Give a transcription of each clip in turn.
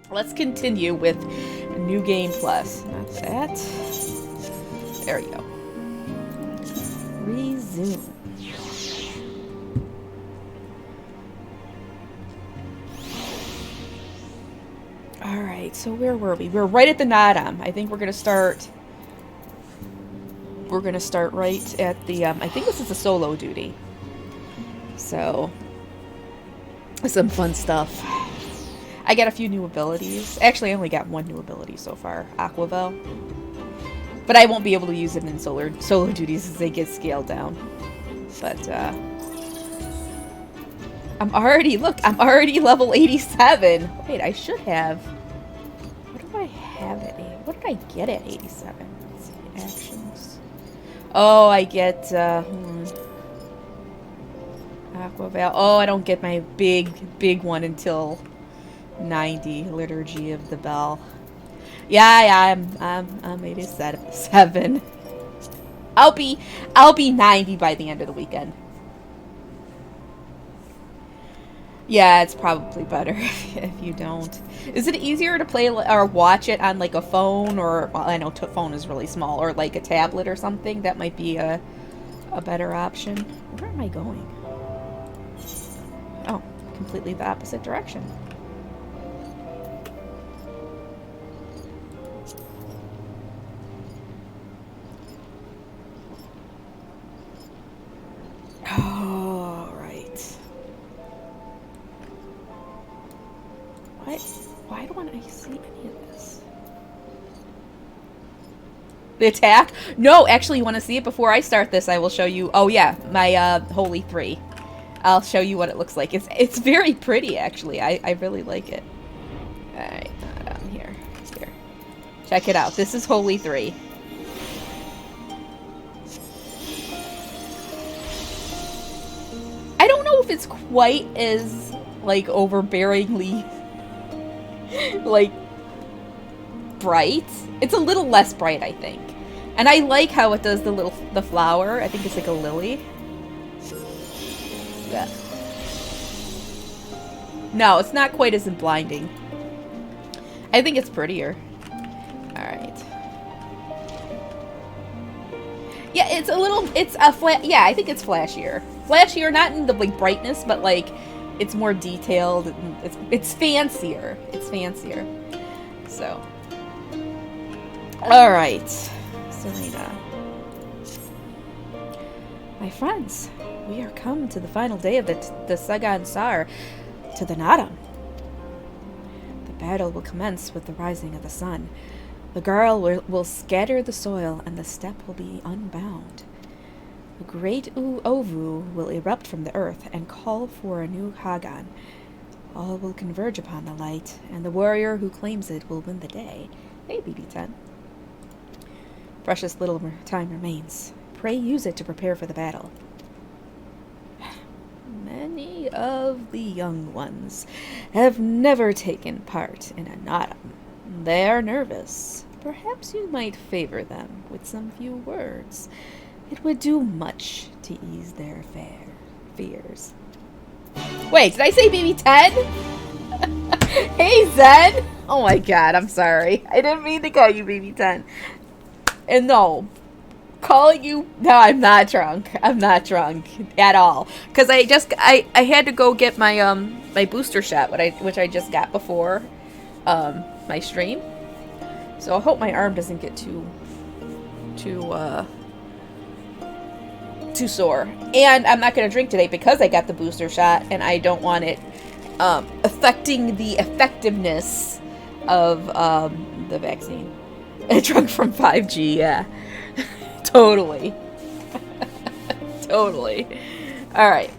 Let's continue with New Game Plus. Not that. There you go. Resume. Alright, so where were we? We're right at the Nadam. I think we're gonna start... We're gonna start right at the, I think this is a solo duty. So... some fun stuff. I got a few new abilities. Actually, I only got one new ability so far. Aquavel. But I won't be able to use it in solo duties as they get scaled down. But, I'm already level 87. Wait, I should have... What do I have at... What did I get at 87? Let's see, actions. Oh, I get, Aquavel. Oh, I don't get my big one until 90. Liturgy of the Bell. Yeah, I'm 87. I'll be 90 by the end of the weekend. Yeah, it's probably better if you don't. Is it easier to play or watch it on like a phone or, well, I know phone is really small, or like a tablet or something? That might be a better option. Where am I going? Oh, completely the opposite direction. All right. What? Why don't I see any of this? The attack? No, actually, you want to see it before I start this? I will show you. Oh yeah, my Holy 3. I'll show you what it looks like. It's very pretty, actually. I really like it. Alright, down here. Here. Check it out. This is Holy 3. I don't know if it's quite as, like, overbearingly, like, bright. It's a little less bright, I think. And I like how it does the flower. I think it's like a lily. Yeah. No, it's not quite as blinding. I think it's prettier. Alright. Yeah, it's yeah, I think it's flashier. Flashier, not in the, like, brightness, but, like, it's more detailed. It's fancier. It's fancier. So. Alright. Serena. My friends, we are come to the final day of the Saga Ansar, to the Nadam. The battle will commence with the rising of the sun. The girl will scatter the soil, and the steppe will be unbound. The great Ovu will erupt from the earth and call for a new Hagan. All will converge upon the light, and the warrior who claims it will win the day. Hey, BB-10. Precious little time remains. Pray use it to prepare for the battle. Many of the young ones have never taken part in a Nadam. They are nervous. Perhaps you might favor them with some few words. It would do much to ease their fears. Wait, did I say BB-10? Hey, Zen! Oh my god, I'm sorry. I didn't mean to call you BB-10. And no, calling you... No, I'm not drunk. I'm not drunk at all. Because I had to go get my my booster shot, which I just got before my stream. So I hope my arm doesn't get too sore. And I'm not going to drink today because I got the booster shot, and I don't want it affecting the effectiveness of the vaccine. Drunk from 5G, yeah. Totally. Totally. Alright.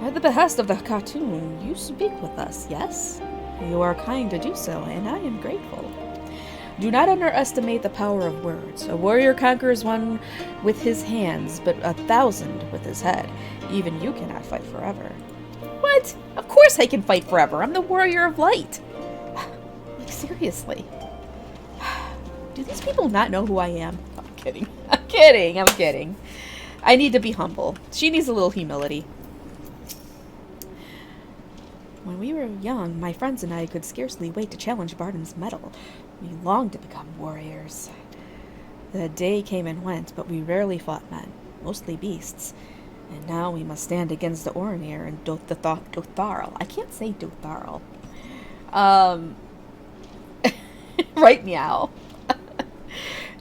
At the behest of the cartoon, you speak with us, yes? You are kind to do so, and I am grateful. Do not underestimate the power of words. A warrior conquers one with his hands, but 1,000 with his head. Even you cannot fight forever. What? Of course I can fight forever. I'm the warrior of light. Like, seriously. Do these people not know who I am? I'm kidding. I'm kidding. I'm kidding. I need to be humble. She needs a little humility. When we were young, my friends and I could scarcely wait to challenge Barton's mettle. We longed to become warriors. The day came and went, but we rarely fought men, mostly beasts. And now we must stand against the Orinir and Dotharl. I can't say Dotharl. Right, meow.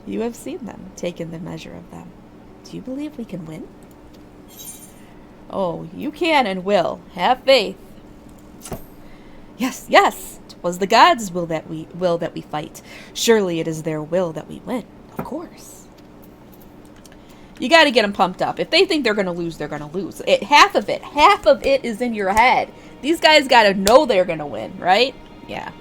You have seen them, taken the measure of them. Do you believe we can win? Oh, you can and will. Have faith. Yes, yes. 'Twas the gods' will that we fight. Surely it is their will that we win. Of course. You got to get them pumped up. If they think they're going to lose, they're going to lose. Half of it is in your head. These guys got to know they're going to win, right? Yeah.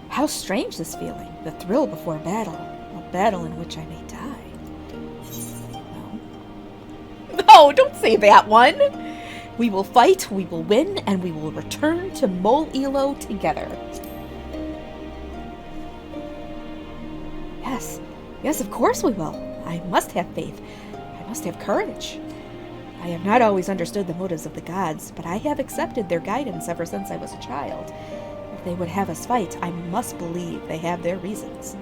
How strange this feeling, the thrill before battle, a battle in which I may die. No, don't say that one. We will fight, we will win, and we will return to Mol Elo together. Yes, of course we will. I must have faith. I must have courage. I have not always understood the motives of the gods, but I have accepted their guidance ever since I was a child. If they would have us fight, I must believe they have their reasons.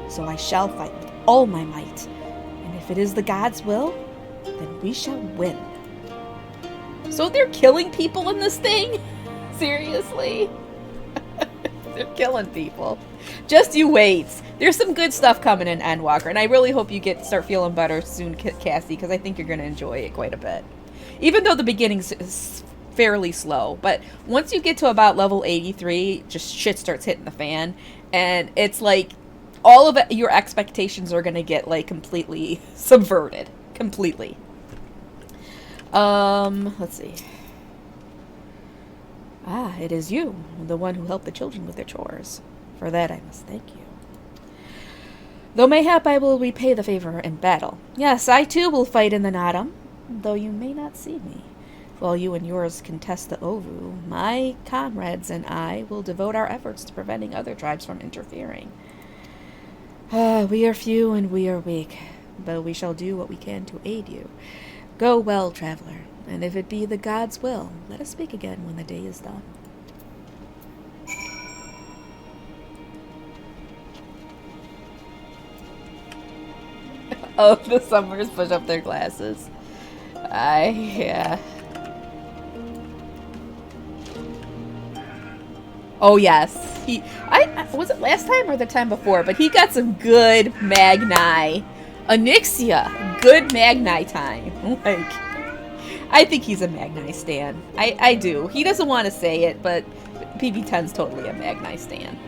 So I shall fight with all my might, and if it is the gods' will, then we shall win. So they're killing people in this thing? Seriously? They're killing people. Just you wait. There's some good stuff coming in Endwalker, and I really hope you start feeling better soon, Cassie, because I think you're going to enjoy it quite a bit. Even though the beginning's fairly slow, but once you get to about level 83, just shit starts hitting the fan, and it's like all of it, your expectations are going to get like completely subverted. Completely. Let's see. Ah, it is you, the one who helped the children with their chores. For that I must thank you. Though mayhap I will repay the favor in battle. Yes, I too will fight in the Nadam, though you may not see me. While you and yours contest the Ovu, my comrades and I will devote our efforts to preventing other tribes from interfering. We are few and we are weak, but we shall do what we can to aid you. Go well, traveler, and if it be the gods' will, let us speak again when the day is done. Oh, the Summers push up their glasses. Yeah. Oh, yes. Was it last time or the time before? But he got some good Magni. Onyxia. Good Magni time. Like, I think he's a Magni stan. I do. He doesn't want to say it, but PB10's totally a Magni stan.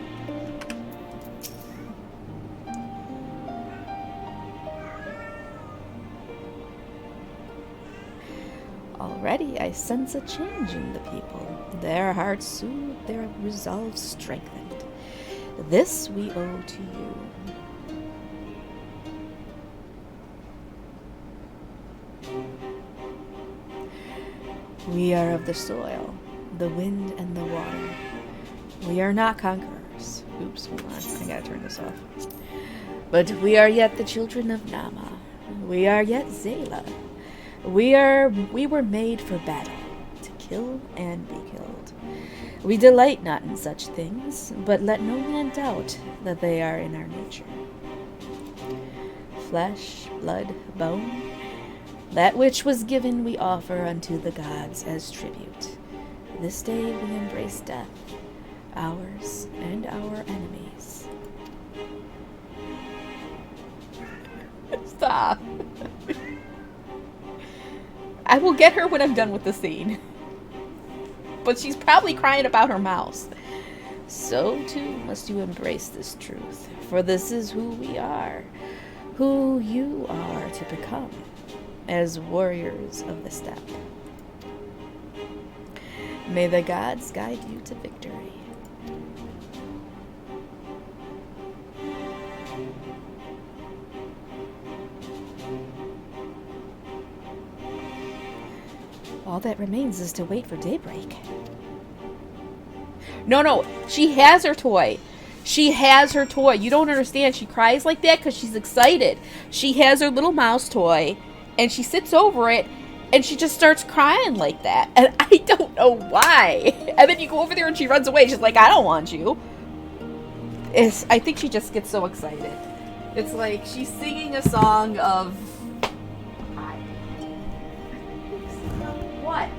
Already I sense a change in the people. Their hearts soothed, their resolve strengthened. This we owe to you. We are of the soil, the wind, and the water. We are not conquerors. Oops, hold on. I gotta turn this off. But we are yet the children of Nama. We are yet Zayla. We were made for battle, to kill and be killed. We delight not in such things, but let no man doubt that they are in our nature. Flesh, blood, bone, that which was given we offer unto the gods as tribute. This day we embrace death, ours and our enemies. Stop. I will get her when I'm done with the scene. But she's probably crying about her mouse. So too must you embrace this truth, for this is who we are, who you are to become, as warriors of the steppe. May the gods guide you to victory. All that remains is to wait for daybreak. No, she has her toy. She has her toy. You don't understand. She cries like that because she's excited. She has her little mouse toy, and she sits over it, And she just starts crying like that. And I don't know why. And then you go over there and she runs away. She's like, I don't want you. I think she just gets so excited. It's like she's singing a song of... What?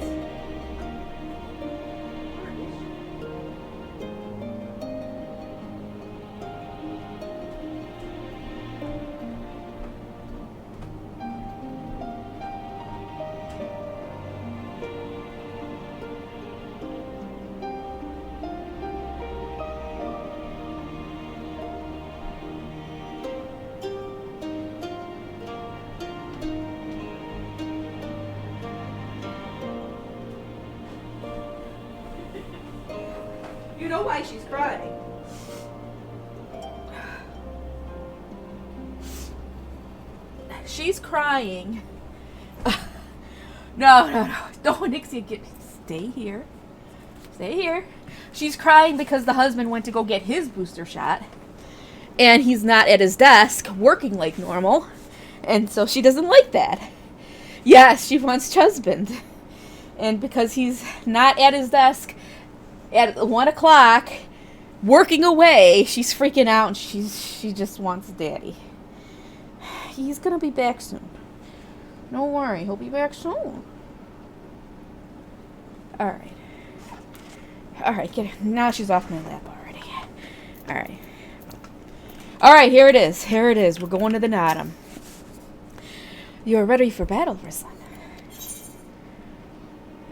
You know why she's crying. She's crying. No, Nixie, stay here. Stay here. She's crying because the husband went to go get his booster shot. And he's not at his desk working like normal. And so she doesn't like that. Yes, she wants husband. And because he's not at his desk at 1 o'clock, working away, she's freaking out and she just wants daddy. He's gonna be back soon. Don't worry, he'll be back soon. Alright. Alright, get it. Now she's off my lap already. Alright. Alright, here it is. Here it is. We're going to the Nadam. You are ready for battle, Ruslan.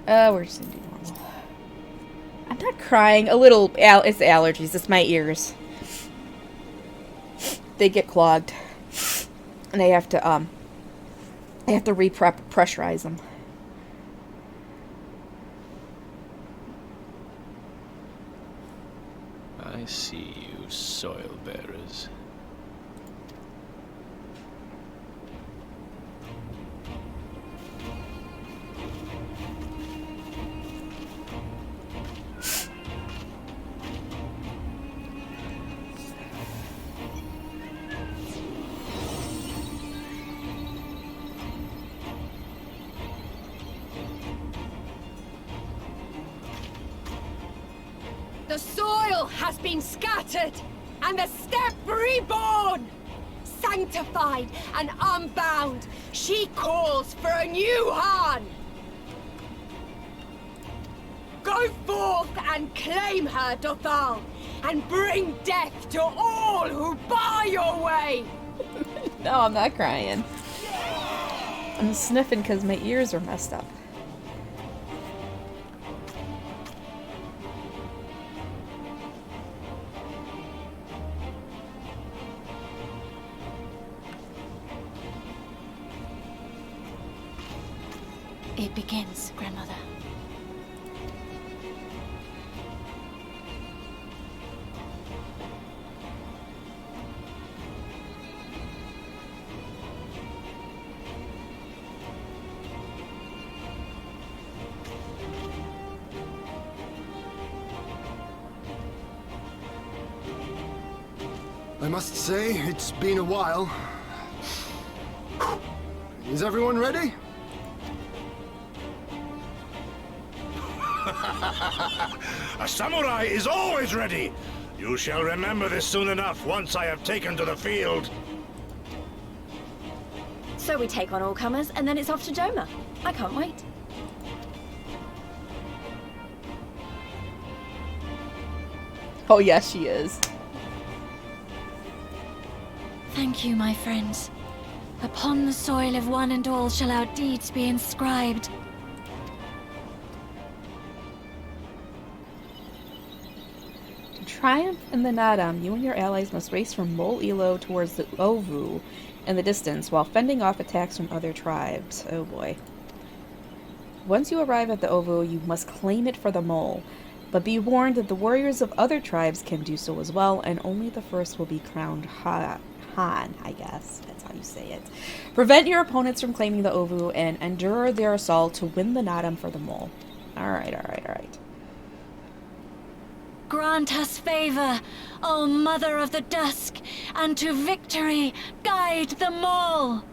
We're just gonna do normal. I'm not crying. A little. It's allergies. It's my ears. They get clogged, and I have to pressurize them. I see you, soil bearers. The soil has been scattered, and the steppe reborn! Sanctified and unbound, she calls for a new Han! Go forth and claim her, Dothal, and bring death to all who bar your way! No, I'm not crying. I'm sniffing because my ears are messed up. It begins, Grandmother. I must say, it's been a while. Is everyone ready? A samurai is always ready! You shall remember this soon enough once I have taken to the field. So we take on all comers, and then it's off to Doma. I can't wait. Oh, yes, she is. Thank you, my friends. Upon the soil of one and all shall our deeds be inscribed. To triumph in the Nadam, you and your allies must race from Mol Ilo towards the Ovu in the distance, while fending off attacks from other tribes. Oh boy. Once you arrive at the Ovu, you must claim it for the Mole. But be warned that the warriors of other tribes can do so as well, and only the first will be crowned Han, I guess. That's how you say it. Prevent your opponents from claiming the Ovu, and endure their assault to win the Nadam for the Mole. Alright. Grant us favor, O Mother of the Dusk, and to victory guide them all.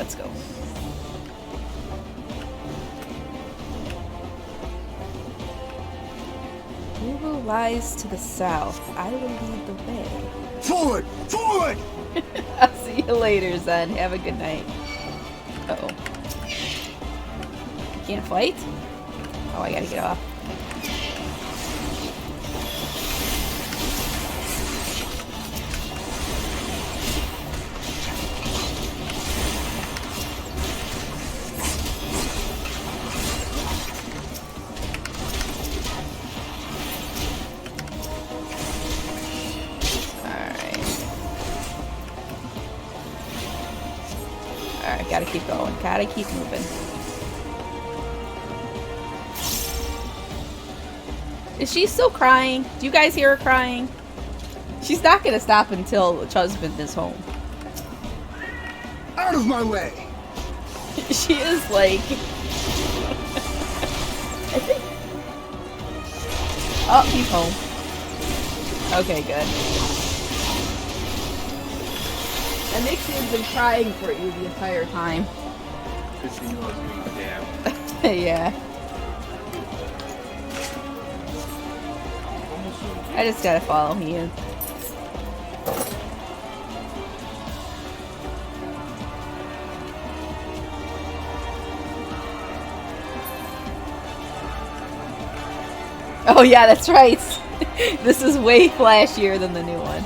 let's go. Uvu lies to the south. I will lead the way. Forward! Forward! I'll see you later, Zen. Have a good night. Uh-oh. You can't fight? Oh, I gotta get off. Alright, gotta keep going. Gotta keep moving. Is she still crying? Do you guys hear her crying? She's not gonna stop until her husband is home. Out of my way! She is like... I think... Oh, he's home. Okay, good. Anixia's been crying for you the entire time. Because she knew I was being damned. Yeah. I just gotta follow you. Oh yeah, that's right. This is way flashier than the new one.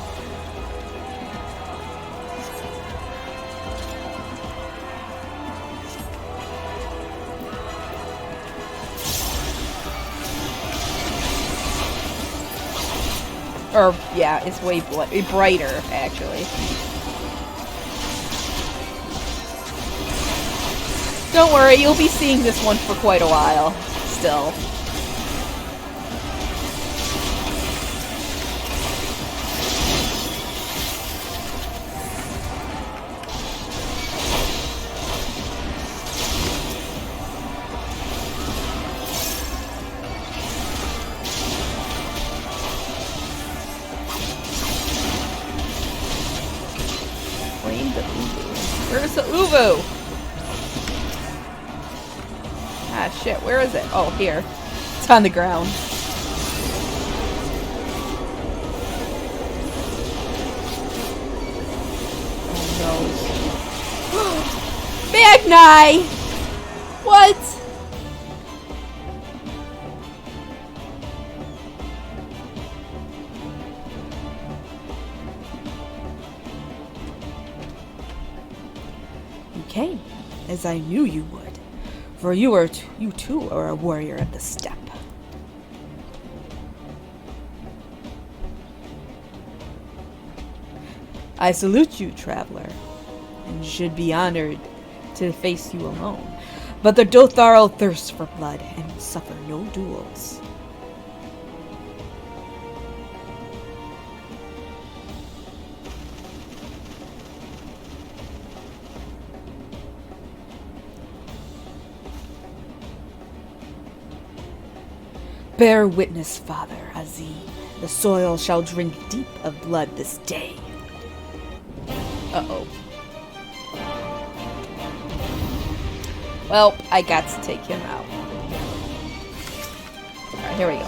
Or, yeah, it's way brighter, actually. Don't worry, you'll be seeing this one for quite a while, still. Where's the Uvu? Ah, shit, where is it? Oh, here. It's on the ground. Oh, no. Magni! What? Came, as I knew you would, for you too are a warrior of the steppe. I salute you, traveler, and should be honored to face you alone. But the Dotharl thirst for blood and will suffer no duels. Bear witness, Father Azim. The soil shall drink deep of blood this day. Uh-oh. Well, I got to take him out. Alright, here we go.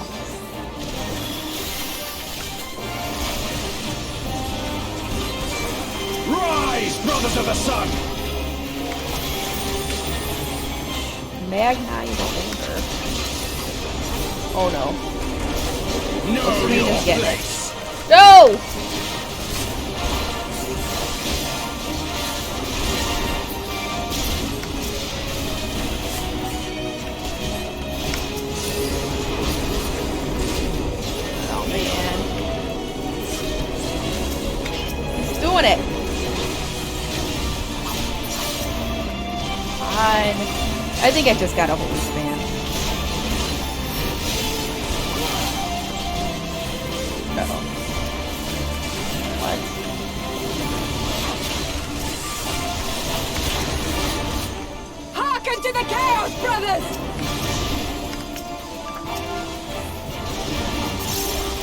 Rise, brothers of the sun! Magni the Older. Oh no. Know me your just get it. place! No! Oh man. He's doing it. I think I just got a holy spam. Uh-oh. What? Hearken to the chaos, brothers!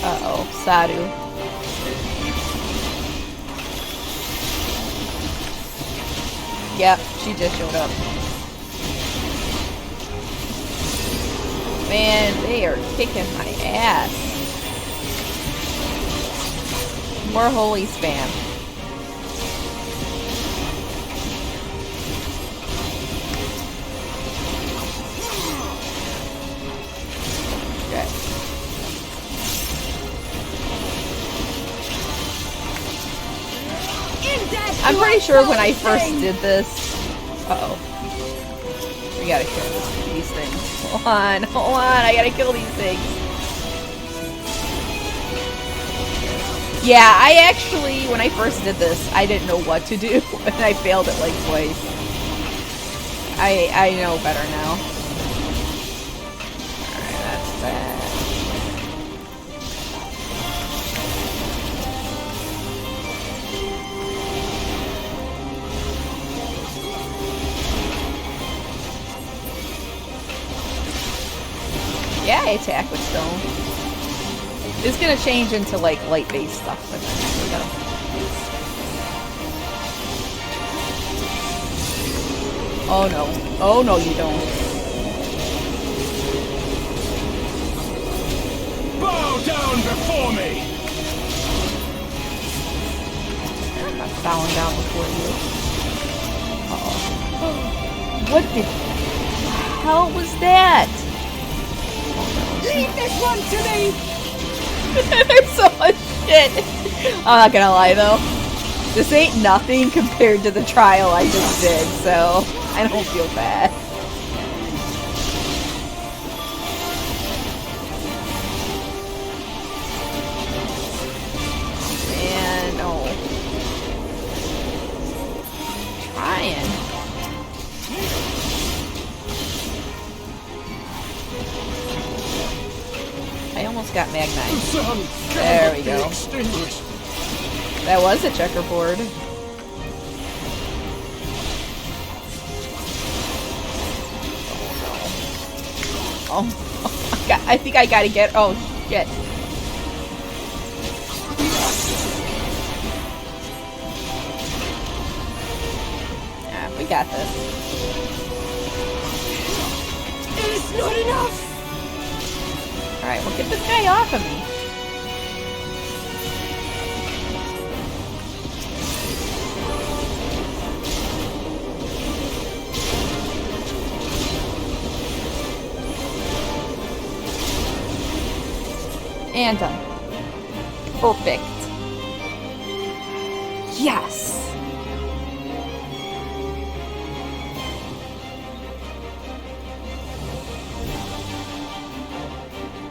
Uh-oh. Sadu. Yep, she just showed up. Man, they are kicking my ass. More holy spam. Okay. I'm pretty sure when I first did this... Uh-oh. We gotta kill these things. Hold on, I gotta kill these things. Yeah, I actually, when I first did this, I didn't know what to do, and I failed it like twice. I know better now. Alright, that's that. Yeah, I attack with stone. It's gonna change into like light-based stuff, but we go. Oh no. Oh no, you don't. Bow down before me! I'm not bowing down before you. Uh-oh. What the hell was that? Leave this one to me! There's so much shit. I'm not gonna lie though. This ain't nothing compared to the trial I just did, so I don't feel bad. Man, no. Trying. I almost got magnetized. There we go. That was a checkerboard. Oh, I think I gotta get. Oh shit. Yeah, we got this. It's not enough! Alright, well get this guy off of me. And done. Perfect. Yes!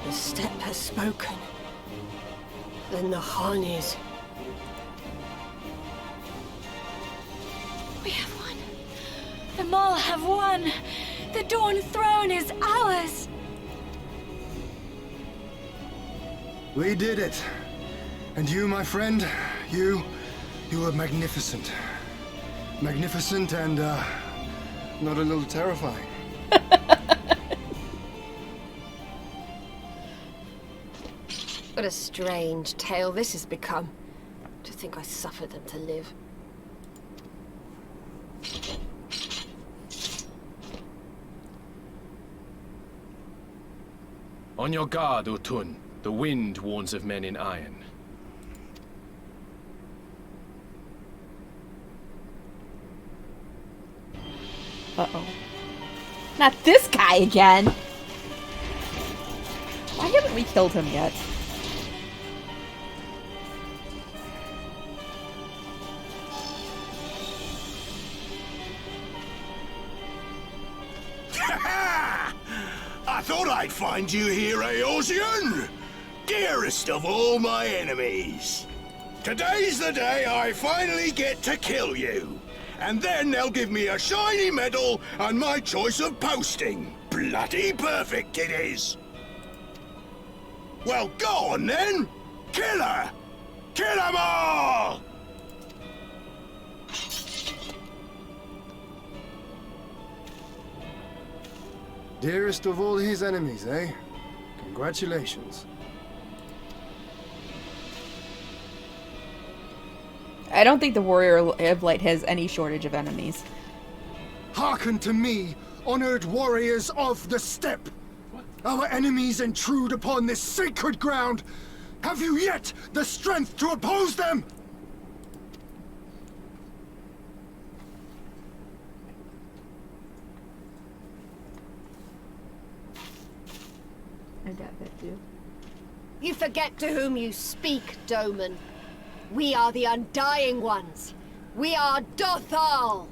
The steppe has spoken. Then the Hanis. We have won. The Mall have won. The Dawn Throne is ours. We did it. And you, my friend, you were magnificent. Magnificent and, not a little terrifying. What a strange tale this has become. To think I suffered them to live. On your guard, Utun. The wind warns of men in iron. Uh-oh. Not this guy again! Why haven't we killed him yet? I thought I'd find you here, Eorzean! Dearest of all my enemies. Today's the day I finally get to kill you. And then they'll give me a shiny medal and my choice of posting. Bloody perfect it is. Well, go on then. Kill her. Kill 'em all! Dearest of all his enemies, eh? Congratulations. I don't think the Warrior of Light has any shortage of enemies. Hearken to me, honored warriors of the steppe. Our enemies intrude upon this sacred ground. Have you yet the strength to oppose them? I got that too. You forget to whom you speak, Doman. We are the Undying Ones. We are Dothal.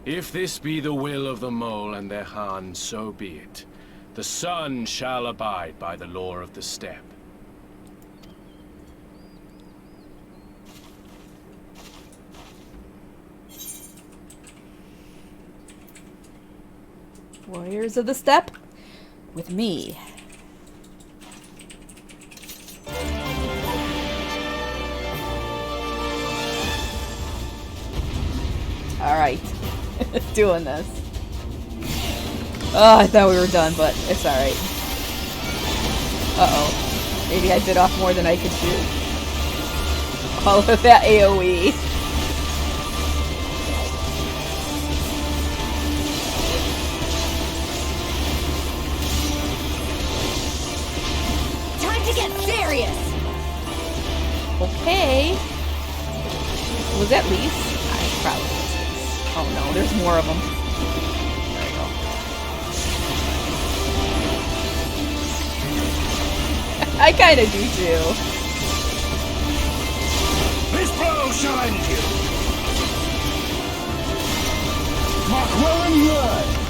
If this be the will of the mole and their Han, so be it. The sun shall abide by the law of the steppe. Warriors of the steppe, with me. Alright. Doing this. Oh, I thought we were done, but it's alright. Uh-oh. Maybe I bit off more than I could chew. All of that AoE. Time to get serious. Okay. Was that Lise? I probably. Oh no, there's more of them. There we go. I kinda do too. This blow shall end you. Mark well and word.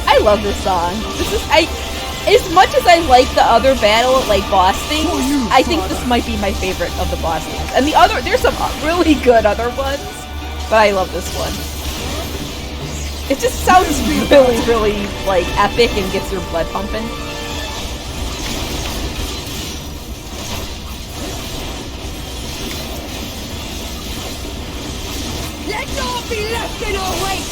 I love this song. This is as much as I like the other battle, like boss things, I think this might be my favorite of the boss things. And the other, there's some really good other ones, but I love this one. It just sounds really, really like epic and gets your blood pumping. Let naught be left in our wake.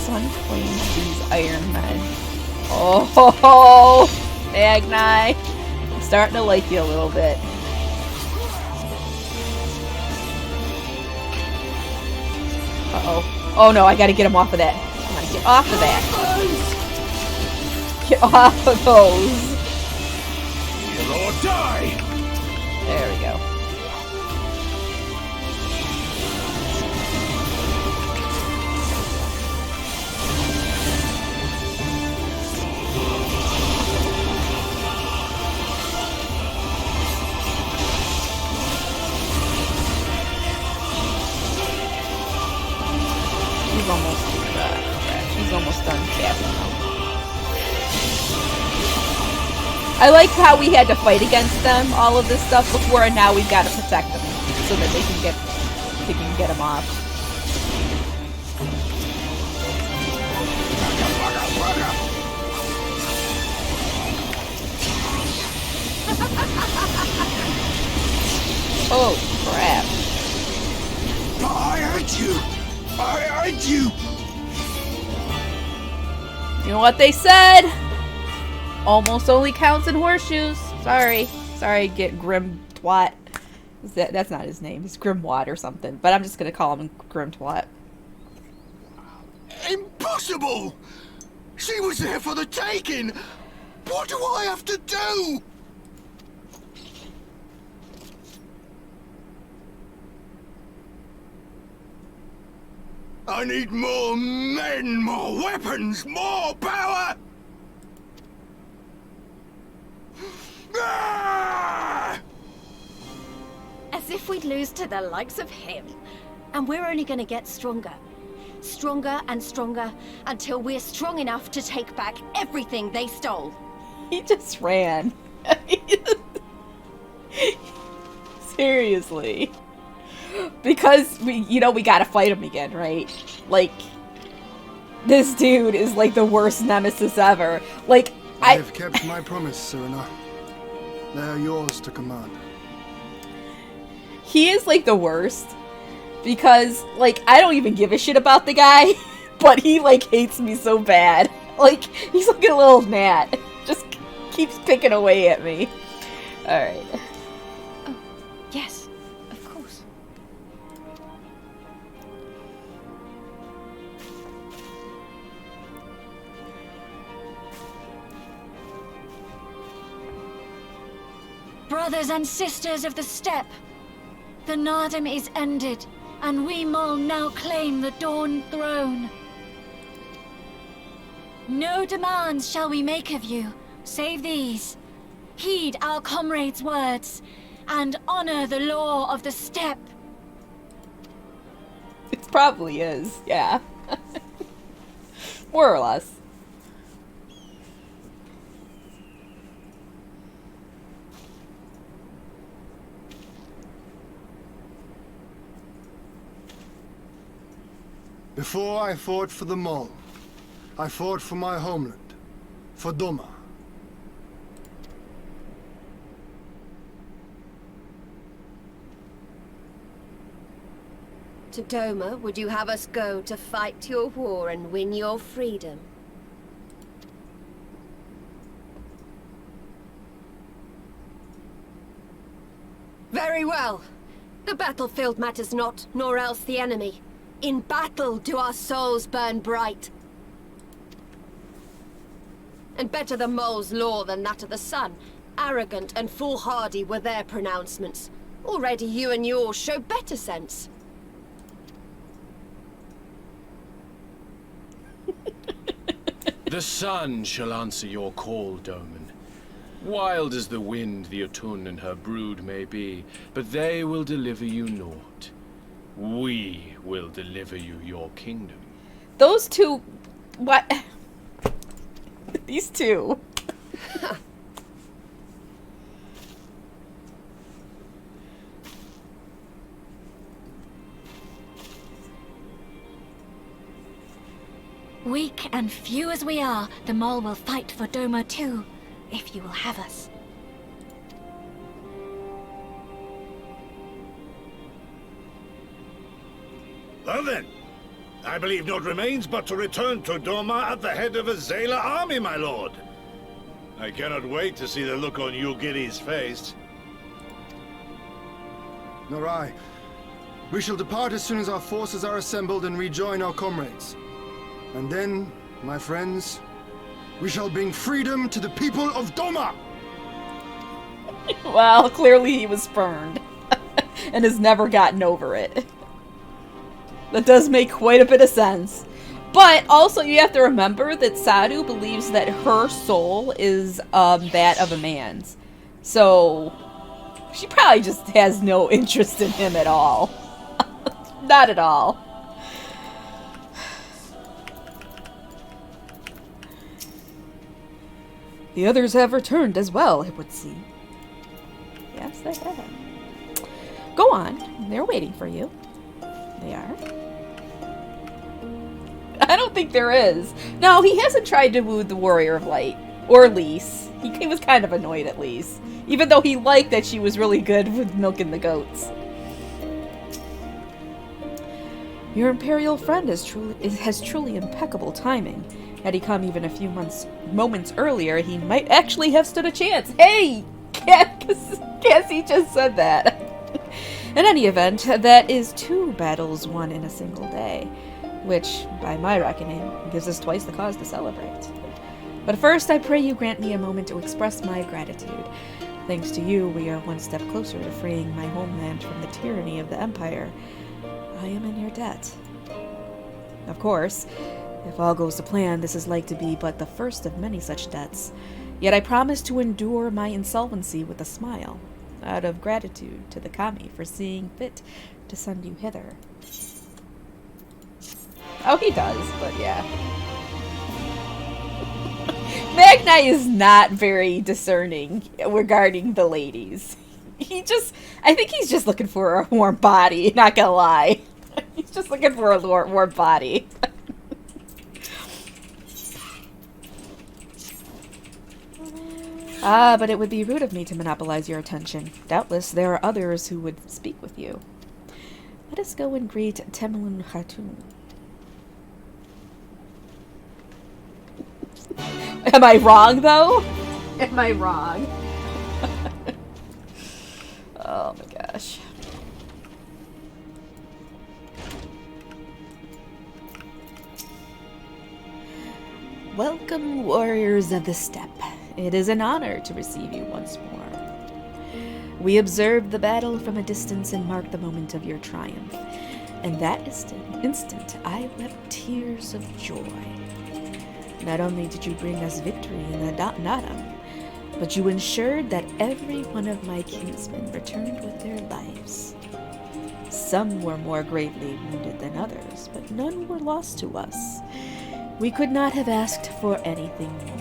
Sun claims these Iron Men. Oh, ho, ho. Agni. I'm starting to like you a little bit. Uh-oh. Oh no, I gotta get him off of that. Come on, get off of that. Get off of those. Kill or die. There we go. He's almost done casting now. I like how we had to fight against them, all of this stuff before, and now we've got to protect them so that they can get them off. Oh crap! I heard you. I heard you. You know what they said? Almost only counts in horseshoes. Sorry, get Grim Twat. That's not his name. It's Grimwad or something. But I'm just gonna call him Grim Twat. Impossible! She was there for the taking. What do I have to do? I need more men, more weapons, more power! Ah! As if we'd lose to the likes of him. And we're only gonna get stronger. Stronger and stronger until we're strong enough to take back everything they stole. He just ran. Seriously. Because we gotta fight him again, right? Like, this dude is like the worst nemesis ever. Like, I have kept my promise, Serena. They are yours to command. He is like the worst because, like, I don't even give a shit about the guy, but he like hates me so bad. Like, he's like a little gnat. Just keeps picking away at me. Alright. Oh, yes, of course. Brothers and sisters of the steppe, the Nardum is ended, and we Mol now claim the Dawn Throne. No demands shall we make of you, save these. Heed our comrades' words, and honor the law of the steppe. It probably is, yeah. More or less. Before I fought for the Mol, I fought for my homeland, for Doma. To Doma, would you have us go to fight your war and win your freedom? Very well. The battlefield matters not, nor else the enemy. In battle do our souls burn bright. And better the Mol's law than that of the sun. Arrogant and foolhardy were their pronouncements. Already you and yours show better sense. The sun shall answer your call, Doman. Wild as the wind the Otun and her brood may be, but they will deliver you naught. We will deliver you your kingdom. Those two... What? These two. Weak and few as we are, the Mol will fight for Doma too, if you will have us. Well then, I believe naught remains but to return to Doma at the head of a Zayla army, my lord. I cannot wait to see the look on Yulgiri's face. Nor I. We shall depart as soon as our forces are assembled and rejoin our comrades. And then, my friends, we shall bring freedom to the people of Doma! Well, clearly he was spurned. And has never gotten over it. That does make quite a bit of sense. But also you have to remember that Sadu believes that her soul is that of a man's. So she probably just has no interest in him at all. Not at all. The others have returned as well, it would seem. Yes, they have. Go on. They're waiting for you. They are. I don't think there is. No, he hasn't tried to woo the Warrior of Light. Or Lise. He was kind of annoyed at Lise. Even though he liked that she was really good with milking the goats. Your Imperial friend has truly impeccable timing. Had he come even a few moments earlier, he might actually have stood a chance. Hey! Cassie just said that. In any event, that is 2 battles won in a single day, which, by my reckoning, gives us twice the cause to celebrate. But first, I pray you grant me a moment to express my gratitude. Thanks to you, we are one step closer to freeing my homeland from the tyranny of the Empire. I am in your debt. Of course, if all goes to plan, this is like to be but the first of many such debts. Yet I promise to endure my insolvency with a smile, out of gratitude to the Kami for seeing fit to send you hither. Oh, he does, but yeah. Magni is not very discerning regarding the ladies. I think he's just looking for a warm body, not gonna lie. He's just looking for a warm body. Ah, but it would be rude of me to monopolize your attention. Doubtless there are others who would speak with you. Let us go and greet Temelin Khatun. Am I wrong, though? Am I wrong? Oh my gosh. Welcome, warriors of the steppe. It is an honor to receive you once more. We observed the battle from a distance and marked the moment of your triumph. And that instant, I wept tears of joy. Not only did you bring us victory in the Naadam, but you ensured that every one of my kinsmen returned with their lives. Some were more gravely wounded than others, but none were lost to us. We could not have asked for anything more.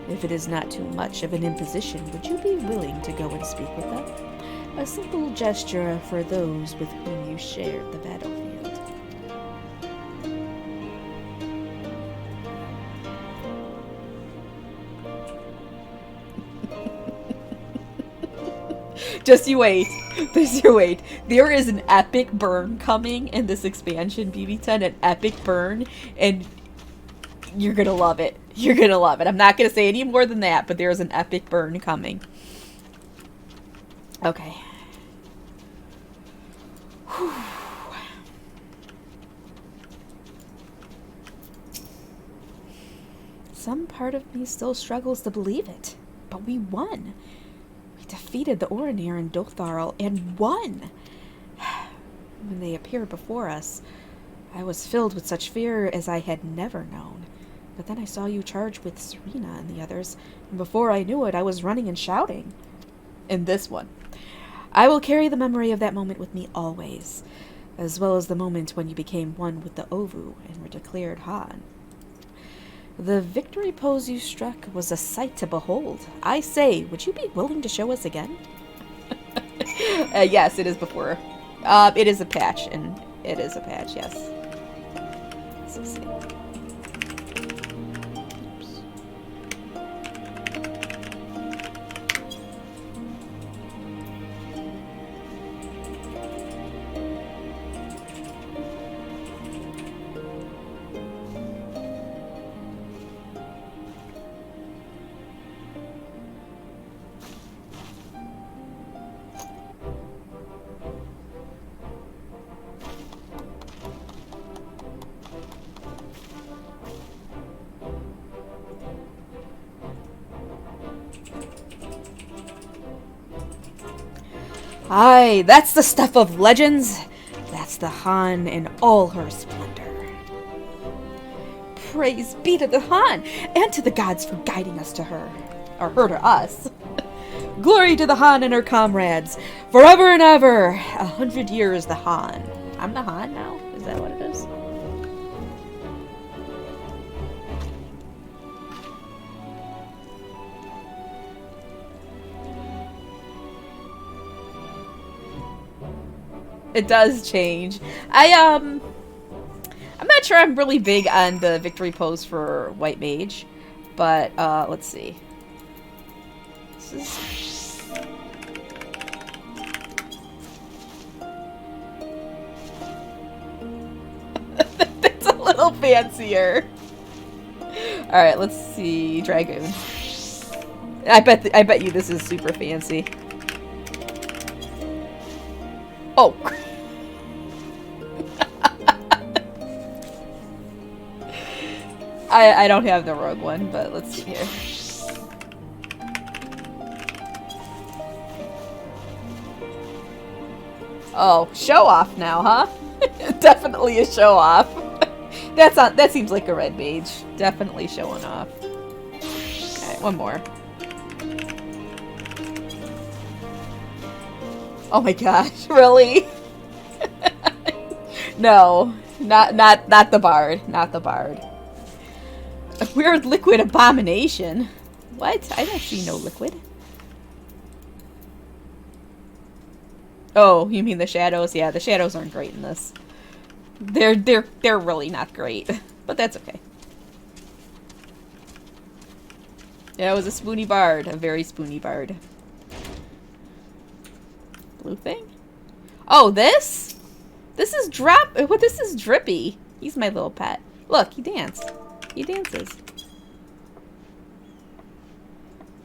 If it is not too much of an imposition, would you be willing to go and speak with them? A simple gesture for those with whom you shared the battlefield. Just you wait. Just you wait. There is an epic burn coming in this expansion, BB10, an epic burn, and you're gonna love it. You're gonna love it. I'm not gonna say any more than that, but there is an epic burn coming. Okay. Whew. Some part of me still struggles to believe it, but we won. We defeated the Orinir and Dotharl and won. When they appeared before us, I was filled with such fear as I had never known. But then I saw you charge with Serena and the others, and before I knew it, I was running and shouting. In this one, I will carry the memory of that moment with me always, as well as the moment when you became one with the Ovu and were declared Han. The victory pose you struck was a sight to behold. I say, would you be willing to show us again? Yes, it is before. It is a patch, and it is a patch, yes. Let's see. Aye, that's the stuff of legends. That's the Han in all her splendor. Praise be to the Han, and to the gods for guiding us to her. Or her to us. Glory to the Han and her comrades. Forever and ever. 100 years the Han. I'm the Han now? Is that what it is? It does change. I'm not sure I'm really big on the victory pose for White Mage, but let's see. This is... It's a little fancier. All right, let's see. Dragoon. I bet you this is super fancy. Oh. I don't have the rogue one, but let's see here. Oh, show off now, huh? Definitely a show off. That seems like a red mage. Definitely showing off. Okay, one more. Oh my gosh, really? No, not the bard, not the bard. A weird liquid abomination. What? I don't see no liquid. Oh, you mean the shadows? Yeah, the shadows aren't great in this. They're really not great, but that's okay. Yeah, it was a spoony bard. A very spoony bard. Blue thing? Oh, this? This is this is Drippy. He's my little pet. Look, he dances. He dances.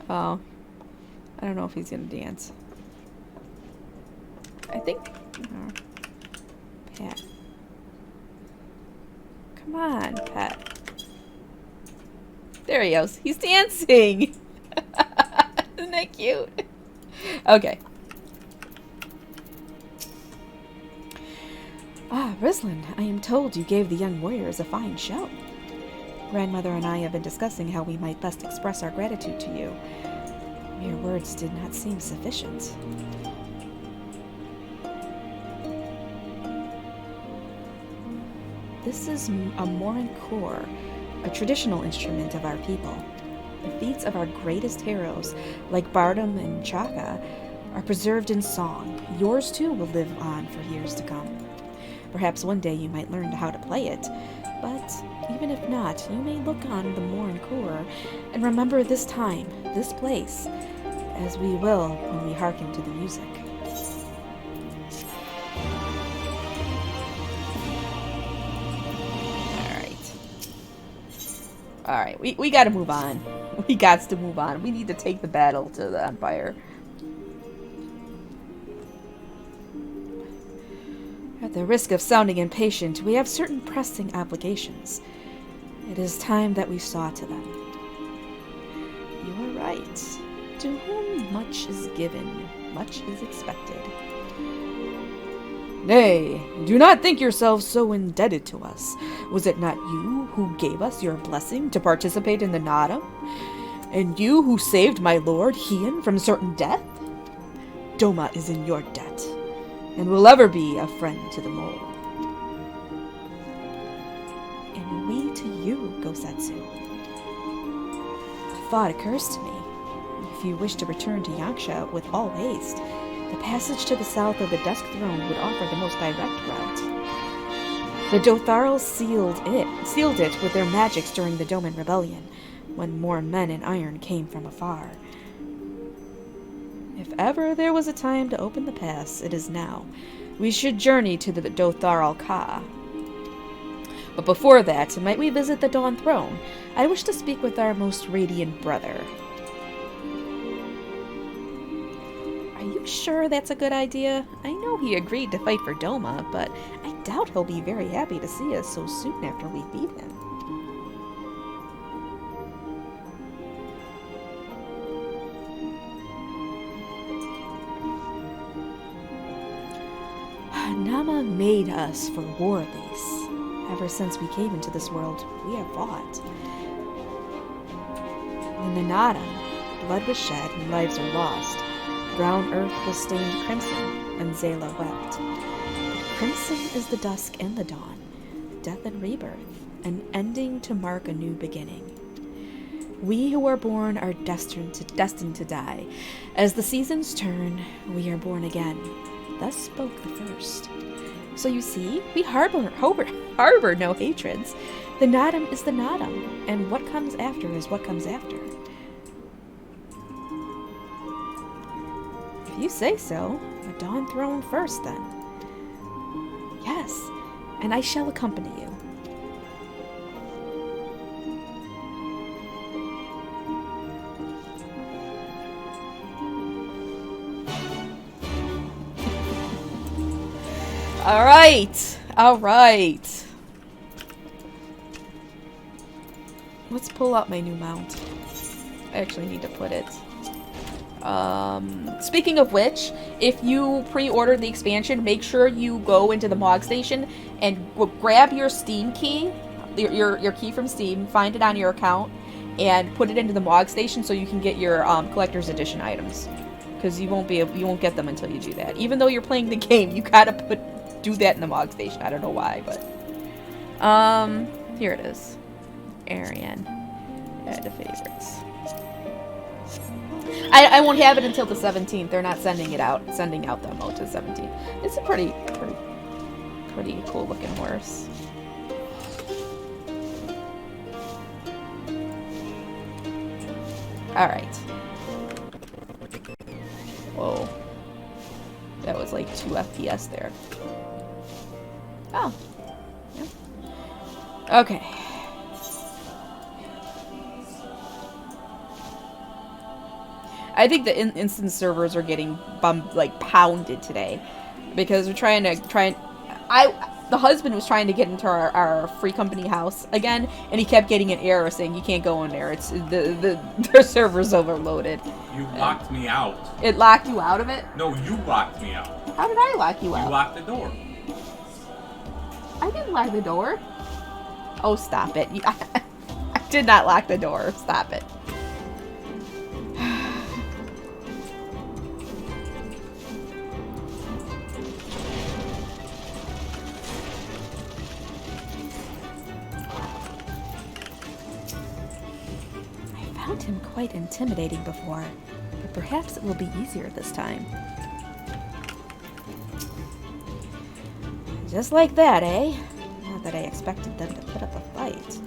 Oh. I don't know if he's gonna dance. I think... Oh. Pet. Come on, pet. There he goes. He's dancing! Isn't that cute? Okay. Ah, Rislin, I am told you gave the young warriors a fine show. Grandmother and I have been discussing how we might best express our gratitude to you. Mere words did not seem sufficient. This is a morincore, a traditional instrument of our people. The feats of our greatest heroes, like Bardam and Chaka, are preserved in song. Yours too will live on for years to come. Perhaps one day you might learn how to play it, but even if not, you may look on the morincore and remember this time, this place, as we will when we hearken to the music. Alright, we gotta move on. We gots to move on. We need to take the battle to the Empire. At the risk of sounding impatient, we have certain pressing obligations. It is time that we saw to them. You are right. To whom much is given, much is expected. Nay, do not think yourselves so indebted to us. Was it not you who gave us your blessing to participate in the Nadam? And you who saved my lord, Hien, from certain death? Doma is in your debt, and will ever be a friend to the mole. And we to you, Gosetsu. A thought occurs to me. If you wish to return to Yaksha with all haste, the passage to the south of the Dusk Throne would offer the most direct route. The Dotharls sealed it with their magics during the Doman Rebellion, when more men in iron came from afar. If ever there was a time to open the pass, it is now. We should journey to the Dotharal Ka. But before that, might we visit the Dawn Throne? I wish to speak with our most radiant brother. Are you sure that's a good idea? I know he agreed to fight for Doma, but I doubt he'll be very happy to see us so soon after we beat him. Nama made us for war, Lise. Ever since we came into this world, we have fought. In the Nadam, blood was shed and lives are lost. Brown earth was stained crimson, and Zayla wept. But crimson is the dusk and the dawn, death and rebirth, an ending to mark a new beginning. We who are born are destined to die. As the seasons turn, we are born again. Thus spoke the first. So you see, we harbor no hatreds. The Nadam is the Nadam, and what comes after is what comes after. If you say so, the Dawn Throne first, then. Yes, and I shall accompany you. All right. Let's pull out my new mount. I actually need to put it. Speaking of which, if you pre-ordered the expansion, make sure you go into the Mog Station and grab your Steam key, your key from Steam, find it on your account, and put it into the Mog Station so you can get your collector's edition items. Because you won't get them until you do that. Even though you're playing the game, you gotta do that in the Mog Station. I don't know why, but here it is. Arian. Add to favorites. I won't have it until the 17th. They're not sending out the emote to the 17th. It's a pretty cool looking horse. Alright. Whoa. That was like 2 FPS there. Oh. Yeah. Okay. I think the instance servers are getting pounded today because we're trying to the husband was trying to get into our free company house again, and he kept getting an error saying you can't go in there. It's their server's overloaded. You locked me out. It locked you out of it? No, you locked me out. How did I lock you out? You locked the door. I didn't lock the door. Oh, stop it. I did not lock the door. Stop it. I found him quite intimidating before, but perhaps it will be easier this time. Just like that, eh? Not that I expected them to put up a fight.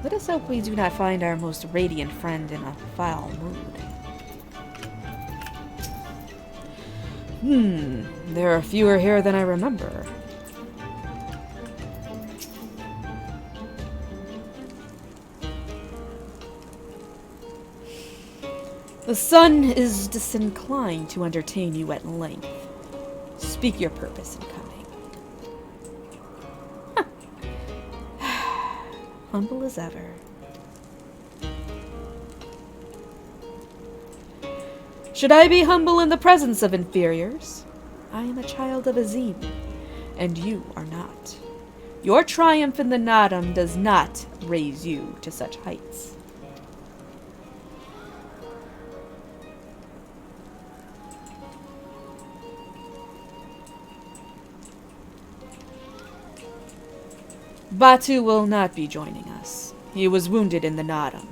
Let us hope we do not find our most radiant friend in a foul mood. There are fewer here than I remember. The sun is disinclined to entertain you at length. Speak your purpose in coming. Huh. Humble as ever. Should I be humble in the presence of inferiors? I am a child of Azim, and you are not. Your triumph in the Nadam does not raise you to such heights. Batu will not be joining us. He was wounded in the Nadam.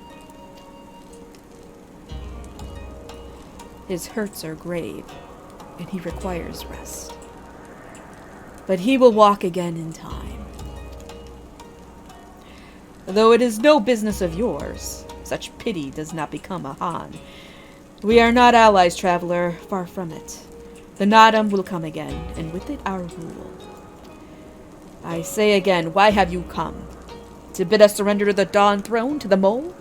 His hurts are grave, and he requires rest. But he will walk again in time. Though it is no business of yours, such pity does not become a Han. We are not allies, traveler, far from it. The Nadam will come again, and with it our rule. I say again, why have you come? To bid us surrender the Dawn Throne to the Mole?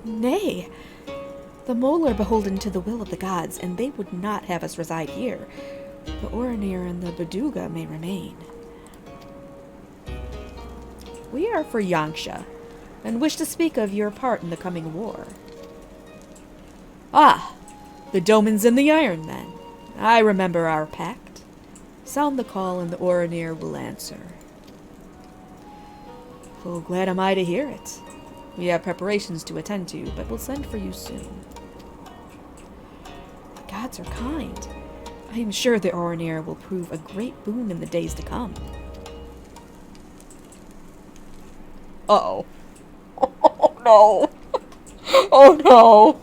Nay, the Mole are beholden to the will of the gods, and they would not have us reside here. The Oranir and the Baduga may remain. We are for Yangsha, and wish to speak of your part in the coming war. Ah! The Domans and the Iron Men. I remember our pact. Sound the call and the Oranir will answer. Full glad am I to hear it. We have preparations to attend to, but we'll send for you soon. The gods are kind. I am sure the Oranir will prove a great boon in the days to come. Uh-oh. Oh no. Oh no.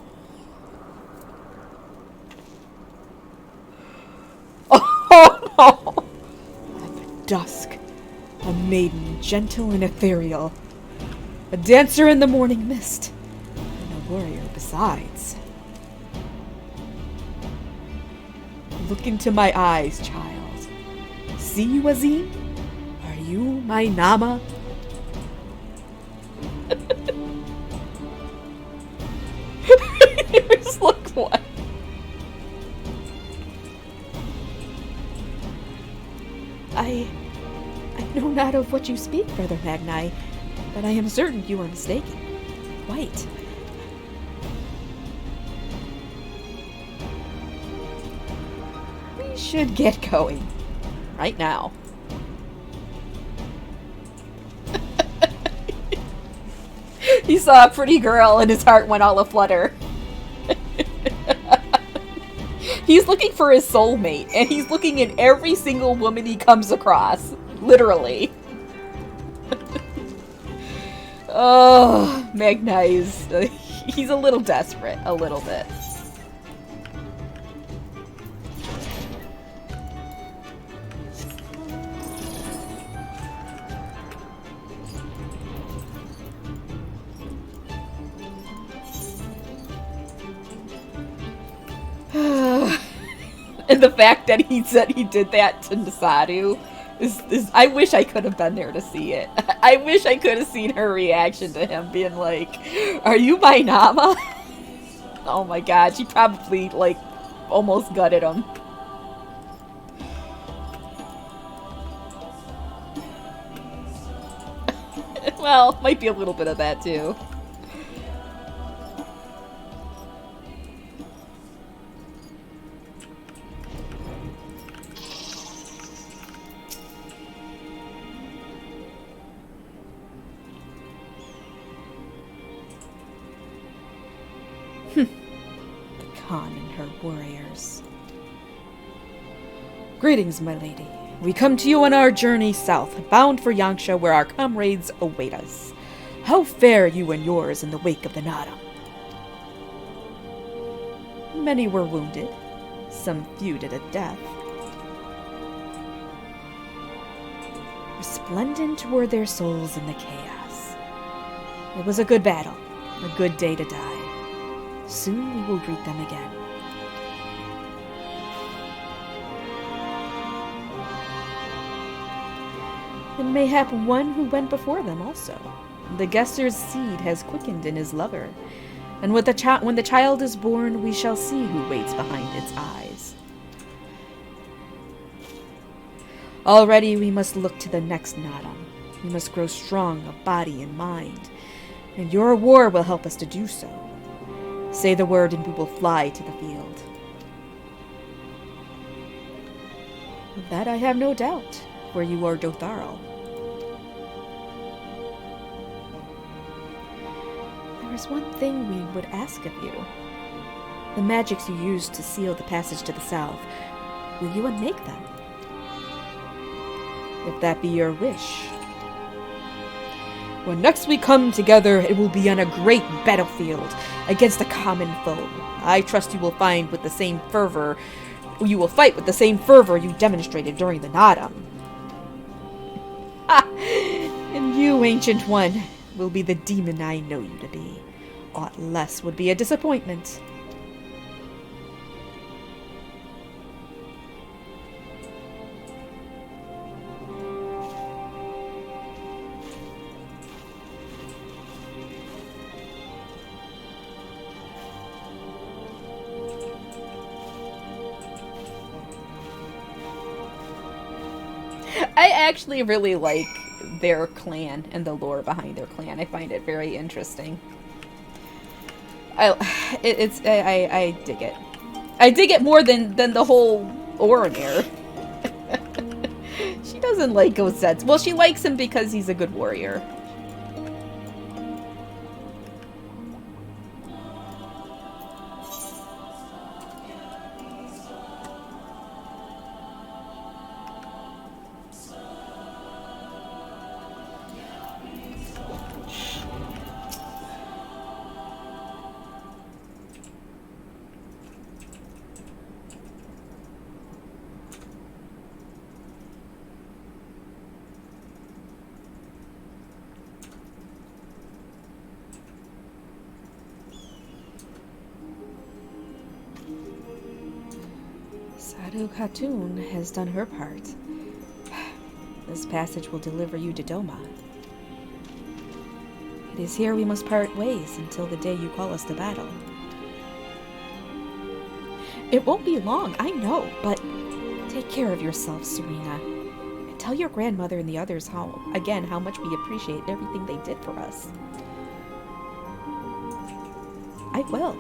Oh no! At the dusk, a maiden gentle and ethereal, a dancer in the morning mist, and a warrior besides. Look into my eyes, child. See you, Azim? Are you my Nama? Just look what? I know not of what you speak, Brother Magnai, but I am certain you are mistaken. Quite. We should get going. Right now. He saw a pretty girl and his heart went all aflutter. He's looking for his soulmate, and he's looking at every single woman he comes across. Literally. Oh, Magna is... he's a little desperate. A little bit. the fact that he said he did that to Nasaru is I wish I could have been there to see it. I wish I could have seen her reaction to him being like, "Are you my Nama?" Oh my god, she probably like almost gutted him. Well, might be a little bit of that too. The Khan and her warriors. Greetings, my lady. We come to you on our journey south, bound for Yangsha, where our comrades await us. How fare you and yours in the wake of the Nada? Many were wounded, some few to death. Resplendent were their souls in the chaos. It was a good battle, a good day to die. Soon we will greet them again. And mayhap one who went before them also. The guesser's seed has quickened in his lover, and when the child is born, we shall see who waits behind its eyes. Already we must look to the next Nadam. We must grow strong of body and mind, and your war will help us to do so. Say the word and we will fly to the field. Of that I have no doubt, for you are Dotharl. There is one thing we would ask of you. The magics you used to seal the passage to the south, will you unmake them? If that be your wish. When next we come together, it will be on a great battlefield against a common foe. I trust you will fight with the same fervor you demonstrated during the Nadam. Ha! And you, Ancient One, will be the demon I know you to be. Aught less would be a disappointment. I actually really like their clan and the lore behind their clan. I find it very interesting. I dig it. I dig it more than the whole Orimir. She doesn't like Gosetsu. Well, she likes him because he's a good warrior. Khatun has done her part. This passage will deliver you to Doma. It is here we must part ways until the day you call us to battle. It won't be long, I know, but take care of yourself, Serena. And tell your grandmother and the others how much we appreciate everything they did for us. I will.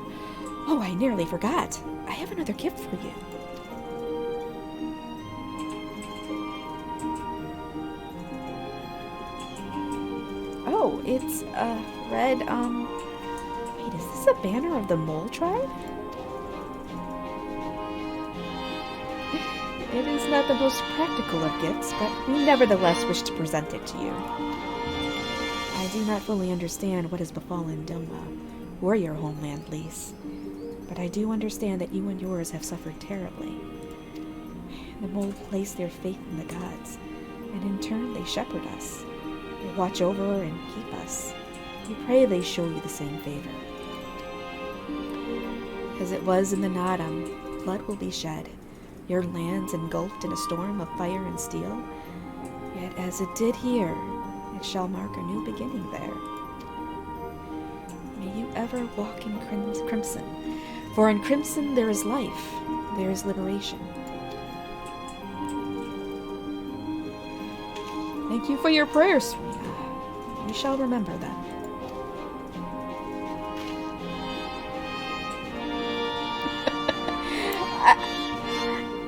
Oh, I nearly forgot. I have another gift for you. Oh, it's a red, wait, is this a banner of the Mole tribe? It is not the most practical of gifts, but we nevertheless wish to present it to you. I do not fully understand what has befallen Doma, or your homeland, Lise, but I do understand that you and yours have suffered terribly. The Mole place their faith in the gods, and in turn they shepherd us. They watch over and keep us. We pray they show you the same favor. As it was in the Nadam, blood will be shed. your lands engulfed in a storm of fire and steel. Yet as it did here, it shall mark a new beginning there. May you ever walk in crimson, for in crimson there is life, there is liberation. Thank you for your prayers, Serena. We shall remember them.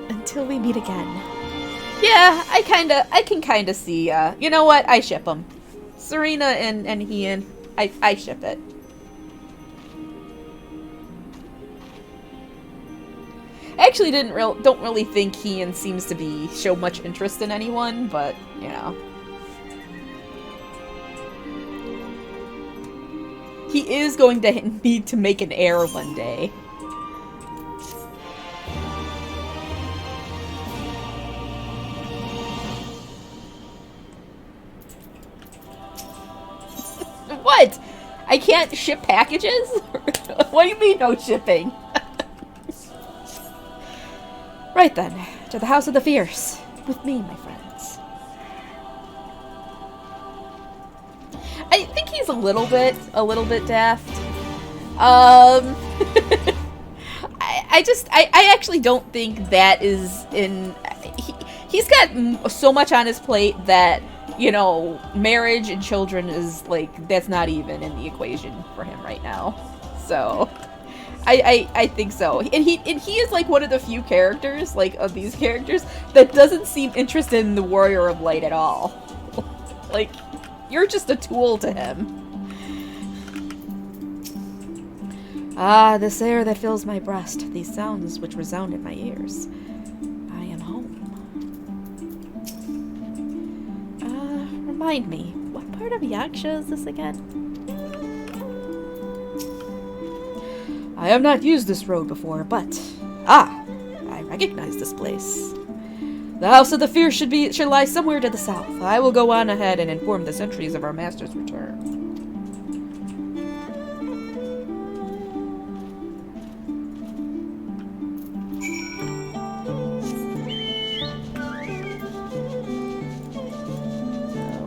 Until we meet again. Yeah, I can kinda see, you know what? I ship them. Serena and Ian, I ship it. I actually don't really think Ian seems to show much interest in anyone, but, you know. He is going to need to make an heir one day. What? I can't ship packages? What do you mean no shipping? Right then, to the House of the Fierce. With me, my friends. I think he's a little bit daft. I actually don't think that is in... He's got so much on his plate that, you know, marriage and children is, like, that's not even in the equation for him right now. So, I think so. And he is, like, one of the few characters, like, of these characters, that doesn't seem interested in the Warrior of Light at all. Like, you're just a tool to him. Ah, this air that fills my breast, these sounds which resound in my ears. I am home. Remind me, what part of Yaksha is this again? I have not used this road before, but... Ah! I recognize this place. The House of the Fierce should lie somewhere to the south. I will go on ahead and inform the sentries of our master's return.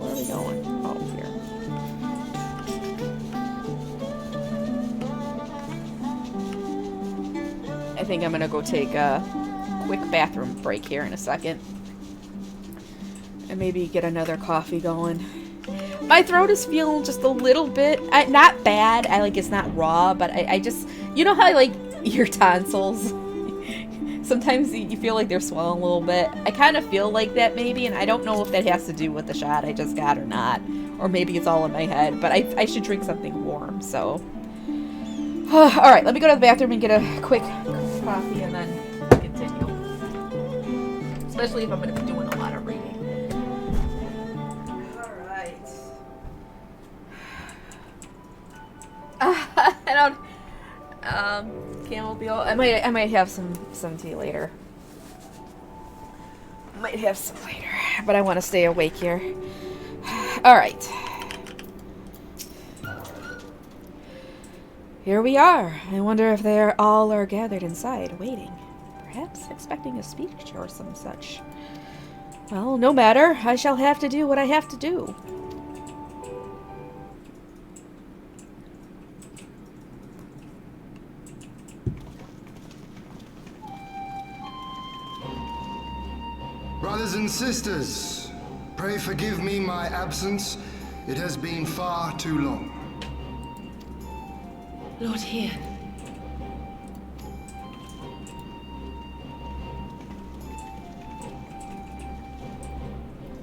Where are we going? Oh, here. I think I'm gonna go take a quick bathroom break here in a second. And maybe get another coffee going. My throat is feeling just a little bit, not bad, it's not raw, but I just, you know how, like, your tonsils, sometimes you feel like they're swelling a little bit? I kind of feel like that maybe, and I don't know if that has to do with the shot I just got or not. Or maybe it's all in my head, but I should drink something warm, so. Alright, let me go to the bathroom and get a quick coffee and then continue. Especially if I'm going to be doing a lot of reading. Alright. I don't... chamomile. I might have some tea later. Might have some later, but I want to stay awake here. Alright. Here we are. I wonder if they all are gathered inside, waiting. Perhaps expecting a speech or some such. Well, no matter. I shall have to do what I have to do. Brothers and sisters, pray forgive me my absence. It has been far too long. Lord Ian.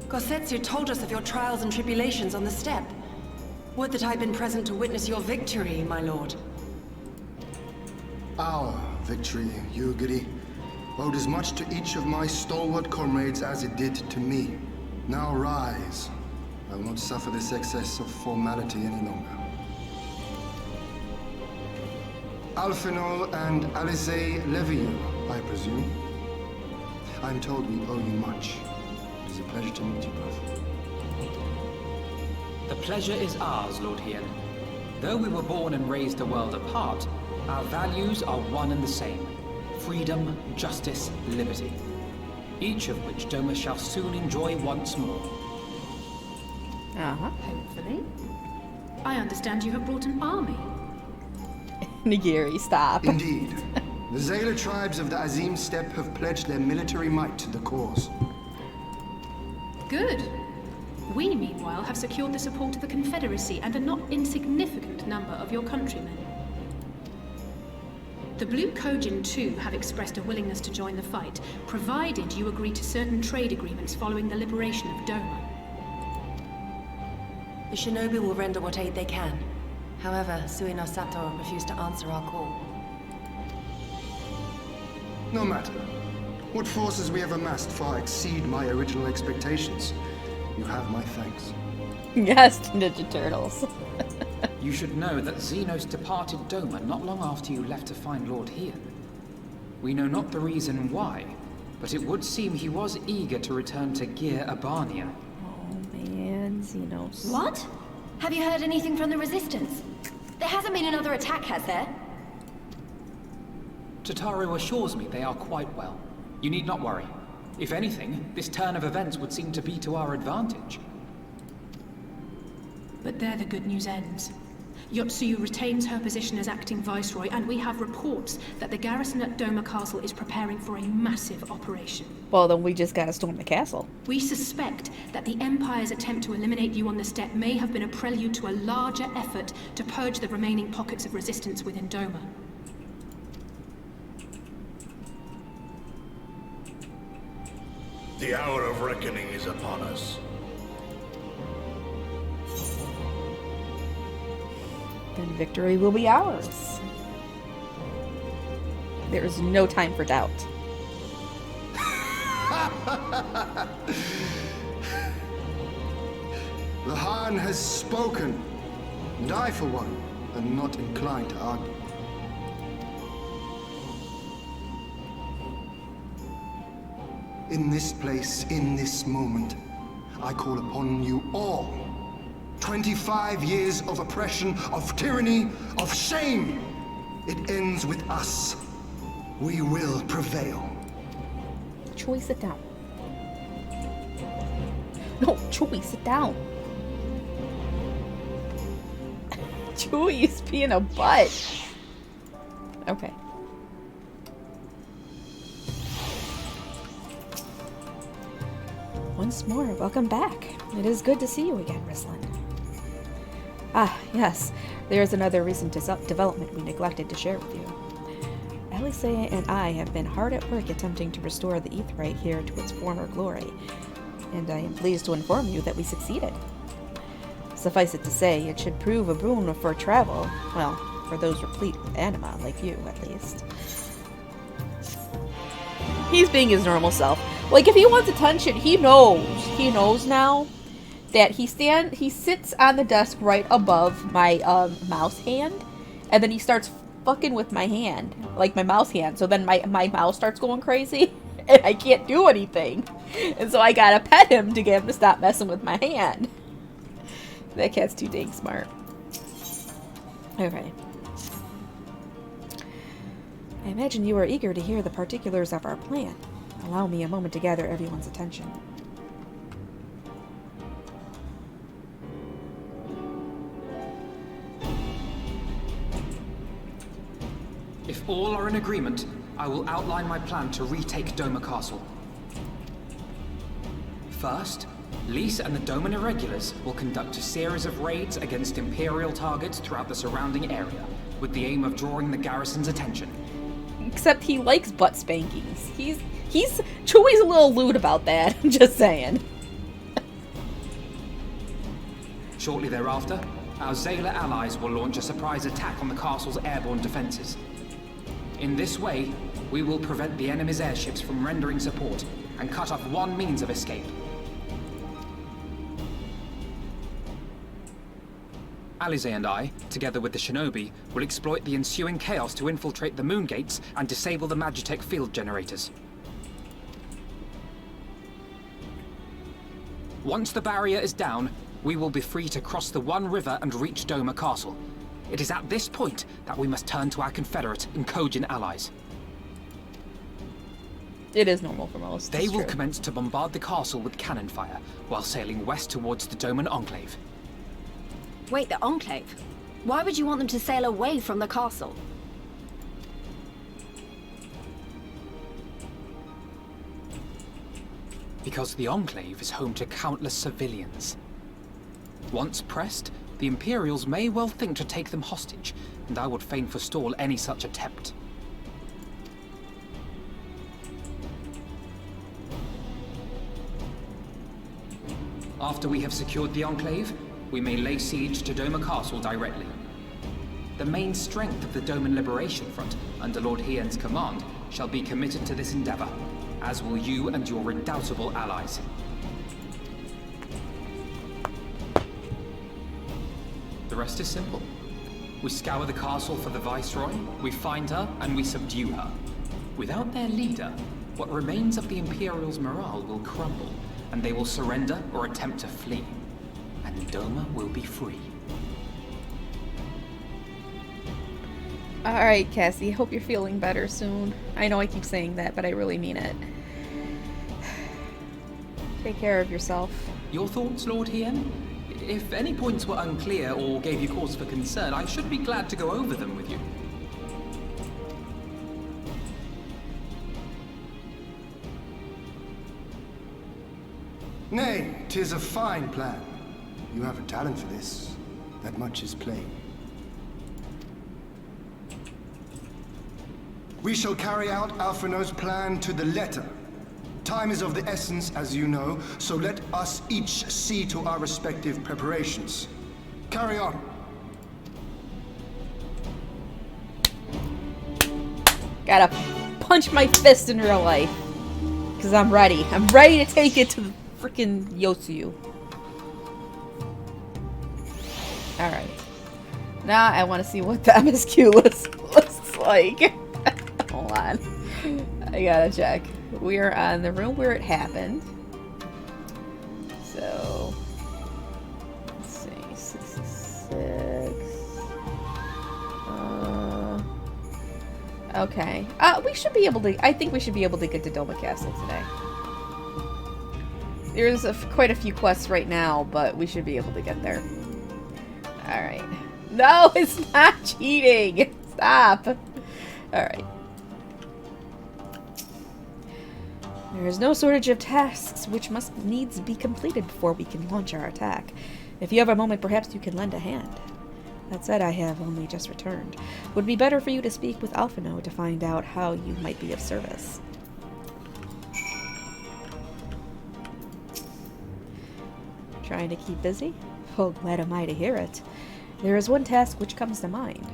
Gosetsu told us of your trials and tribulations on the steppe. Would that I'd been present to witness your victory, my lord. Our victory, Yugiri, owed as much to each of my stalwart comrades as it did to me. Now rise. I will not suffer this excess of formality any longer. Alfinol and Alice Levio, I presume. I'm told we owe you much. It is a pleasure to meet you both. The pleasure is ours, Lord Ian. Though we were born and raised a world apart, our values are one and the same. freedom, justice, liberty, each of which Doma shall soon enjoy once more. Hopefully. I understand you have brought an army. Nigiri, stop. Indeed. The Zayla tribes of the Azim Steppe have pledged their military might to the cause. Good. We, meanwhile, have secured the support of the Confederacy and a not insignificant number of your countrymen. The Blue Kojin, too, have expressed a willingness to join the fight, provided you agree to certain trade agreements following the liberation of Doma. The shinobi will render what aid they can. However, Sui no Sato refused to answer our call. No matter. What forces we have amassed far exceed my original expectations. You have my thanks. Yes, Ninja Turtles. You should know that Xenos departed Doma not long after you left to find Lord Hien. We know not the reason why, but it would seem he was eager to return to Gir Abania. Oh man, Xenos. What? Have you heard anything from the Resistance? There hasn't been another attack, has there? Tataru assures me they are quite well. You need not worry. If anything, this turn of events would seem to be to our advantage. But there the good news ends. Yotsuyu retains her position as acting viceroy, and we have reports that the garrison at Doma Castle is preparing for a massive operation. Well, then we just gotta storm the castle. We suspect that the Empire's attempt to eliminate you on the steppe may have been a prelude to a larger effort to purge the remaining pockets of resistance within Doma. The hour of reckoning is upon us. Then victory will be ours. There is no time for doubt. The Han has spoken, and I, for one, am not inclined to argue. In this place, in this moment, I call upon you all. 25 years of oppression, of tyranny, of shame. It ends with us. We will prevail. Chewie, sit down. No, Chewie, sit down. Chewie's being a butt. Okay. Once more, welcome back. It is good to see you again, Rislin. Ah, yes. There's another recent development we neglected to share with you. Alice and I have been hard at work attempting to restore the Aetheryte here to its former glory, and I am pleased to inform you that we succeeded. Suffice it to say, it should prove a boon for travel, well, for those replete with anima, like you, at least. He's being his normal self. Like, if he wants attention, he knows. He knows now that he sits on the desk right above my mouse hand, and then he starts fucking with my hand, like my mouse hand. So then my mouse starts going crazy, and I can't do anything. And so I gotta pet him to get him to stop messing with my hand. That cat's too dang smart. Okay. I imagine you are eager to hear the particulars of our plan. Allow me a moment to gather everyone's attention. If all are in agreement, I will outline my plan to retake Doma Castle. First, Lise and the Doman Irregulars will conduct a series of raids against Imperial targets throughout the surrounding area, with the aim of drawing the garrison's attention. Except he likes butt spankings. Chewie's a little lewd about that, I'm just saying. Shortly thereafter, our Zayla allies will launch a surprise attack on the castle's airborne defenses. In this way, we will prevent the enemy's airships from rendering support and cut off one means of escape. Alize and I, together with the shinobi, will exploit the ensuing chaos to infiltrate the moon gates and disable the Magitech field generators. Once the barrier is down, we will be free to cross the One River and reach Doma Castle. It is at this point that we must turn to our Confederate and Kojin allies. It is normal for most. They will commence to bombard the castle with cannon fire while sailing west towards the Doman Enclave. Wait, the Enclave? Why would you want them to sail away from the castle? Because the Enclave is home to countless civilians. Once pressed, the Imperials may well think to take them hostage, and I would fain forestall any such attempt. After we have secured the Enclave, we may lay siege to Doma Castle directly. The main strength of the Doman Liberation Front, under Lord Hien's command, shall be committed to this endeavor, as will you and your redoubtable allies. The rest is simple. We scour the castle for the Viceroy, we find her, and we subdue her. Without their leader, what remains of the Imperials' morale will crumble, and they will surrender or attempt to flee. And Doma will be free. Alright, Cassie, hope you're feeling better soon. I know I keep saying that, but I really mean it. Take care of yourself. Your thoughts, Lord Hien? If any points were unclear or gave you cause for concern, I should be glad to go over them with you. Nay, 'tis a fine plan. You have a talent for this. That much is plain. We shall carry out Alphino's plan to the letter. Time is of the essence, as you know, so let us each see to our respective preparations. Carry on. Gotta punch my fist in real life. Because I'm ready. I'm ready to take it to the freaking Yotsuyu. Alright. Now I want to see what the MSQ looks like. Hold on. I gotta check. We are on the room where it happened. So, let's see, 66. Okay. We should be able to. I think we should be able to get to Doma Castle today. There's quite a few quests right now, but we should be able to get there. All right. No, it's not cheating. Stop. All right. There is no shortage of tasks which must needs be completed before we can launch our attack. If you have a moment, perhaps you can lend a hand. That said, I have only just returned. Would be better for you to speak with Alphino to find out how you might be of service. Trying to keep busy? Oh, glad am I to hear it. There is one task which comes to mind.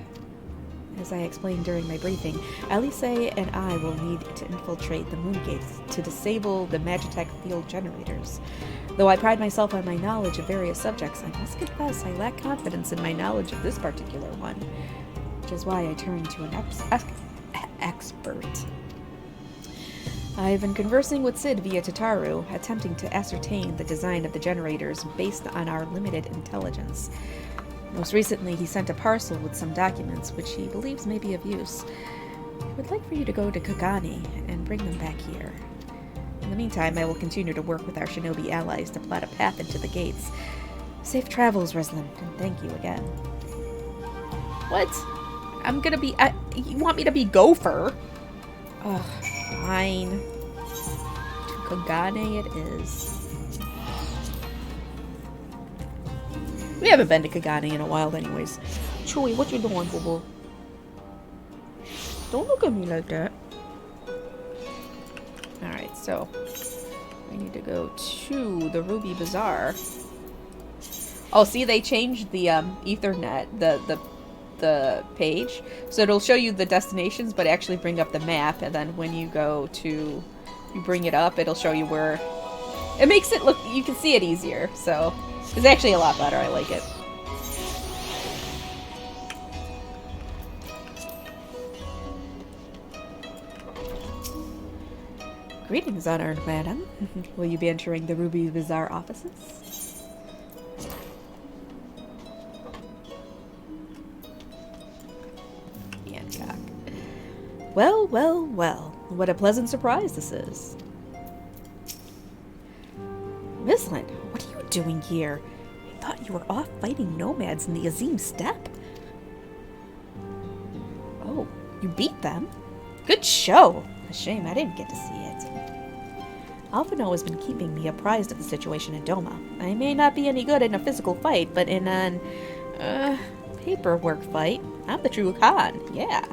As I explained during my briefing, Alice and I will need to infiltrate the moon gates to disable the Magitech field generators. Though I pride myself on my knowledge of various subjects, I must confess I lack confidence in my knowledge of this particular one, which is why I turned to an expert. I have been conversing with Sid via Tataru, attempting to ascertain the design of the generators based on our limited intelligence. Most recently, he sent a parcel with some documents which he believes may be of use. I would like for you to go to Kagani and bring them back here. In the meantime, I will continue to work with our shinobi allies to plot a path into the gates. Safe travels, Reslan, and thank you again. What? I'm gonna be... you want me to be Gopher? Ugh, fine. To Kagane it is. We haven't been to Kagane in a while anyways. Chewie, what you doing, boo-boo? Don't look at me like that. Alright, so we need to go to the Ruby Bazaar. Oh, see, they changed the Ethernet, the page. So it'll show you the destinations, but actually bring up the map, and then when you go to, you bring it up, it'll show you where. It makes it look, you can see it easier, so it's actually a lot better. I like it. Greetings, honored madam. Will you be entering the Ruby Bazaar offices? Hancock. Well, well, well. What a pleasant surprise this is. Vislin, what are you doing here? I thought you were off fighting nomads in the Azim steppe. Oh, you beat them? Good show! A shame I didn't get to see it. Alphino has been keeping me apprised of the situation in Doma. I may not be any good in a physical fight, but in an, paperwork fight, I'm the true Khan, yeah.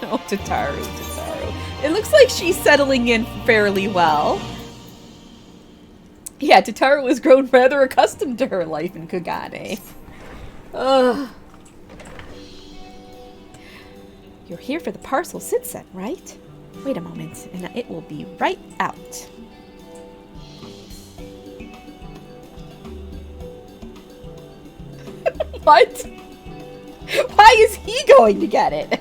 Oh, Tataru. It looks like she's settling in fairly well. Yeah, Tataru has grown rather accustomed to her life in Kugane. Ugh. You're here for the parcel Sitsen, right? Wait a moment, and it will be right out. What? Why is he going to get it?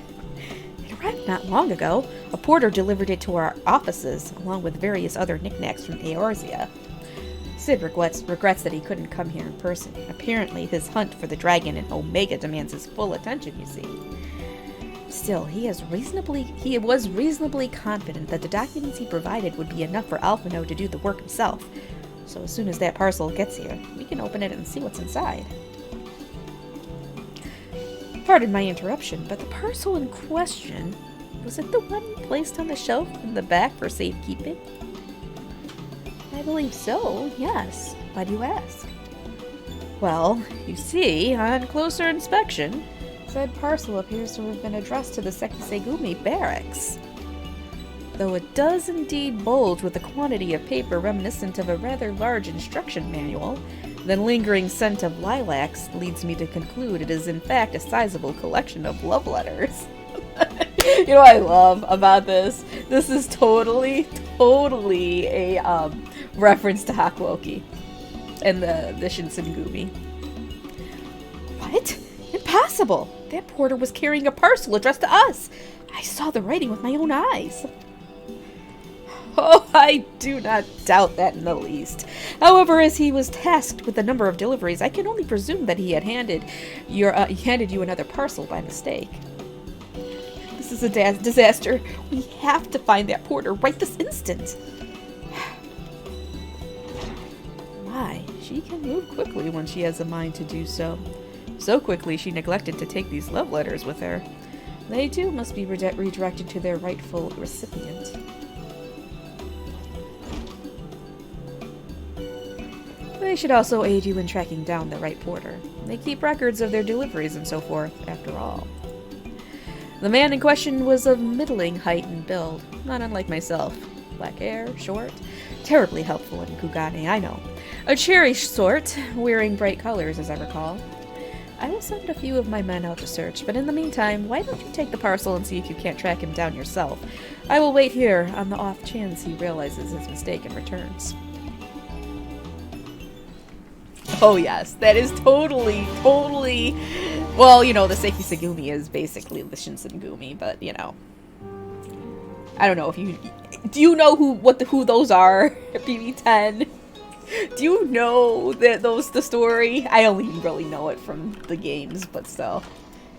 It arrived not long ago. A porter delivered it to our offices, along with various other knickknacks from Eorzea. Sid regrets that he couldn't come here in person. Apparently, his hunt for the dragon in Omega demands his full attention, you see. Still, he was reasonably confident that the documents he provided would be enough for Alphino to do the work himself. So as soon as that parcel gets here, we can open it and see what's inside. Pardon my interruption, but the parcel in question, was it the one placed on the shelf in the back for safekeeping? I believe so, yes. Why do you ask? Well, you see, on closer inspection, said parcel appears to have been addressed to the Sekisegumi barracks. Though it does indeed bulge with a quantity of paper reminiscent of a rather large instruction manual, the lingering scent of lilacs leads me to conclude it is in fact a sizable collection of love letters. You know what I love about this? This is totally a reference to Hakuoki and the Shinsengumi. What? Impossible! That porter was carrying a parcel addressed to us! I saw the writing with my own eyes. Oh, I do not doubt that in the least. However, as he was tasked with the number of deliveries, I can only presume that he had handed you another parcel by mistake. This is a disaster. We have to find that porter right this instant. My, she can move quickly when she has a mind to do so. So quickly she neglected to take these love letters with her. They too must be redirected to their rightful recipient. They should also aid you in tracking down the right porter. They keep records of their deliveries and so forth, after all. The man in question was of middling height and build, not unlike myself. Black hair, short, terribly helpful in Kugane, I know. A cherished sort, wearing bright colors, as I recall. I will send a few of my men out to search, but in the meantime, why don't you take the parcel and see if you can't track him down yourself? I will wait here on the off chance he realizes his mistake and returns. Oh yes, that is totally... Well, you know, the Sekisegumi is basically the Shinsengumi, but, you know. I don't know if you... Do you know who those are, BB10? Do you know the story? I only really know it from the games, but still.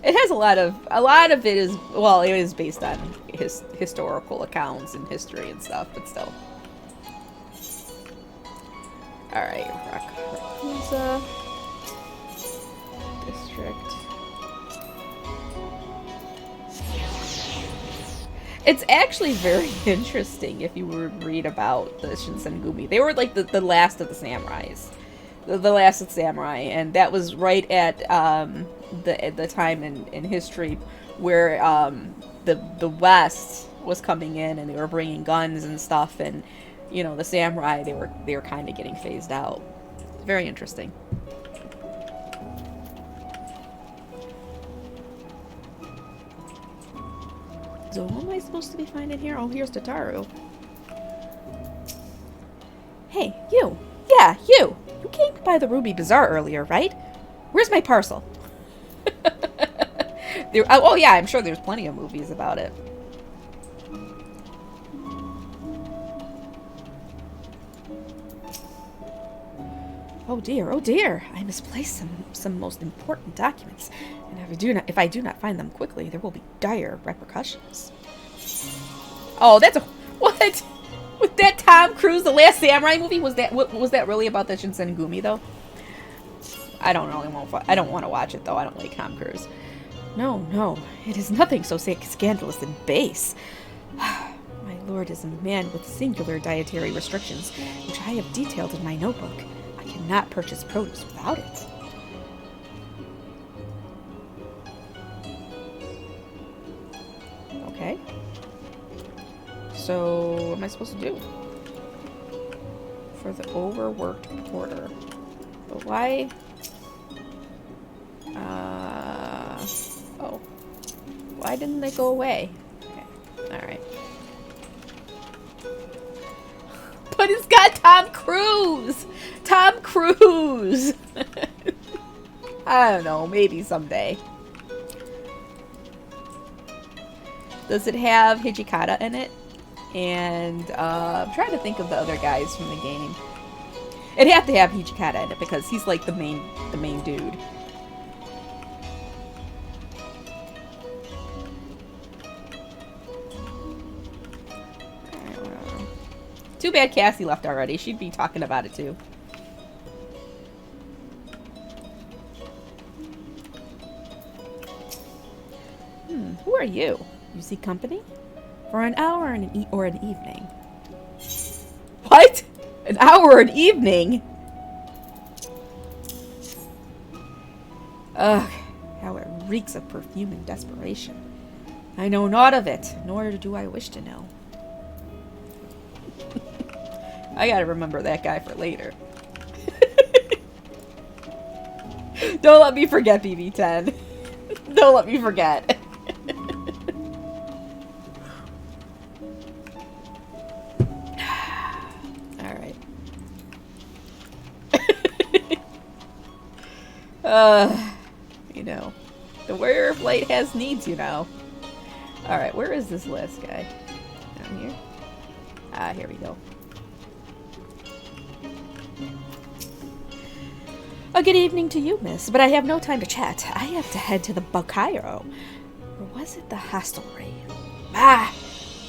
It has a lot of it is, well, it is based on historical accounts and history and stuff, but still. Alright, Rakusa District. It's actually very interesting if you would read about the Shinsengumi. They were like the last of the samurais. The last of the samurai, and that was right at the time in history where the West was coming in and they were bringing guns and stuff, and you know, the samurai, they were kind of getting phased out. Very interesting. So what am I supposed to be finding here? Oh, here's Tataru. Hey, you! Yeah, you! You came by the Ruby Bazaar earlier, right? Where's my parcel? Oh yeah, I'm sure there's plenty of movies about it. Oh dear, I misplaced some most important documents, and if I do not find them quickly, there will be dire repercussions. Oh, that's a... What? With that Tom Cruise, The Last Samurai movie? Was that really about the Shinsengumi, though? I don't want to watch it, though. I don't like Tom Cruise. No. It is nothing so scandalous and base. My lord is a man with singular dietary restrictions, which I have detailed in my notebook. I cannot purchase produce without it. Okay. So, what am I supposed to do? For the overworked porter. But why? Oh. Why didn't they go away? Okay. Alright. But it's got Tom Cruise! Tom Cruise! I don't know. Maybe someday. Does it have Hijikata in it? And I'm trying to think of the other guys from the game. It'd have to have Hijikata in it because he's like the main dude. Too bad Cassie left already. She'd be talking about it too. Who are you? You seek company? For an hour or an evening. What? An hour or an evening? Ugh, how it reeks of perfume and desperation. I know naught of it, nor do I wish to know. I gotta remember that guy for later. Don't let me forget, BB10. Don't let me forget. Alright. You know. The wearer of light has needs, you know. Alright, where is this last guy? Down here? Ah, here we go. A good evening to you, miss, but I have no time to chat. I have to head to the Bakairo. Or was it the hostelry? Ah!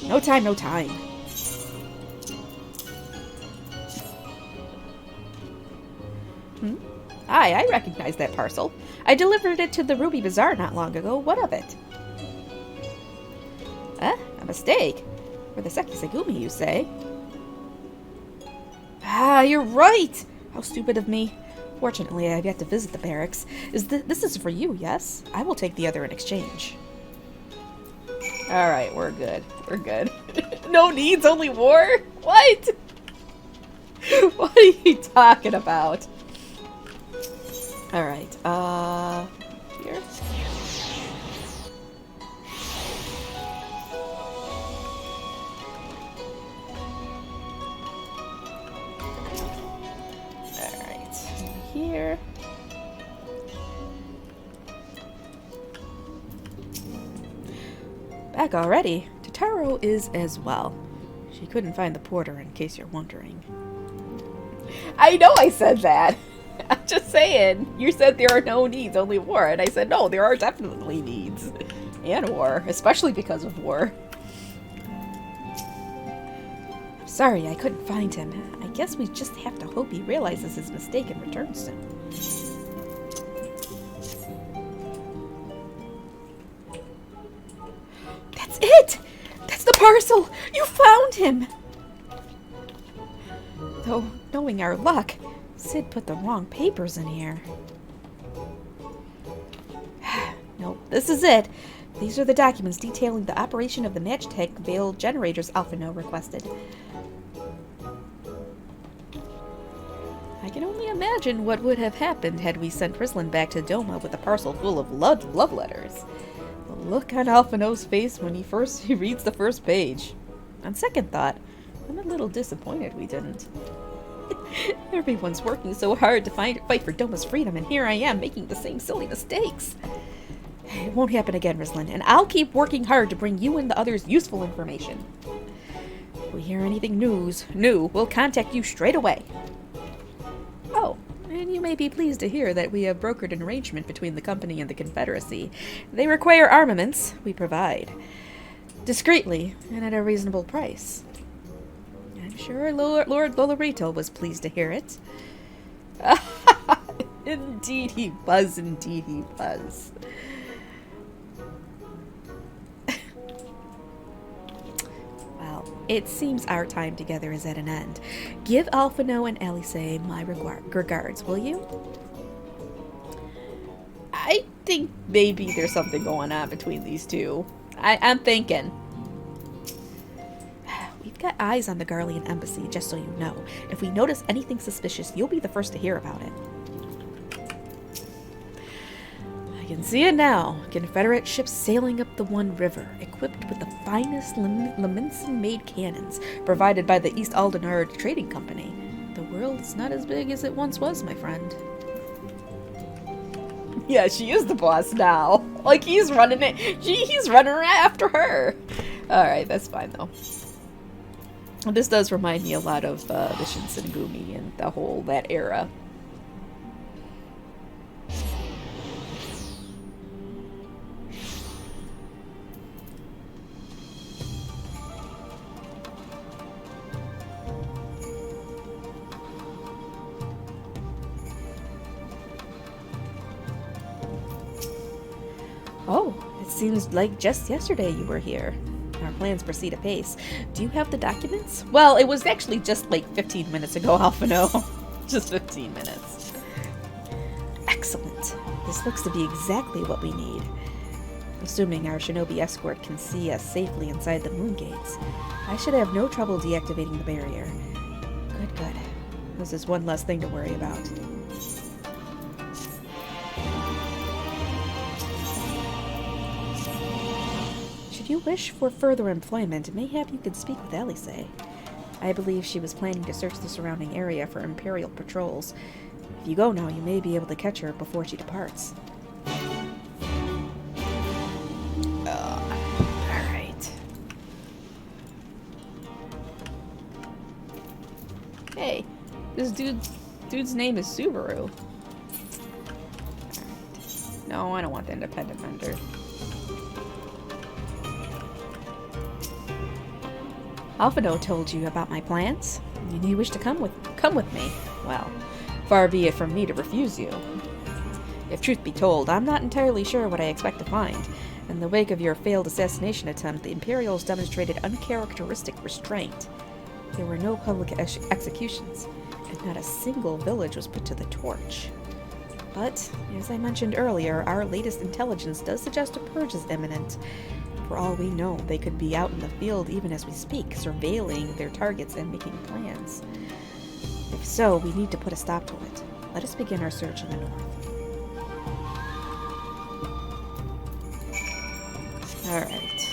No time, no time. Aye, I recognize that parcel. I delivered it to the Ruby Bazaar not long ago. What of it? A mistake? For the Sekisegumi, you say? Ah, you're right! How stupid of me. Fortunately, I have yet to visit the barracks. This is for you, yes? I will take the other in exchange. Alright, we're good. We're good. No needs, only war? What? What are you talking about? Alright, here? Here. Back already? Totaro is as well. She couldn't find the porter, in case you're wondering. I know I said that! I'm just saying. You said there are no needs, only war. And I said, no, there are definitely needs. And war. Especially because of war. Sorry, I couldn't find him. I guess we just have to hope he realizes his mistake and returns soon. That's it! That's the parcel! You found him! Though, knowing our luck, Sid put the wrong papers in here. Nope, this is it. These are the documents detailing the operation of the Magitech Veil generators Alphino requested. I can only imagine what would have happened had we sent Rislin back to Doma with a parcel full of love letters. The look on Alphino's face when he reads the first page. On second thought, I'm a little disappointed we didn't. Everyone's working so hard to fight for Doma's freedom, and here I am making the same silly mistakes. It won't happen again, Rislin, and I'll keep working hard to bring you and the others useful information. If we hear anything new, we'll contact you straight away. Oh, and you may be pleased to hear that we have brokered an arrangement between the company and the Confederacy. They require armaments, we provide. Discreetly, and at a reasonable price. I'm sure Lord Lolorito was pleased to hear it. Indeed he was, indeed he was. Well, it seems our time together is at an end. Give Alphino and Alice my regards, will you? I think maybe there's something going on between these two. I'm thinking. We've got eyes on the Garlean embassy, just so you know. If we notice anything suspicious, you'll be the first to hear about it. I can see it now. Confederate ships sailing up the One River, equipped with the finest Leminson-made cannons, provided by the East Aldenard Trading Company. The world is not as big as it once was, my friend. Yeah, she is the boss now. Like, he's running it. He's running after her. Alright, that's fine, though. This does remind me a lot of the Shinsengumi and that era. Oh, it seems like just yesterday you were here. Our plans proceed apace. Do you have the documents? Well, it was actually just like 15 minutes ago, Alphino. Just 15 minutes. Excellent. This looks to be exactly what we need. Assuming our shinobi escort can see us safely inside the moon gates, I should have no trouble deactivating the barrier. Good, good. This is one less thing to worry about. Should you wish for further employment, mayhap you could speak with Alice. I believe she was planning to search the surrounding area for Imperial patrols. If you go now, you may be able to catch her before she departs. Alright. Hey, this dude's name is Subaru. Alright. No, I don't want the independent vendor. Alphino told you about my plans, and you wish to come with me. Well, far be it from me to refuse you. If truth be told, I'm not entirely sure what I expect to find. In the wake of your failed assassination attempt, the Imperials demonstrated uncharacteristic restraint. There were no public executions, and not a single village was put to the torch. But, as I mentioned earlier, our latest intelligence does suggest a purge is imminent. For all we know, they could be out in the field even as we speak, surveilling their targets and making plans. If so, we need to put a stop to it. Let us begin our search in the north. Alright.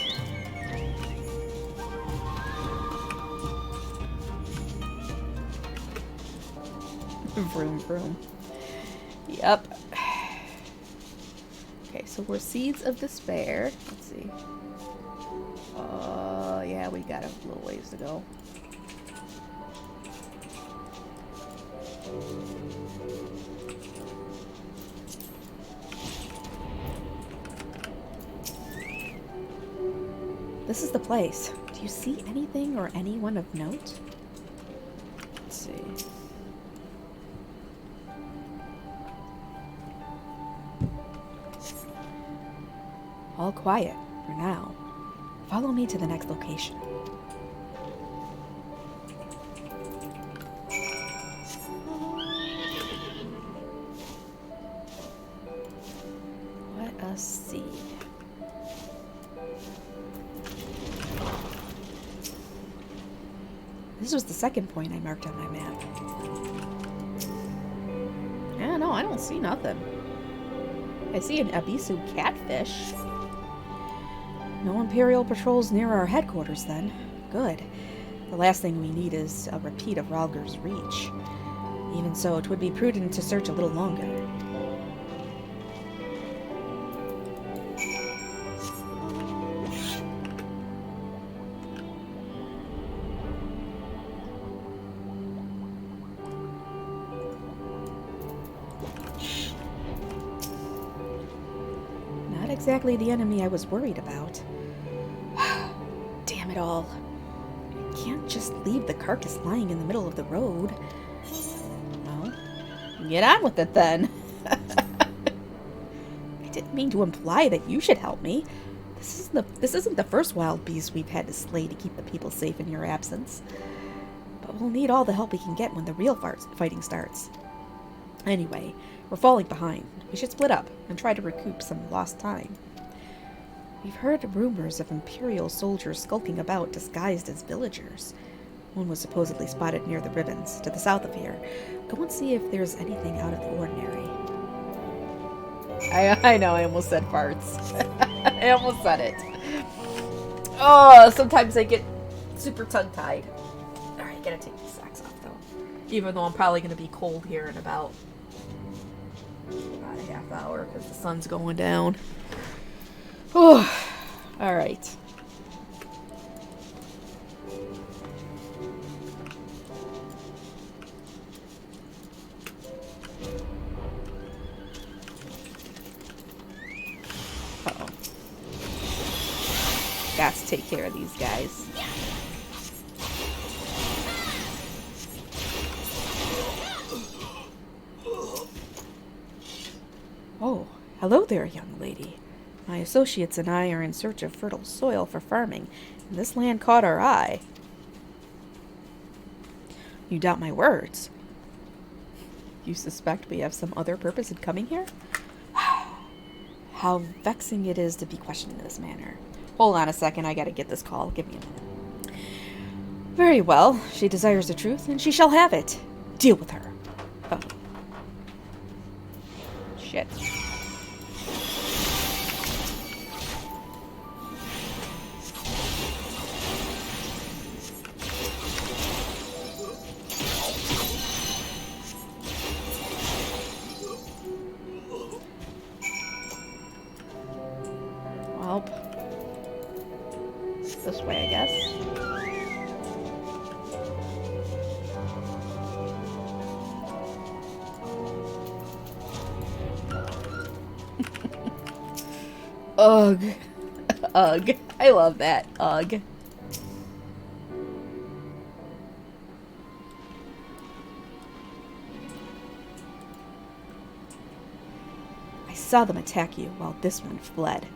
Vroom vroom. Yep. Okay, so we're Seeds of Despair. Let's see. Yeah, we got a little ways to go. This is the place. Do you see anything or anyone of note? Let's see. All quiet for now. Follow me to the next location. Let us see. This was the second point I marked on my map. Yeah, no, I don't see nothing. I see an Abisu catfish. No Imperial patrols near our headquarters, then. Good. The last thing we need is a repeat of Ralger's reach. Even so, it would be prudent to search a little longer. Not exactly the enemy I was worried about. all. I can't just leave the carcass lying in the middle of the road. Well, get on with it then. I didn't mean to imply that you should help me. This isn't the first wild beast we've had to slay to keep the people safe in your absence. But we'll need all the help we can get when the real fighting starts. Anyway, we're falling behind. We should split up and try to recoup some lost time. We've heard rumors of Imperial soldiers skulking about disguised as villagers. One was supposedly spotted near the ribbons, to the south of here. Go and see if there's anything out of the ordinary. I know, I almost said farts. I almost said it. Oh, sometimes I get super tongue-tied. Alright, gotta take these socks off, though. Even though I'm probably gonna be cold here in about a half hour, because the sun's going down. Oh, alright. Uh-oh. Got to take care of these guys. Oh, hello there, young lady. My associates and I are in search of fertile soil for farming, and this land caught our eye. You doubt my words? You suspect we have some other purpose in coming here? How vexing it is to be questioned in this manner. Hold on a second, I gotta get this call. Give me a minute. Very well, she desires the truth, and she shall have it. Deal with her. Oh. Shit. Well, this way, I guess. Ugh. Ugh. I love that. Ugh. I saw them attack you while this one fled.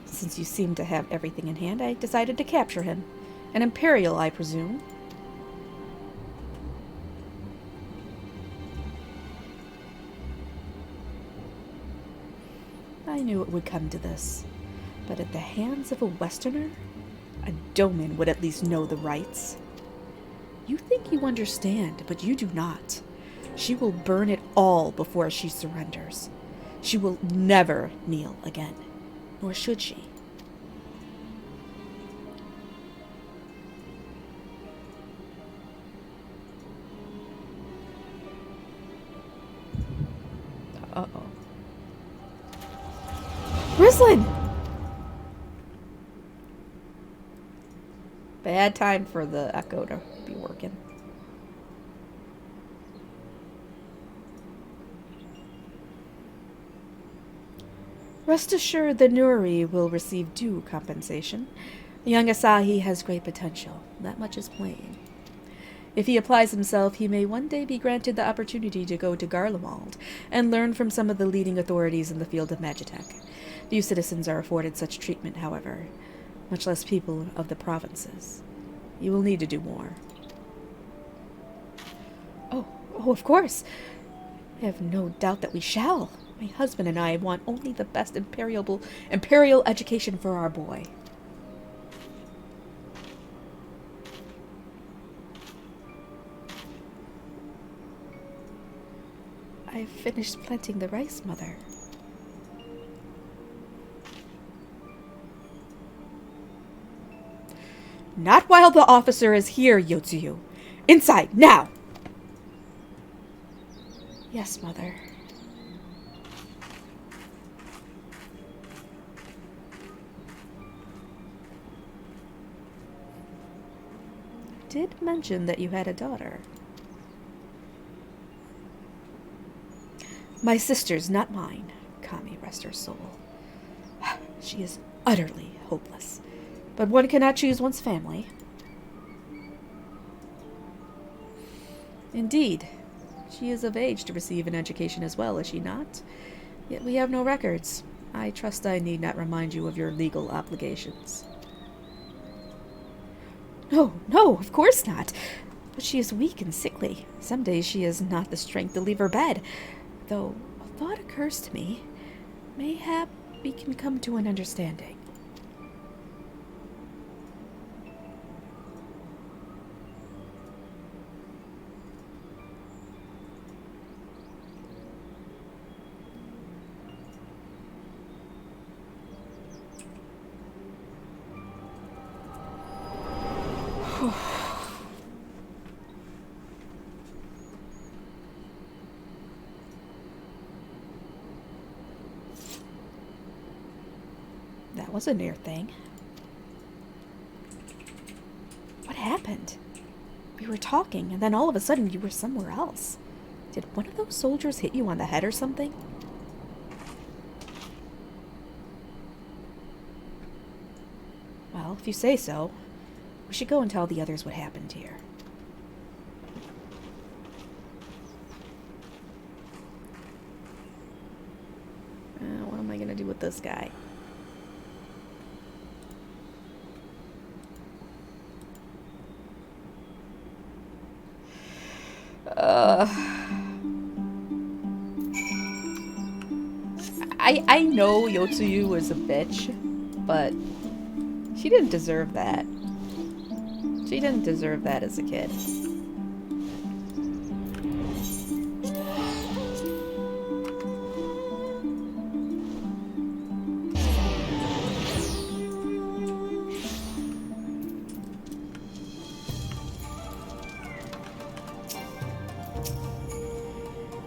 Since you seem to have everything in hand, I decided to capture him. An Imperial, I presume. I knew it would come to this. But at the hands of a Westerner, a Doman would at least know the rights. You think you understand, but you do not. She will burn it all before she surrenders. She will never kneel again. Nor should she. Uh-oh. Rislin! Bad time for the echo to be working. Rest assured the Nuri will receive due compensation. The young Asahi has great potential. That much is plain. If he applies himself, he may one day be granted the opportunity to go to Garlemald and learn from some of the leading authorities in the field of magitech. Few citizens are afforded such treatment, however, much less people of the provinces. You will need to do more. Oh, of course. I have no doubt that we shall. My husband and I want only the best imperial education for our boy. I've finished planting the rice, Mother. Not while the officer is here, Yotsuyu. Inside, now! Yes, Mother. Did mention that you had a daughter. My sister's, not mine. Kami, rest her soul. She is utterly hopeless. But one cannot choose one's family. Indeed. She is of age to receive an education as well, is she not? Yet we have no records. I trust I need not remind you of your legal obligations. No, no, of course not. But she is weak and sickly. Some days she has not the strength to leave her bed. Though a thought occurs to me. Mayhap we can come to an understanding. That was a near thing. What happened? We were talking, and then all of a sudden you were somewhere else. Did one of those soldiers hit you on the head or something? Well, if you say so, we should go and tell the others what happened here. What am I gonna do with this guy? I know Yotsuyu was a bitch, but she didn't deserve that. She didn't deserve that as a kid.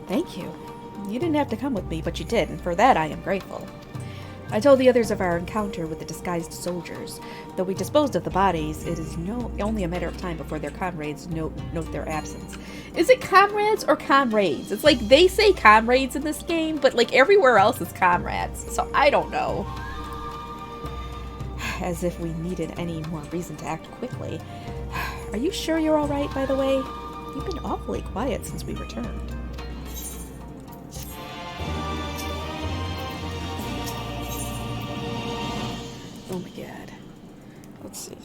Thank you. You didn't have to come with me, but you did, and for that I am grateful. I told the others of our encounter with the disguised soldiers. Though we disposed of the bodies, it is only a matter of time before their comrades note their absence. Is it comrades or comrades? It's like they say comrades in this game, but like everywhere else is comrades. So I don't know. As if we needed any more reason to act quickly. Are you sure you're alright, by the way? You've been awfully quiet since we returned. Oh my god. Let's see.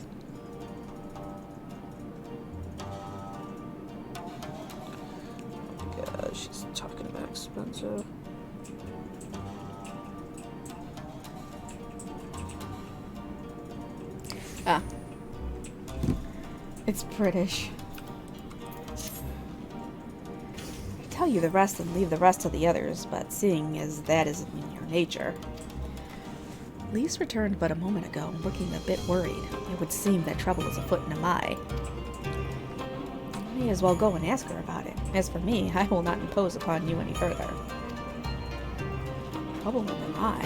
Oh my god, she's talking about expensive. Ah. It's British. I tell you the rest and leave the rest to the others, but seeing as that isn't in your nature. Lise returned but a moment ago, looking a bit worried. It would seem that trouble is afoot in Amai. May as well go and ask her about it. As for me, I will not impose upon you any further. Trouble in Amai?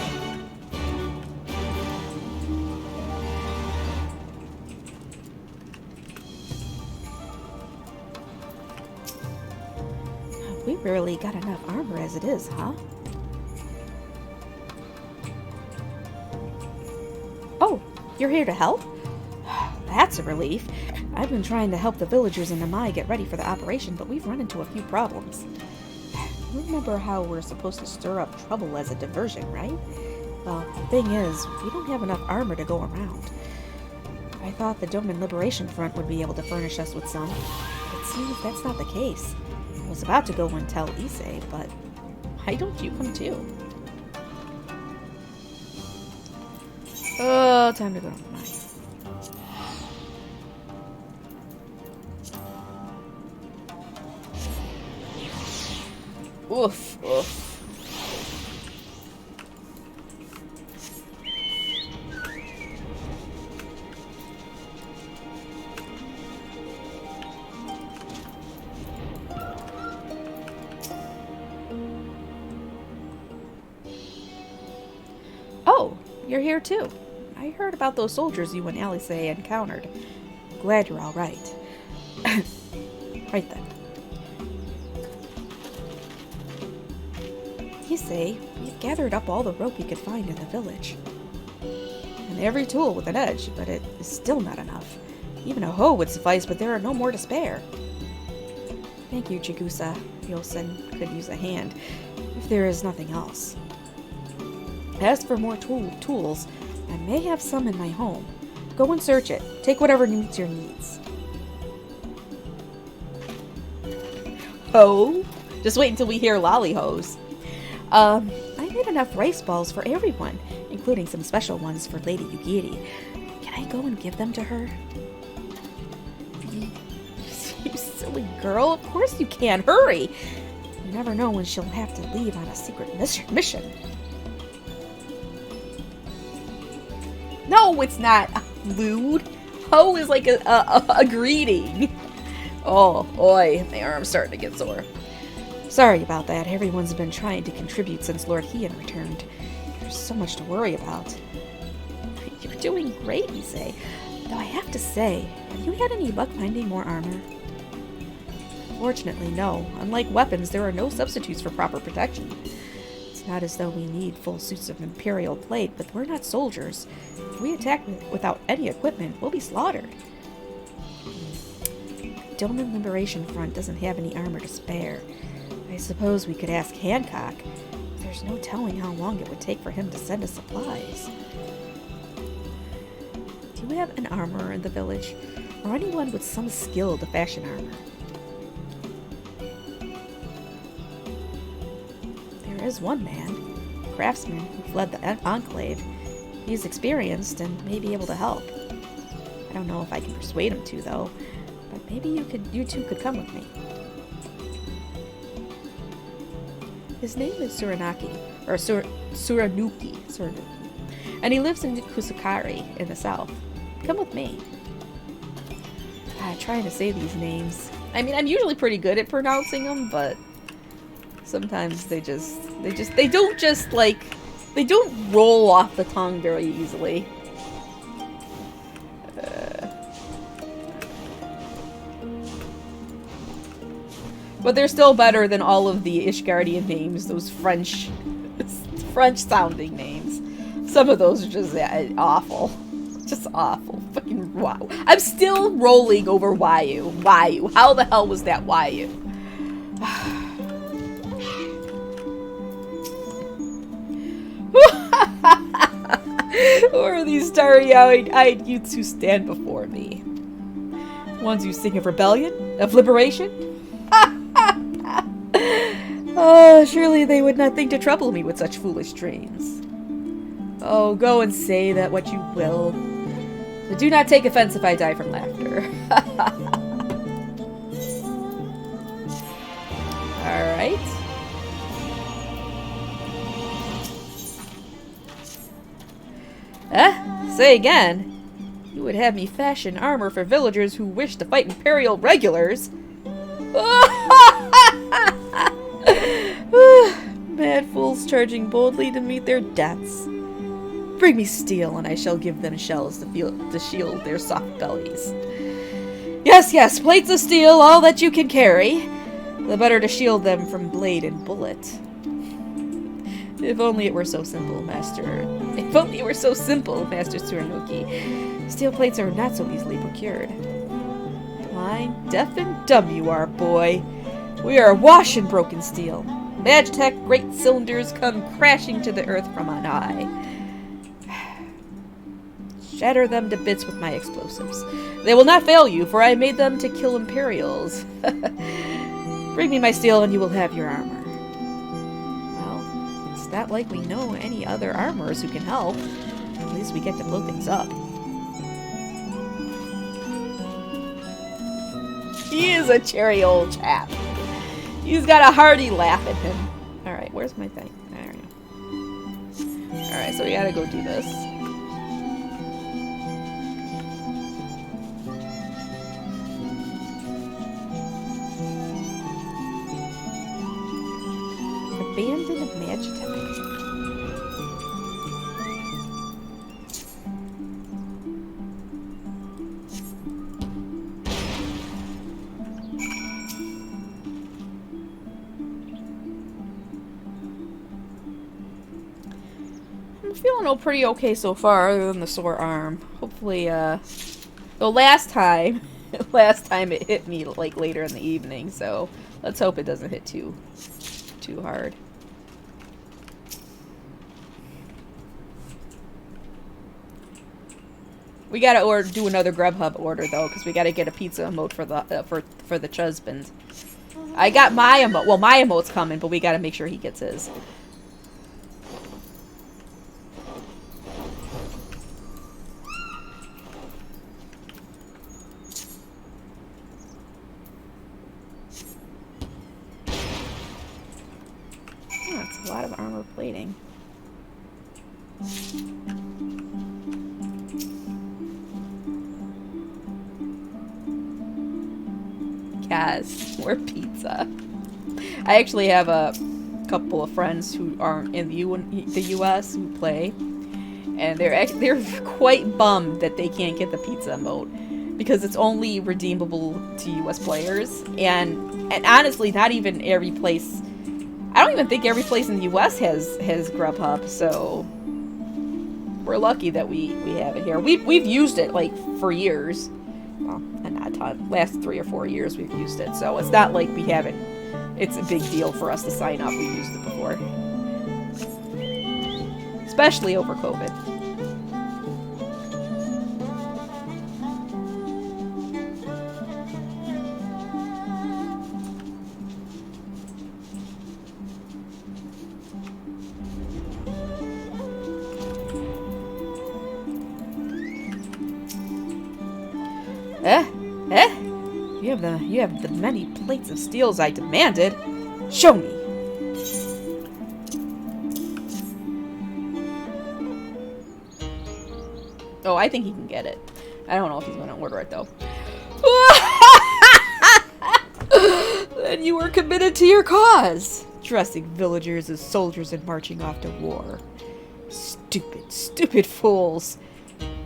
We barely got enough armor as it is, huh? Oh, you're here to help? That's a relief. I've been trying to help the villagers in Amai get ready for the operation, but we've run into a few problems. You remember how we're supposed to stir up trouble as a diversion, right? Well, the thing is, we don't have enough armor to go around. I thought the Doman Liberation Front would be able to furnish us with some. It seems that's not the case. I was about to go and tell Issei, but why don't you come too? Oh, time to go to mine. Oof, oof. Oh, you're here too. I heard about those soldiers you and Alice encountered. Glad you're all right. Right then. You say, we've gathered up all the rope we could find in the village. and every tool with an edge, but it is still not enough. Even a hoe would suffice, but there are no more to spare. Thank you, Chigusa. Yosen could use a hand, if there is nothing else. As for more tools, I may have some in my home. Go and search it. Take whatever meets your needs. Oh? Just wait until we hear lolly-hos. I made enough rice balls for everyone, including some special ones for Lady Yugiri. Can I go and give them to her? You silly girl, of course you can. Hurry! You never know when she'll have to leave on a secret mission. No, it's not lewd. Ho is like a greeting. Oh, oi, my arm's starting to get sore. Sorry about that. Everyone's been trying to contribute since Lord Heian returned. There's so much to worry about. You're doing great, you say. Though I have to say, have you had any luck finding more armor? Fortunately, no. Unlike weapons, there are no substitutes for proper protection. It's not as though we need full suits of Imperial plate, but we're not soldiers. If we attack without any equipment, we'll be slaughtered. Doman Liberation Front doesn't have any armor to spare. I suppose we could ask Hancock. There's no telling how long it would take for him to send us supplies. Do you have an armorer in the village, or anyone with some skill to fashion armor? There is one man, a craftsman who fled the Enclave. He's experienced and may be able to help. I don't know if I can persuade him to, though. But maybe you two could come with me. His name is Suranuki, and he lives in Kusukari in the south. Come with me. Trying to say these names. I mean, I'm usually pretty good at pronouncing them, but sometimes they don't roll off the tongue very easily. But they're still better than all of the Ishgardian names, those French-sounding names. Some of those are just awful. Just awful. Fucking wow. I'm still rolling over Waiu. Waiu. How the hell was that Waiu? Who are these starry-eyed youths who stand before me? Ones who sing of rebellion? Of liberation? Oh, surely they would not think to trouble me with such foolish dreams. Oh, go and say that what you will. But do not take offense if I die from laughter. Alright. Say again. You would have me fashion armor for villagers who wish to fight Imperial regulars? Mad fools charging boldly to meet their deaths. Bring me steel, and I shall give them shells to shield their soft bellies. Yes, yes, plates of steel, all that you can carry. The better to shield them from blade and bullet. If only it were so simple, Master. If only it were so simple, Master Suranuki. Steel plates are not so easily procured. Blind, deaf, and dumb you are, boy. We are awash in broken steel. Magitech great cylinders come crashing to the earth from on high. Shatter them to bits with my explosives. They will not fail you, for I made them to kill Imperials. Bring me my steel and you will have your armor. Well, it's not like we know any other armorers who can help. At least we get to blow things up. He is a cheery old chap. He's got a hearty laugh at him. Alright, where's my thing? There we go. Alright, so we gotta go do this. Abandoned Magitech. I'm feeling pretty okay so far, other than the sore arm. Hopefully, the last time it hit me like later in the evening, so let's hope it doesn't hit too hard. We gotta do another Grubhub order though, because we gotta get a pizza emote for the for the husband. I got my emote. Well, my emote's coming, but we gotta make sure he gets his. Oh, that's a lot of armor plating. Yes, more pizza. I actually have a couple of friends who aren't in the U.S. who play, and they're quite bummed that they can't get the pizza emote because it's only redeemable to U.S. players, and honestly, not even every place. I don't even think every place in the U.S. has Grubhub, so we're lucky that we have it here. We've used it like for years. Well, and not a ton. Last 3 or 4 years we've used it, so it's not like we haven't. It's a big deal for us to sign up. We've used it before, especially over COVID. You have the many plates of steels I demanded. Show me. Oh, I think he can get it. I don't know if he's going to order it though. Then you were committed to your cause, dressing villagers as soldiers and marching off to war. Stupid, stupid fools.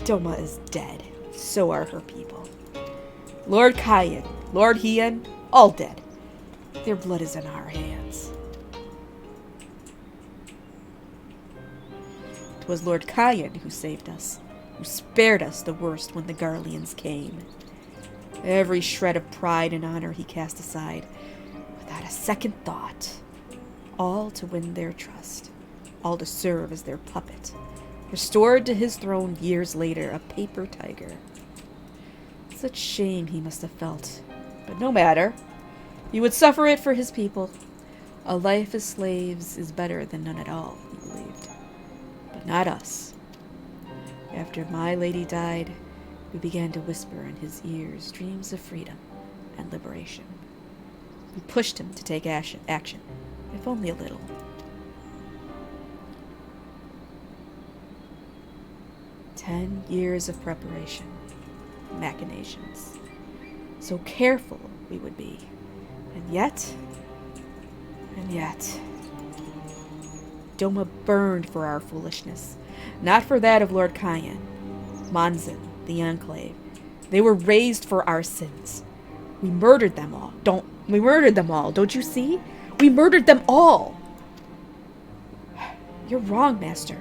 Doma is dead. So are her people. Lord Kyan, Lord Hien, all dead. Their blood is in our hands. 'Twas Lord Kyan who saved us, who spared us the worst when the Garleans came. Every shred of pride and honor he cast aside, without a second thought. All to win their trust, all to serve as their puppet. Restored to his throne years later, a paper tiger. Such shame he must have felt. But no matter. He would suffer it for his people. A life as slaves is better than none at all, he believed. But not us. After my lady died, we began to whisper in his ears dreams of freedom and liberation. We pushed him to take action, if only a little. 10 years of preparation, machinations. So careful we would be. And yet, Doma burned for our foolishness, not for that of Lord Kyan. Monzin, the Enclave, they were raised for our sins. We murdered them all. Don't you see? We murdered them all. You're wrong, Master.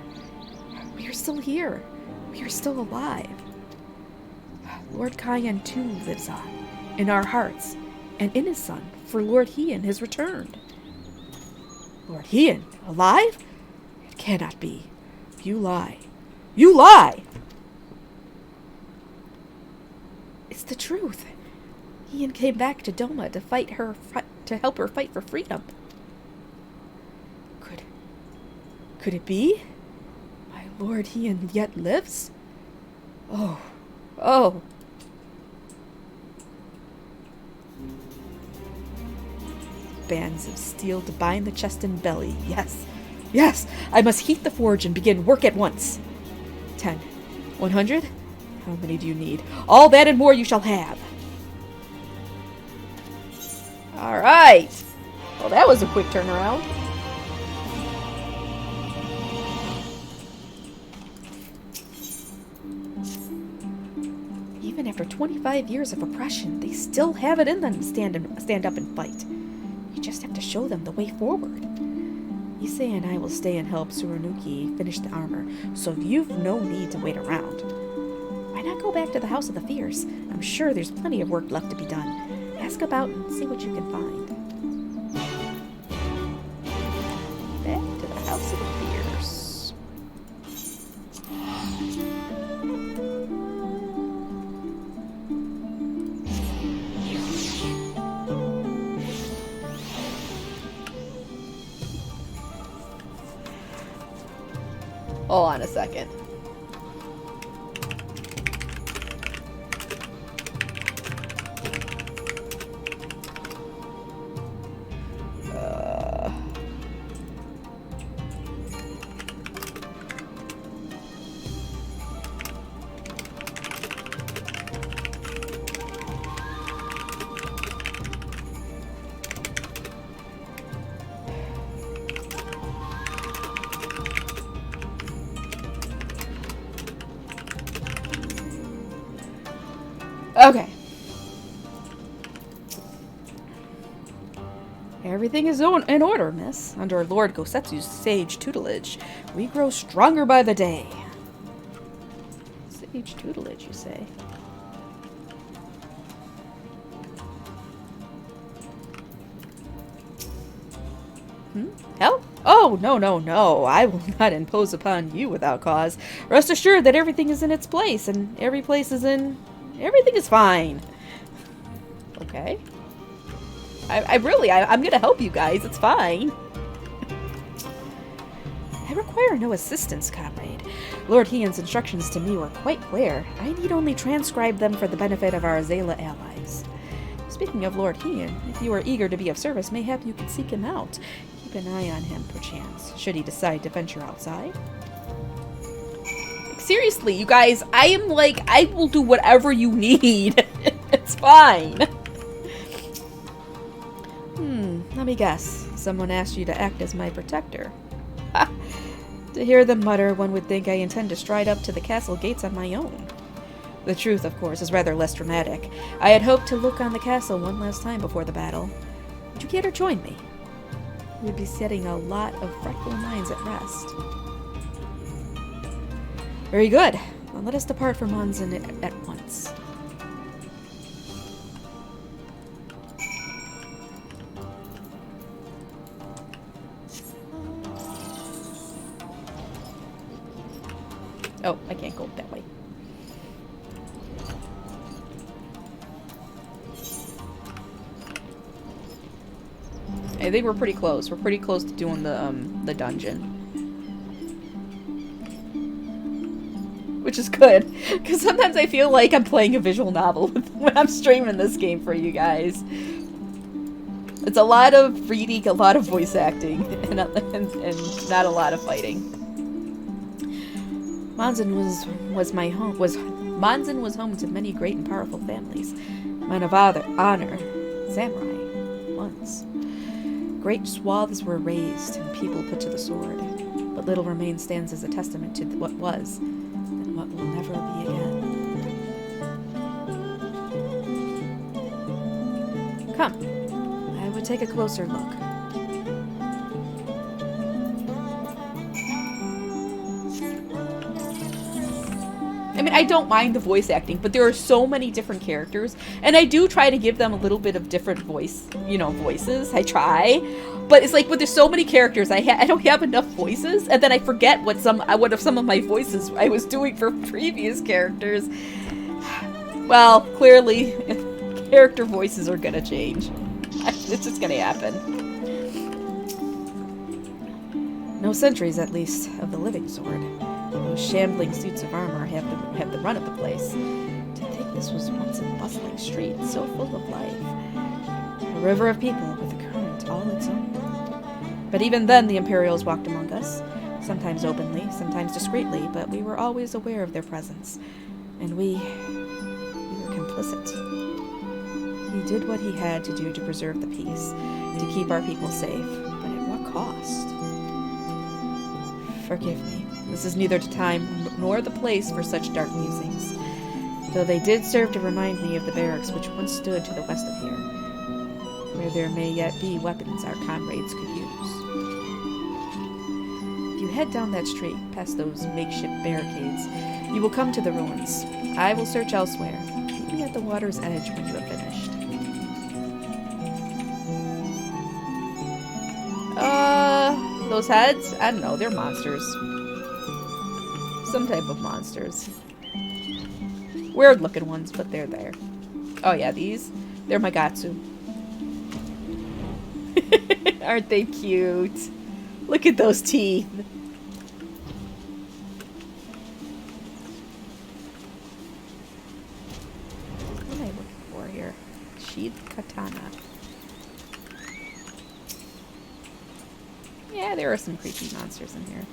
We are still here. We are still alive. Lord Kyan too lives on, in our hearts, and in his son, for Lord Hien has returned. Lord Hien, alive? It cannot be. You lie. You lie! It's the truth. Hien came back to Doma to help her fight for freedom. Could it be? My Lord Hien yet lives? Oh. Bands of steel to bind the chest and belly. Yes, I must heat the forge and begin work at once. 10, 100? How many do you need? All that and more you shall have. All right. Well, that was a quick turnaround. Even after 25 years of oppression, they still have it in them to stand up and fight. You just have to show them the way forward. Issei and I will stay and help Tsurunuki finish the armor, so you've no need to wait around. Why not go back to the House of the Fierce? I'm sure there's plenty of work left to be done. Ask about and see what you can find. Back to the House of the Fierce. Hold on a second. Okay. Everything is in order, miss. Under Lord Gosetsu's sage tutelage, we grow stronger by the day. Sage tutelage, you say? Hell? Oh, no, no, no. I will not impose upon you without cause. Rest assured that everything is in its place, and everything is fine. Okay. I'm gonna help you guys. It's fine. I require no assistance, comrade. Lord Heian's instructions to me were quite clear. I need only transcribe them for the benefit of our Zayla allies. Speaking of Lord Heian, if you are eager to be of service, mayhap you could seek him out. Keep an eye on him, perchance, should he decide to venture outside. Seriously, you guys, I am like, I will do whatever you need. It's fine. Let me guess. Someone asked you to act as my protector. Ha! To hear them mutter, one would think I intend to stride up to the castle gates on my own. The truth, of course, is rather less dramatic. I had hoped to look on the castle one last time before the battle. Would you care to join me? We would be setting a lot of fretful minds at rest. Very good. Well, let us depart from Monzen at once. Oh, I can't go that way. I think we're pretty close. We're pretty close to doing the dungeon. Which is good, because sometimes I feel like I'm playing a visual novel when I'm streaming this game for you guys. It's a lot of reading, a lot of voice acting, and not a lot of fighting. Monzen was home to many great and powerful families. Men of honor, samurai, once. Great swaths were razed and people put to the sword, but little remains stands as a testament to what was, and what will never be again. Come, I would take a closer look. I mean, I don't mind the voice acting, but there are so many different characters, and I do try to give them a little bit of different voices. I try, but it's like, but there's so many characters, I don't have enough voices, and then I forget what some of my voices I was doing for previous characters. Well, clearly, character voices are gonna change. It's just gonna happen. No sentries, at least, of the living sword. Those shambling suits of armor have the run of the place. To think this was once a bustling street, so full of life. A river of people with a current all its own. But even then the Imperials walked among us, sometimes openly, sometimes discreetly, but we were always aware of their presence. And we were complicit. He did what he had to do to preserve the peace, to keep our people safe, but at what cost? Forgive me. This is neither the time nor the place for such dark musings, though they did serve to remind me of the barracks which once stood to the west of here, where there may yet be weapons our comrades could use. If you head down that street, past those makeshift barricades, you will come to the ruins. I will search elsewhere. Meet me at the water's edge when you have finished. Those heads? I don't know, they're monsters. Some type of monsters. Weird looking ones, but they're there. Oh yeah, these? They're Magatsu. Aren't they cute? Look at those teeth. What am I looking for here? Sheath katana. Yeah, there are some creepy monsters in here.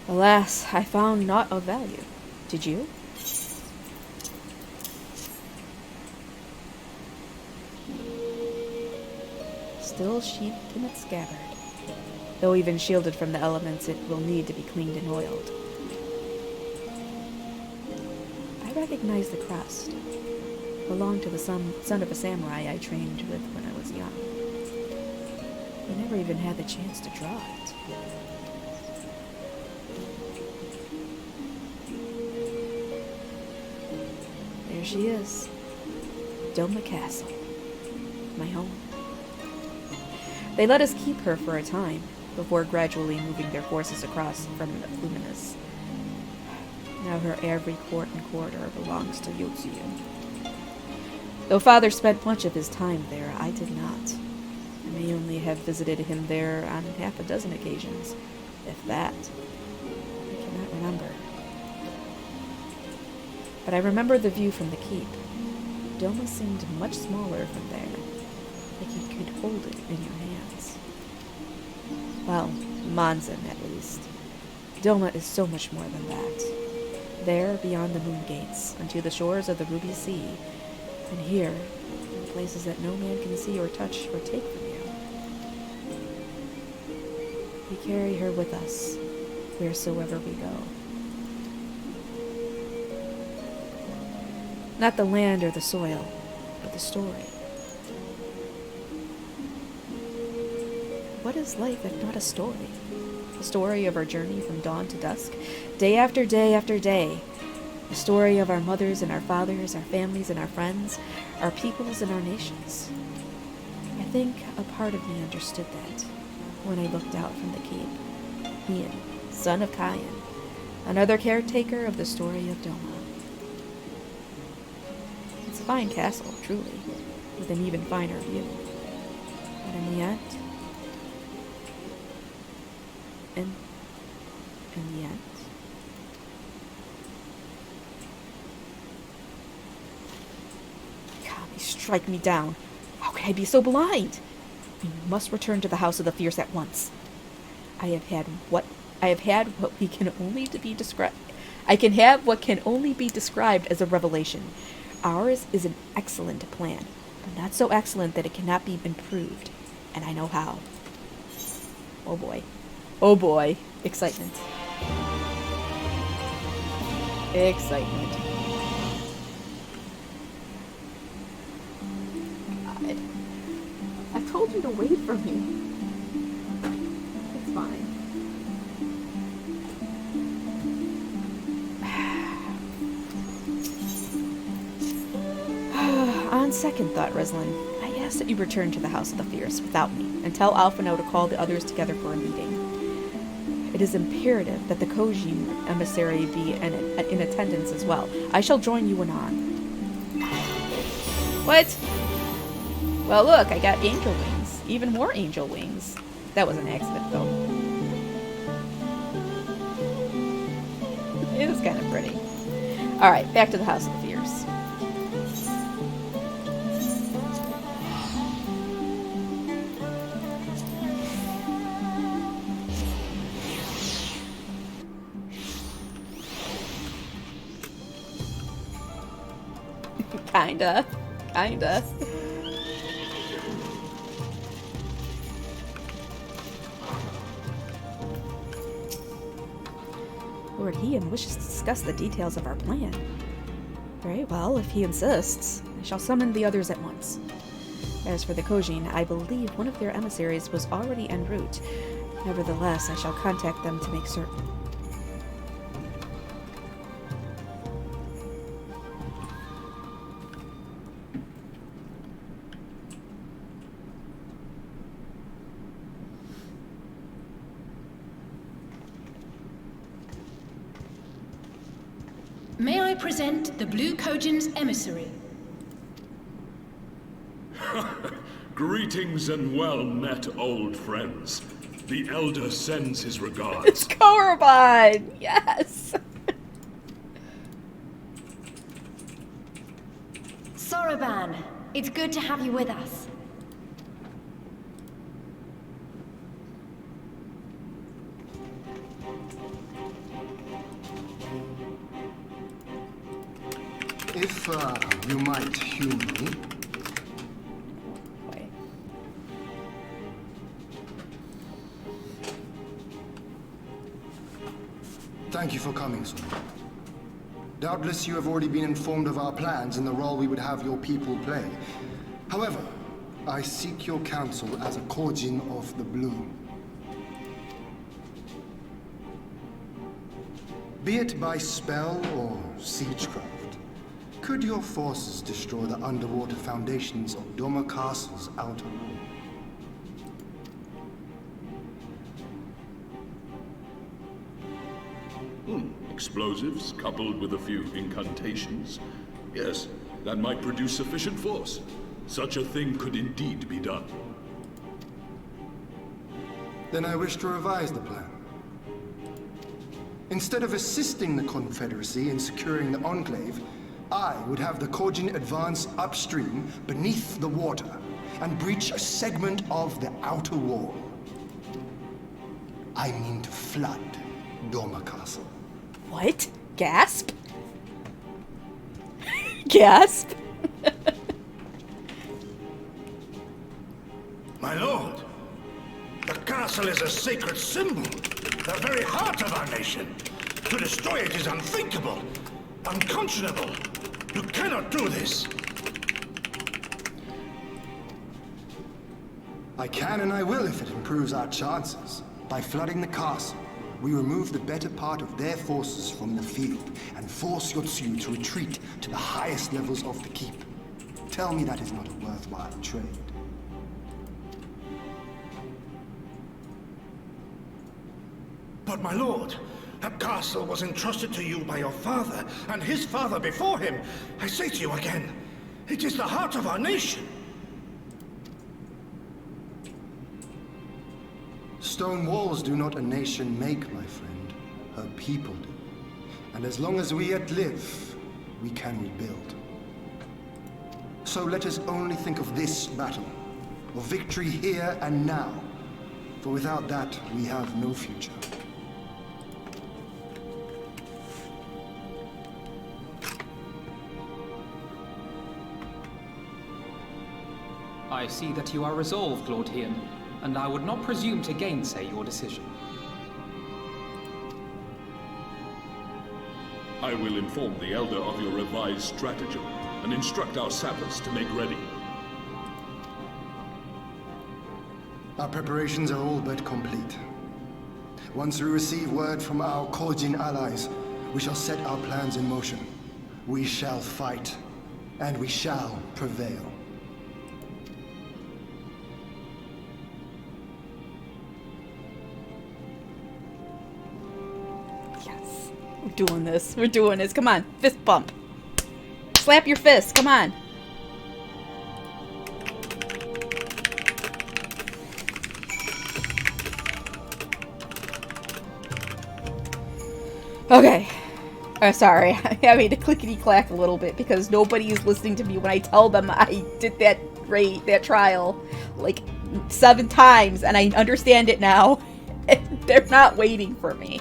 Alas, I found naught of value. Did you? Still sheathed in its scabbard. Though even shielded from the elements, it will need to be cleaned and oiled. I recognize the crest. Belonged to the son of a samurai I trained with when I was young. I never even had the chance to draw it. There she is. Doma Castle. My home. They let us keep her for a time, before gradually moving their forces across from Luminous. Now her every court and corridor belongs to Yotsuyu. Though Father spent much of his time there, I did not. I may only have visited him there on half a dozen occasions, if that. I cannot remember. But I remember the view from the keep. Doma seemed much smaller from there, like you could hold it in your hands. Well, Manzen, at least. Doma is so much more than that. There, beyond the moon gates, unto the shores of the Ruby Sea, and here, in places that no man can see or touch or take from you. We carry her with us, wheresoever we go. Not the land or the soil, but the story. What is life if not a story? The story of our journey from dawn to dusk, day after day after day. The story of our mothers and our fathers, our families and our friends, our peoples and our nations. I think a part of me understood that when I looked out from the keep. Ian, son of Kayan, another caretaker of the story of Doma. It's a fine castle, truly, with an even finer view. But in the end, in the end, Kami, strike me down. How could I be so blind? We must return to the House of the Fierce at once. I have had what can only be described as a revelation. Ours is an excellent plan, but not so excellent that it cannot be improved, and I know how. Oh boy. Oh boy. Excitement. Excitement. God. I told you to wait for me. It's fine. On second thought, Reslin, I ask that you return to the House of the Fierce without me, and tell Alphino to call the others together for a meeting. It is imperative that the Koji emissary be in attendance as well. I shall join you anon. What? Well, look, I got angel wings. Even more angel wings. That was an accident, though. It was kind of pretty. Alright, back to the House of the Fierce. Kinda. Lord Heian wishes to discuss the details of our plan. Very well, if he insists, I shall summon the others at once. As for the Kojin, I believe one of their emissaries was already en route. Nevertheless, I shall contact them to make certain. May I present the Blue Kojin's emissary? Greetings and well met, old friends. The Elder sends his regards. It's Korriban! Yes! Soroban, it's good to have you with us. If you might humor me. Thank you for coming, sir. Doubtless you have already been informed of our plans and the role we would have your people play. However, I seek your counsel as a Kojin of the Blue. Be it by spell or siegecraft, could your forces destroy the underwater foundations of Doma Castle's outer wall? Explosives coupled with a few incantations. Yes, that might produce sufficient force. Such a thing could indeed be done. Then I wish to revise the plan. Instead of assisting the Confederacy in securing the Enclave, I would have the Kojin advance upstream beneath the water and breach a segment of the outer wall. I mean to flood Doma Castle. What? Gasp? Gasp? My lord, the castle is a sacred symbol, the very heart of our nation. To destroy it is unthinkable, unconscionable. You cannot do this. I can and I will if it improves our chances. By flooding the castle, we remove the better part of their forces from the field and force Yotsuyu to retreat to the highest levels of the keep. Tell me that is not a worthwhile trade. But my lord, that castle was entrusted to you by your father and his father before him. I say to you again, it is the heart of our nation. Stone walls do not a nation make, my friend. Her people do. And as long as we yet live, we can rebuild. So let us only think of this battle, of victory here and now. For without that, we have no future. I see that you are resolved, Lord Heian, and I would not presume to gainsay your decision. I will inform the Elder of your revised stratagem and instruct our sappers to make ready. Our preparations are all but complete. Once we receive word from our Kojin allies, we shall set our plans in motion. We shall fight, and we shall prevail. Yes. We're doing this. We're doing this. Come on. Fist bump. Slap your fist. Come on. Okay. Sorry. I'm having to clickety-clack a little bit because nobody is listening to me when I tell them I did that trial like 7 times and I understand it now. And they're not waiting for me.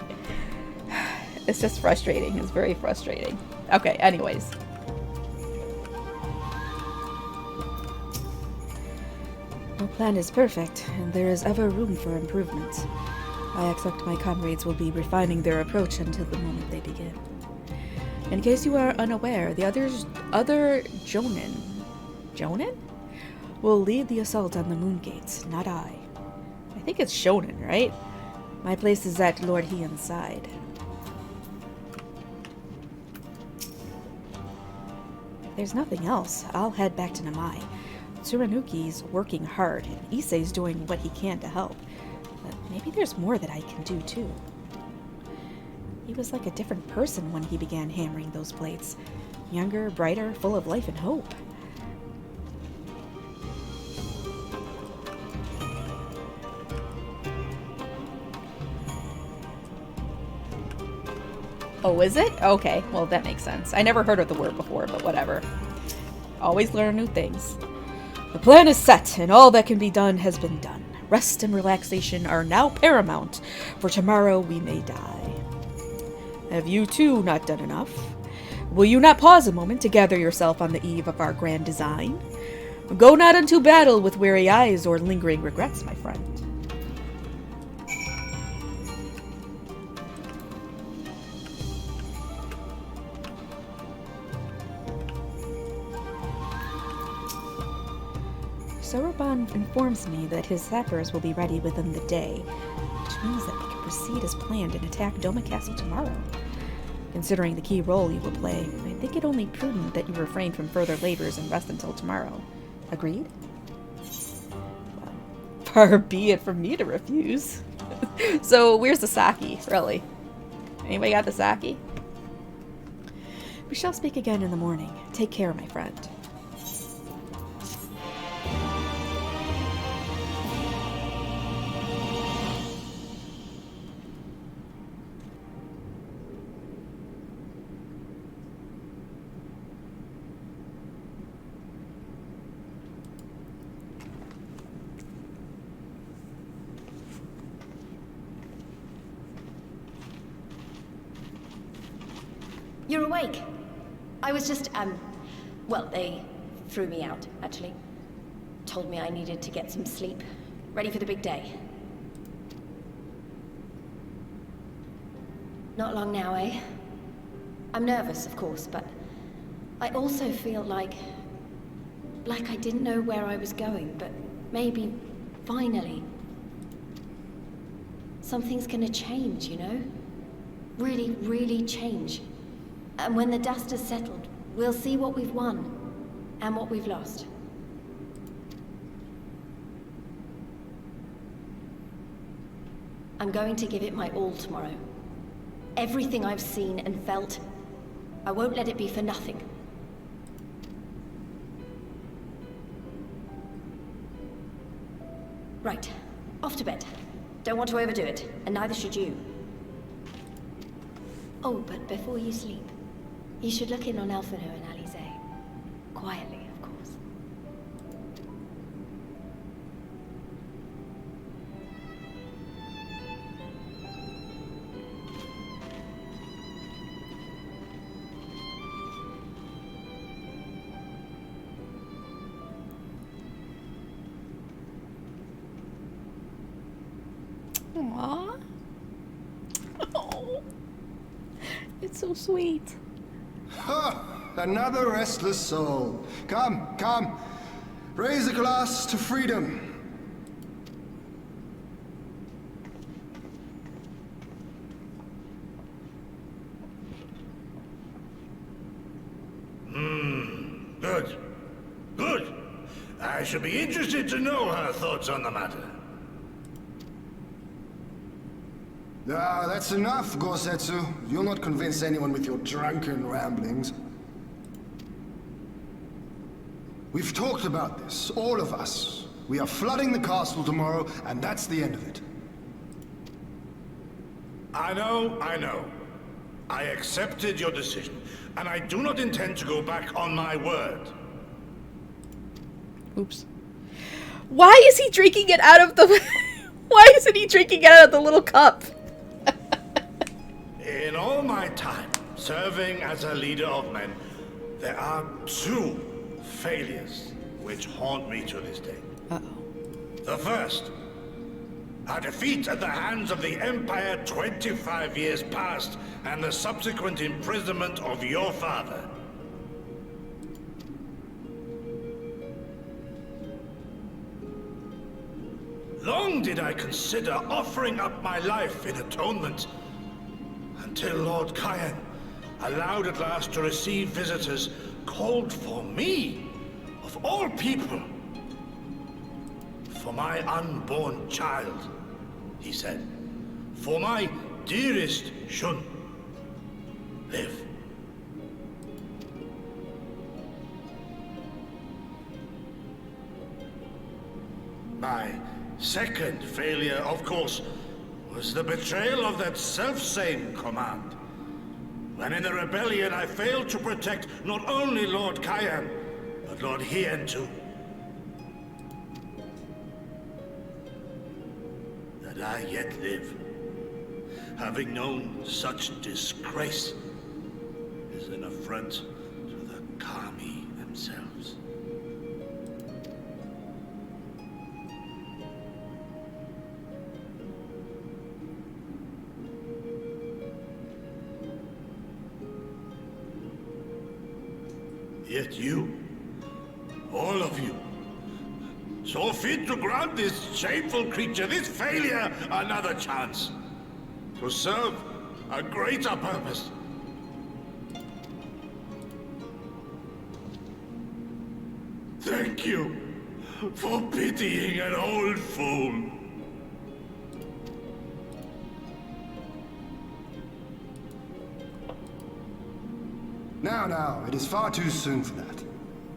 It's just frustrating. It's very frustrating. Okay, anyways. No plan is perfect, and there is ever room for improvement. I expect my comrades will be refining their approach until the moment they begin. In case you are unaware, the other Jonin will lead the assault on the moon gates, not I. I think it's Shonen, right? My place is at Lord Hion's side. If there's nothing else, I'll head back to Namai. Tsurunuki's working hard, and Issei's doing what he can to help. But maybe there's more that I can do, too. He was like a different person when he began hammering those plates. Younger, brighter, full of life and hope. Oh, is it? Okay, well that makes sense. I never heard of the word before, but whatever. Always learn new things. The plan is set, and all that can be done has been done. Rest and relaxation are now paramount, for tomorrow we may die. Have you too not done enough? Will you not pause a moment to gather yourself on the eve of our grand design? Go not into battle with weary eyes or lingering regrets, my friend. Soroban informs me that his sappers will be ready within the day, which means that we can proceed as planned and attack Doma Castle tomorrow. Considering the key role you will play, I think it only prudent that you refrain from further labors and rest until tomorrow. Agreed? Well, far be it from me to refuse. So, where's the sake, really? Anybody got the sake? We shall speak again in the morning. Take care, my friend. You're awake. I was just, well, they threw me out, actually. Told me I needed to get some sleep. Ready for the big day. Not long now, eh? I'm nervous, of course, but I also feel like I didn't know where I was going, but maybe, finally, something's gonna change, you know? Really, really change. And when the dust has settled, we'll see what we've won and what we've lost. I'm going to give it my all tomorrow. Everything I've seen and felt, I won't let it be for nothing. Right, off to bed. Don't want to overdo it, and neither should you. Oh, but before you sleep, you should look in on Elfino and Alize. Quietly, of course. Aww. Oh, it's so sweet. Ha! Another restless soul. Come, come. Raise a glass to freedom. Good. Good. I shall be interested to know her thoughts on the matter. Ah, that's enough, Gosetsu. You'll not convince anyone with your drunken ramblings. We've talked about this, all of us. We are flooding the castle tomorrow, and that's the end of it. I know. I accepted your decision, and I do not intend to go back on my word. Oops. Why is he drinking it out of the... Why isn't he drinking it out of the little cup? In all my time serving as a leader of men, there are two failures which haunt me to this day. Uh-oh. The first, A defeat at the hands of the Empire 25 years past, and the subsequent imprisonment of your father. Long did I consider offering up my life in atonement, until Lord Kyan, allowed at last to receive visitors, called for me, of all people. For my unborn child, he said. For my dearest Shun. Live. My second failure, of course, was the betrayal of that self-same command. When in the rebellion I failed to protect not only Lord Kyan, but Lord Hien too. That I yet live, having known such disgrace, is an affront to the Kami themselves. Yet you, all of you, saw fit to grant this shameful creature, this failure, another chance. To serve a greater purpose. Thank you for pitying an old fool. Now, it is far too soon for that.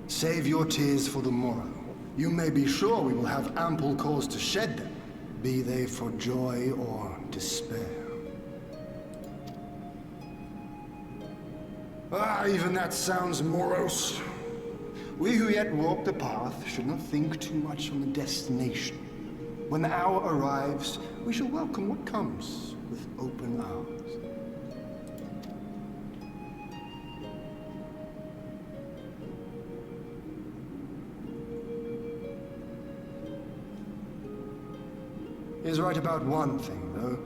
Save your tears for the morrow. You may be sure we will have ample cause to shed them, be they for joy or despair. Even that sounds morose. We who yet walk the path should not think too much on the destination. When the hour arrives, we shall welcome what comes with open arms. He is right about one thing, though.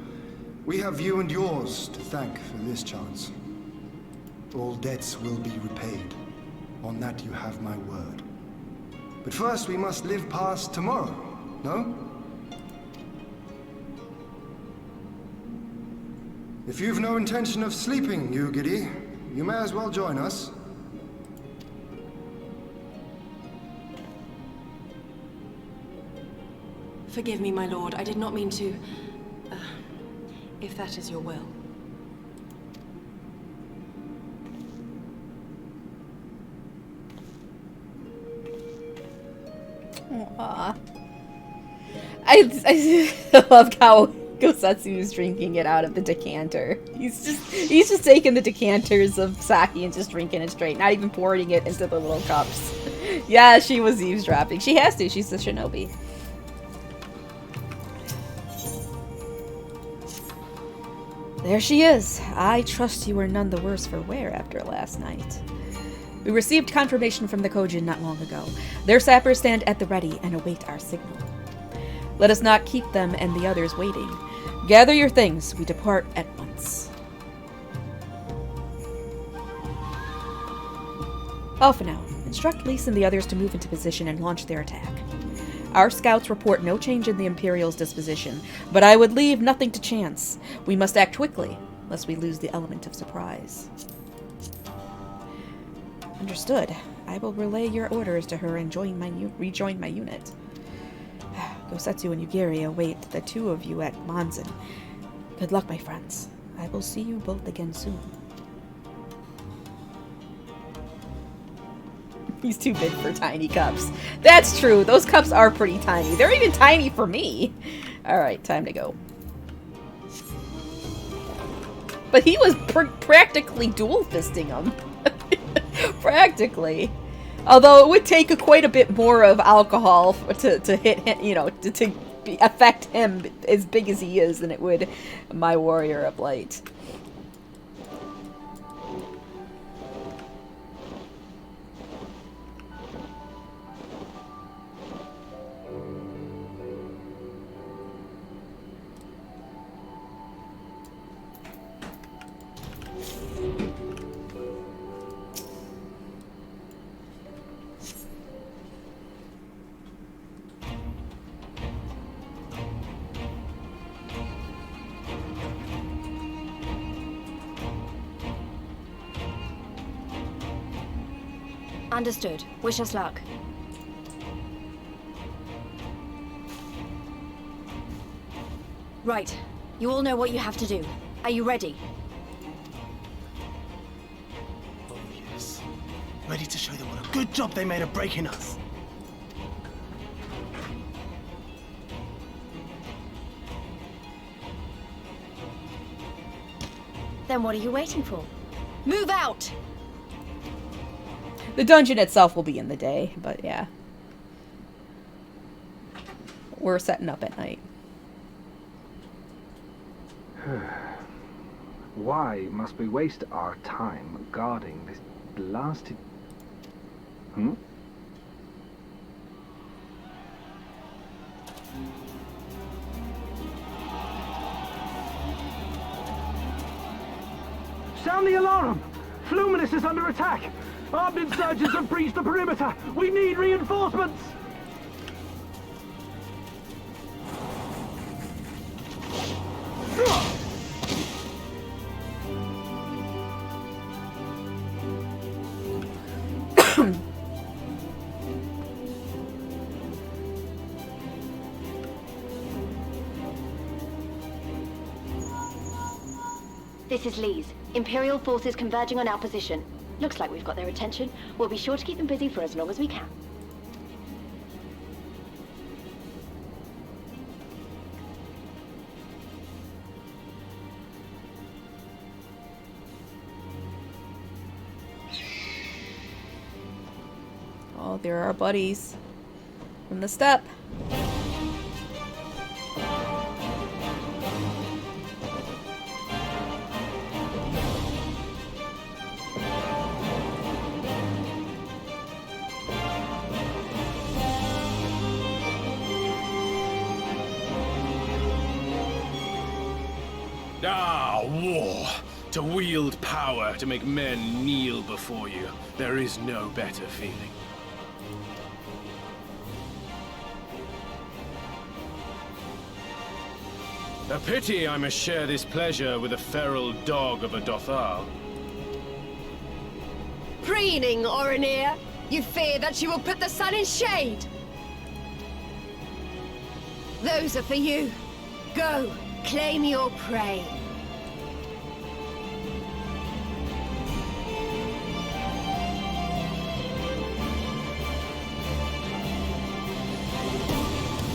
We have you and yours to thank for this chance. All debts will be repaid. On that you have my word. But first we must live past tomorrow, no? If you've no intention of sleeping, you giddy, you may as well join us. Forgive me, my lord. I did not mean to... if that is your will. Aww. I love how Gosetsu is drinking it out of the decanter. He's just taking the decanters of sake and just drinking it straight, not even pouring it into the little cups. Yeah, she was eavesdropping. She has to. She's a shinobi. There she is. I trust you were none the worse for wear after last night. We received confirmation from the Kojin not long ago. Their sappers stand at the ready and await our signal. Let us not keep them and the others waiting. Gather your things. We depart at once. Alpha now. Instruct Lise and the others to move into position and launch their attack. Our scouts report no change in the Imperial's disposition, but I would leave nothing to chance. We must act quickly, lest we lose the element of surprise. Understood. I will relay your orders to her and rejoin my unit. Gosetsu and Yugiri await the two of you at Monzen. Good luck, my friends. I will see you both again soon. He's too big for tiny cups. That's true. Those cups are pretty tiny. They're even tiny for me. Alright, time to go. But he was practically dual-fisting them. Practically. Although it would take quite a bit more of alcohol to hit him, you know, to affect him as big as he is than it would my Warrior of Light. Understood. Wish us luck. Right. You all know what you have to do. Are you ready? Oh, yes. Ready to show them what a good job they made of breaking us. Then what are you waiting for? Move out! The dungeon itself will be in the day, but yeah. We're setting up at night. Why must we waste our time guarding this blasted... Sound the alarm! Fluminous is under attack! Armed insurgents have breached the perimeter! We need reinforcements! This is Lee's. Imperial forces converging on our position. Looks like we've got their attention. We'll be sure to keep them busy for as long as we can. Oh, there are our buddies from the steppe. Ah, war! To wield power, to make men kneel before you. There is no better feeling. A pity I must share this pleasure with a feral dog of a Dothal. Preening, Oronir! You fear that you will put the sun in shade? Those are for you. Go, claim your prey.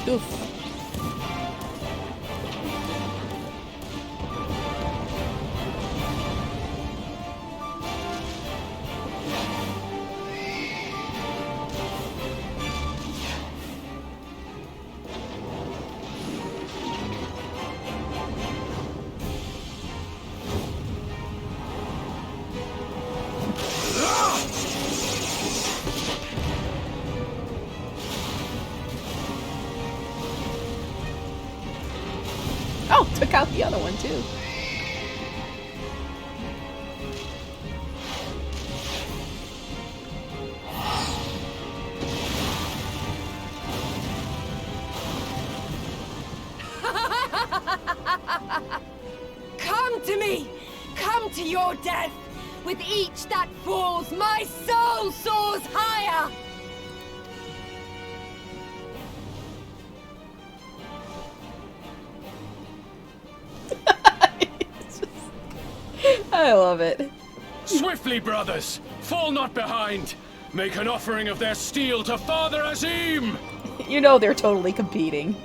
Oof. Oh, took out the other one too. Come to me! Come to your death! With each that falls, my soul soars higher! I love it. Swiftly, brothers! Fall not behind! Make an offering of their steel to Father Azim! You know they're totally competing.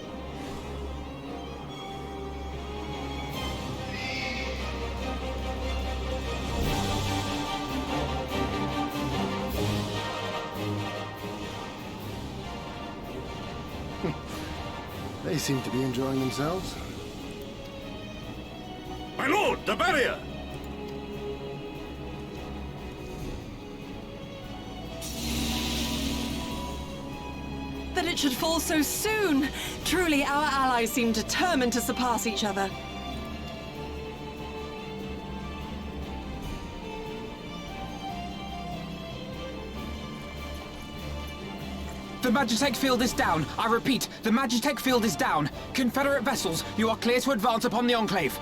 They seem to be enjoying themselves. My lord, the barrier! That it should fall so soon! Truly, our allies seem determined to surpass each other. The Magitech field is down. I repeat, the Magitech field is down. Confederate vessels, you are clear to advance upon the Enclave.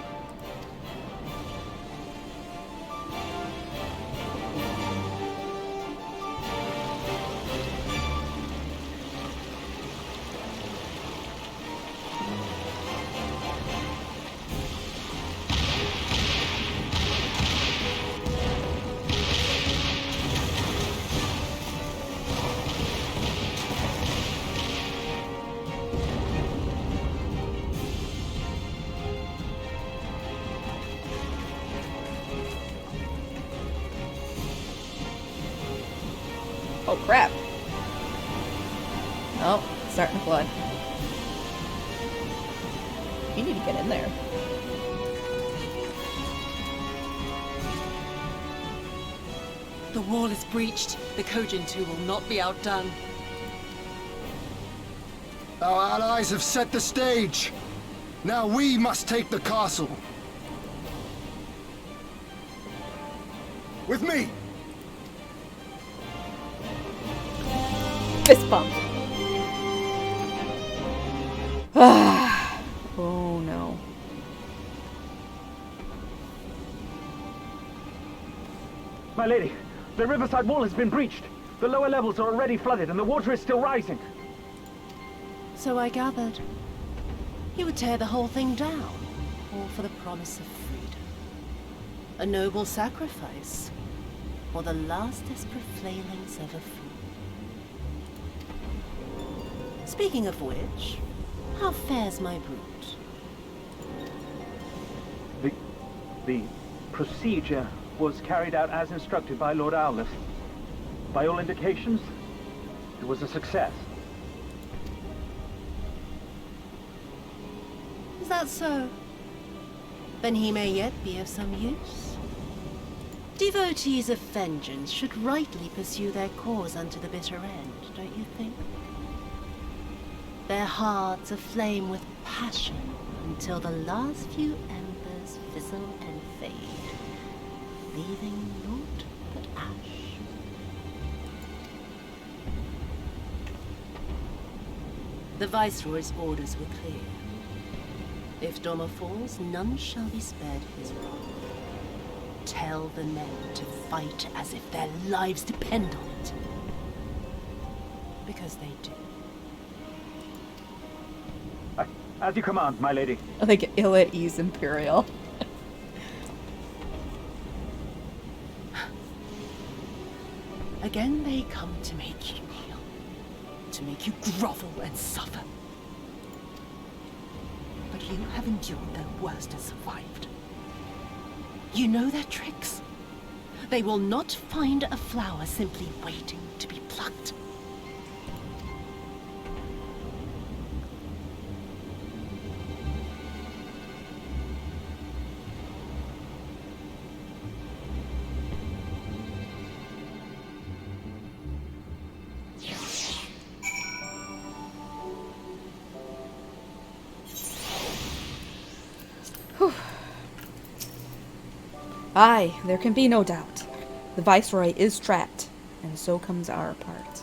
Oh, crap. Oh, it's starting to flood. You need to get in there. The wall is breached. The Kojin 2 will not be outdone. Our allies have set the stage. Now we must take the castle. With me! Fist bump. Oh no. My lady, the riverside wall has been breached. The lower levels are already flooded and the water is still rising. So I gathered. You would tear the whole thing down, all for the promise of freedom. A noble sacrifice, or the last desperate flailings of a fool. Speaking of which, how fares my brood? The procedure was carried out as instructed by Lord Owleth. By all indications, it was a success. Is that so? Then he may yet be of some use. Devotees of vengeance should rightly pursue their cause unto the bitter end, don't you think? Their hearts aflame with passion until the last few embers fizzle and fade, leaving naught but ash. The Viceroy's orders were clear. If Doma falls, none shall be spared his wrath. Tell the men to fight as if their lives depend on it. Because they do. As you command, my lady. Like ill at ease Imperial. Again they come to make you kneel. To make you grovel and suffer. But you have endured their worst and survived. You know their tricks. They will not find a flower simply waiting to be plucked. Aye, there can be no doubt. The Viceroy is trapped, and so comes our part.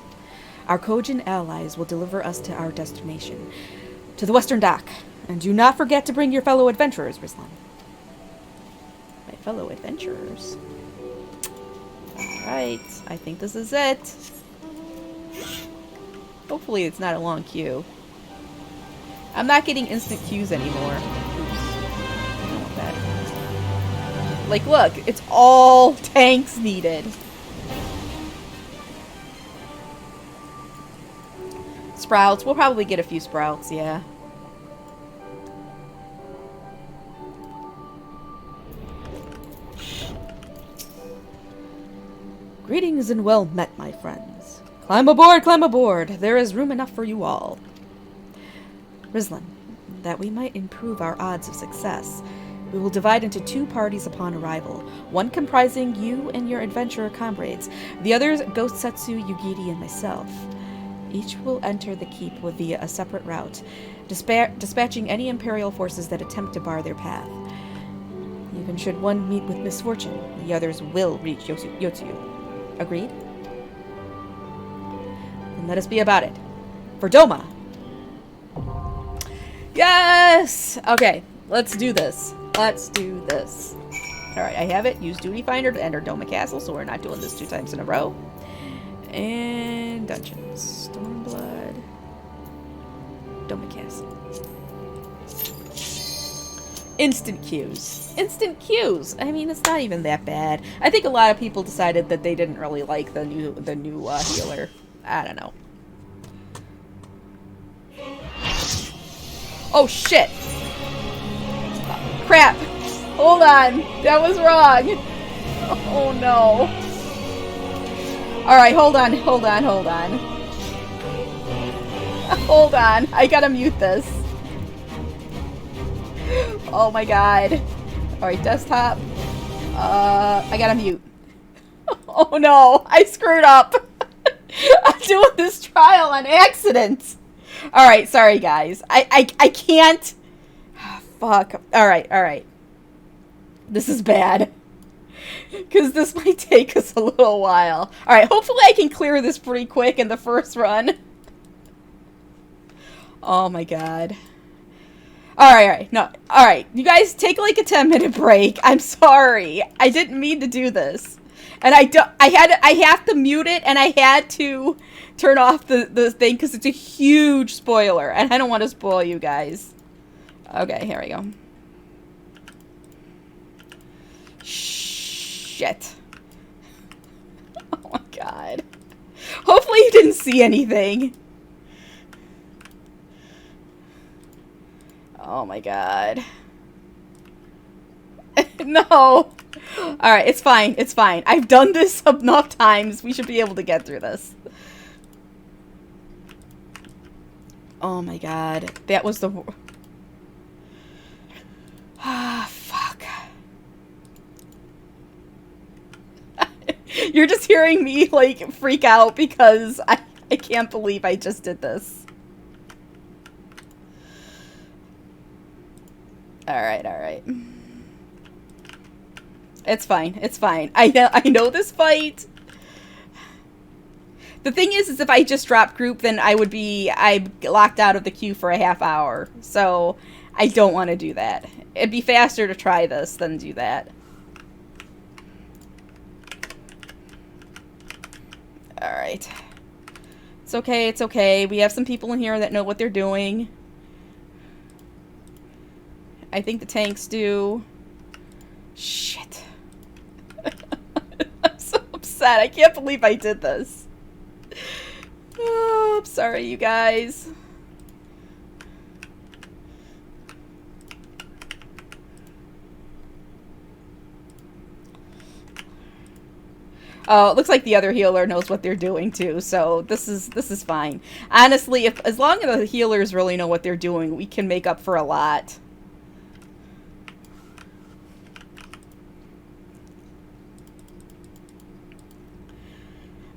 Our Kojin allies will deliver us to our destination, to the Western Dock. And do not forget to bring your fellow adventurers, Rislan. My fellow adventurers. Alright, I think this is it. Hopefully it's not a long queue. I'm not getting instant queues anymore. Like, look, it's all tanks needed. Sprouts. We'll probably get a few sprouts, yeah. Greetings and well met, my friends. Climb aboard, climb aboard. There is room enough for you all. Rislan, that we might improve our odds of success, we will divide into 2 parties upon arrival, one comprising you and your adventurer comrades, the others Gosetsu, Yugiri, and myself. Each will enter the keep via a separate route, dispatching any Imperial forces that attempt to bar their path. Even should one meet with misfortune, the others will reach Yotsuyu. Agreed? Then let us be about it. For Doma! Yes! Okay, let's do this. Let's do this. Alright, I have it. Use Duty Finder to enter Doma Castle, so we're not doing this 2 times in a row. And Dungeons. Stormblood. Doma Castle. Instant queues. Instant queues! I mean, it's not even that bad. I think a lot of people decided that they didn't really like the new healer. I don't know. Oh, shit! Crap! Hold on! That was wrong! Oh no! Alright, hold on, hold on, hold on. Hold on, I gotta mute this. Oh my god. Alright, desktop. I gotta mute. Oh no, I screwed up. I'm doing this trial on accident. Alright, sorry guys. I can't. Fuck. Alright. This is bad. Because this might take us a little while. Alright, hopefully I can clear this pretty quick in the first run. Oh my god. Alright, no. Alright, you guys take like a 10-minute break. I'm sorry. I didn't mean to do this. And I have to mute it, and I had to turn off the thing because it's a huge spoiler, and I don't want to spoil you guys. Okay, here we go. Shit. Oh my god. Hopefully you didn't see anything. Oh my god. No. Alright, it's fine. It's fine. I've done this enough times. We should be able to get through this. Oh my god. That was the... Ah, fuck. You're just hearing me, like, freak out because I can't believe I just did this. Alright. It's fine. It's fine. I know this fight. The thing is if I just drop group, then I'm locked out of the queue for a half hour. So I don't want to do that. It'd be faster to try this than do that. Alright. It's okay, it's okay. We have some people in here that know what they're doing. I think the tanks do. Shit. I'm so upset. I can't believe I did this. Oh, I'm sorry, you guys. Oh, it looks like the other healer knows what they're doing too, so this is fine. Honestly, as long as the healers really know what they're doing, we can make up for a lot.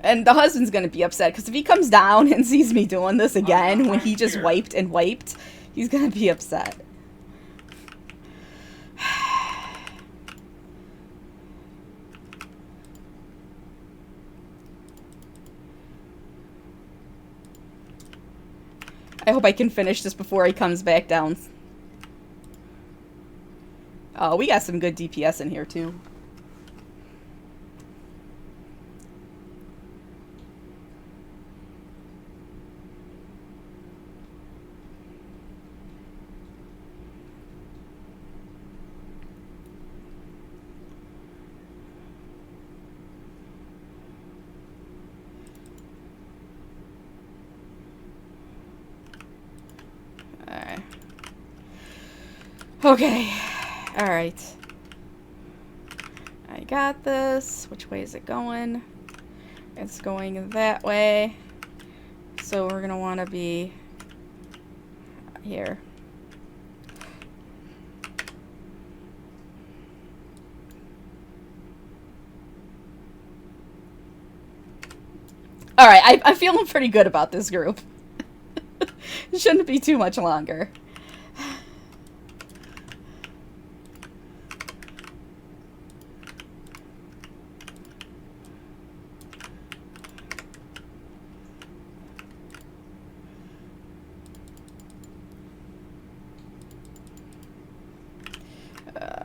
And the husband's gonna be upset, because if he comes down and sees me doing this again when he just wiped and wiped, he's gonna be upset. I hope I can finish this before he comes back down. Oh, we got some good DPS in here, too. Okay. Alright. I got this. Which way is it going? It's going that way. So we're gonna want to be here. Alright, I'm feeling pretty good about this group. It shouldn't be too much longer.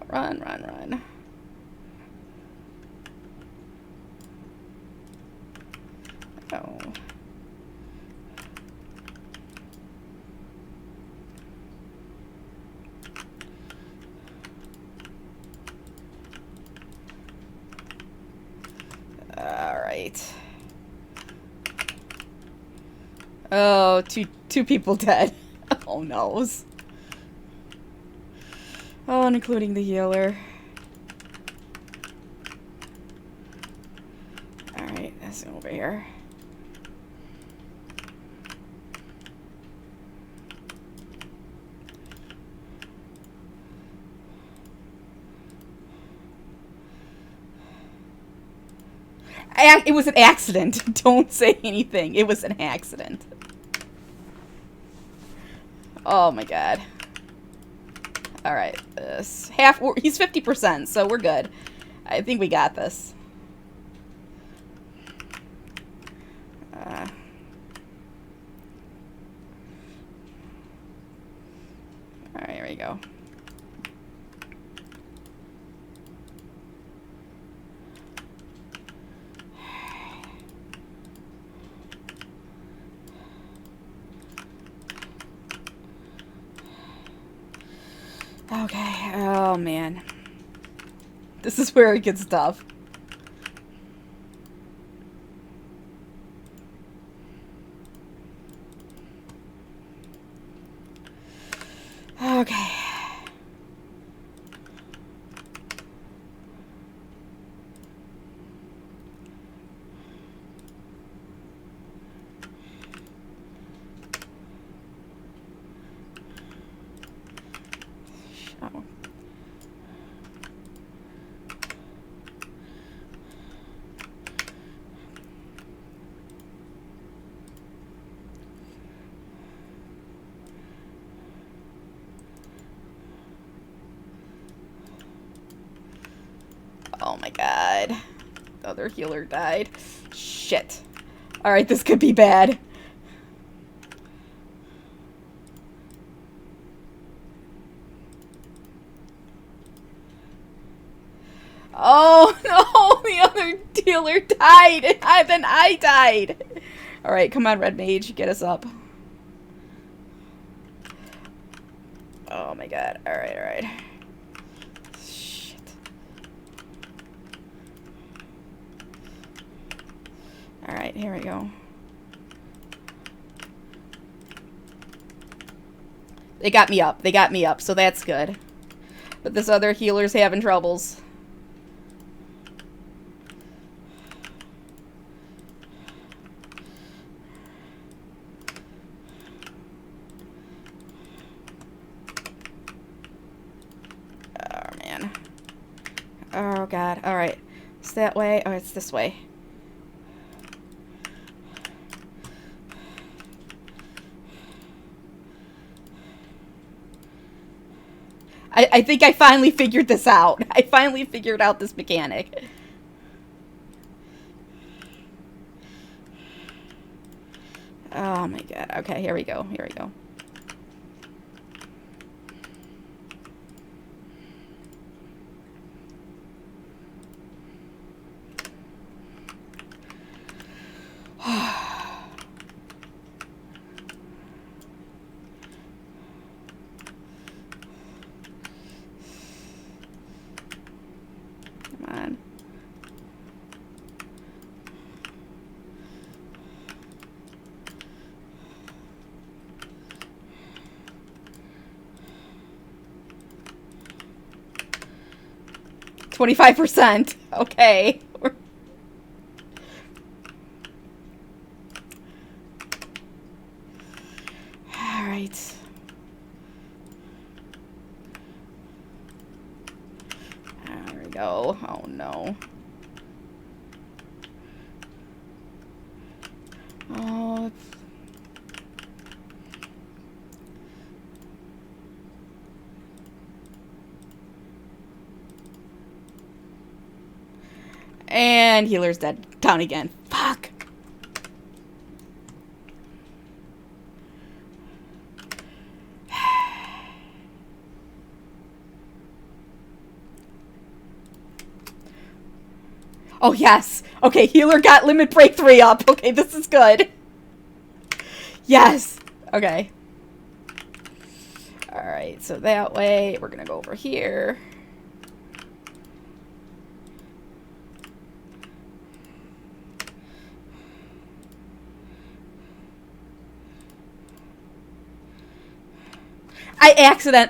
Run. Oh. Alright. Oh, two people dead. Oh noes. Oh, and including the healer. Alright, Let's go over here. It was an accident. Don't say anything. It was an accident. Oh my god. Alright, this half. He's 50%, so we're good. I think we got this. Alright, here we go. Okay, oh man. This is where it gets tough. Okay. Oh. Oh my god. The other healer died. Shit. Alright, this could be bad. Oh no! The other healer died! And then I died! Alright, come on, Red Mage. Get us up. Oh my god. Alright, alright. Alright, here we go. They got me up. They got me up, so that's good. But this other healer's having troubles. Oh, man. Oh, God. Alright. It's that way. Oh, it's this way. I think I finally figured this out. I finally figured out this mechanic. Oh my god. Okay, here we go. Here we go. Come on. $25%. Okay. All right. There we go. Oh no. Oh. And healer's dead. Down again. Fuck. Oh, yes. Okay, healer got limit break 3 up. Okay, this is good. Yes. Okay. Alright, so that way, we're gonna go over here.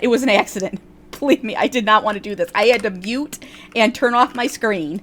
It was an accident. Believe me, I did not want to do this. I had to mute and turn off my screen.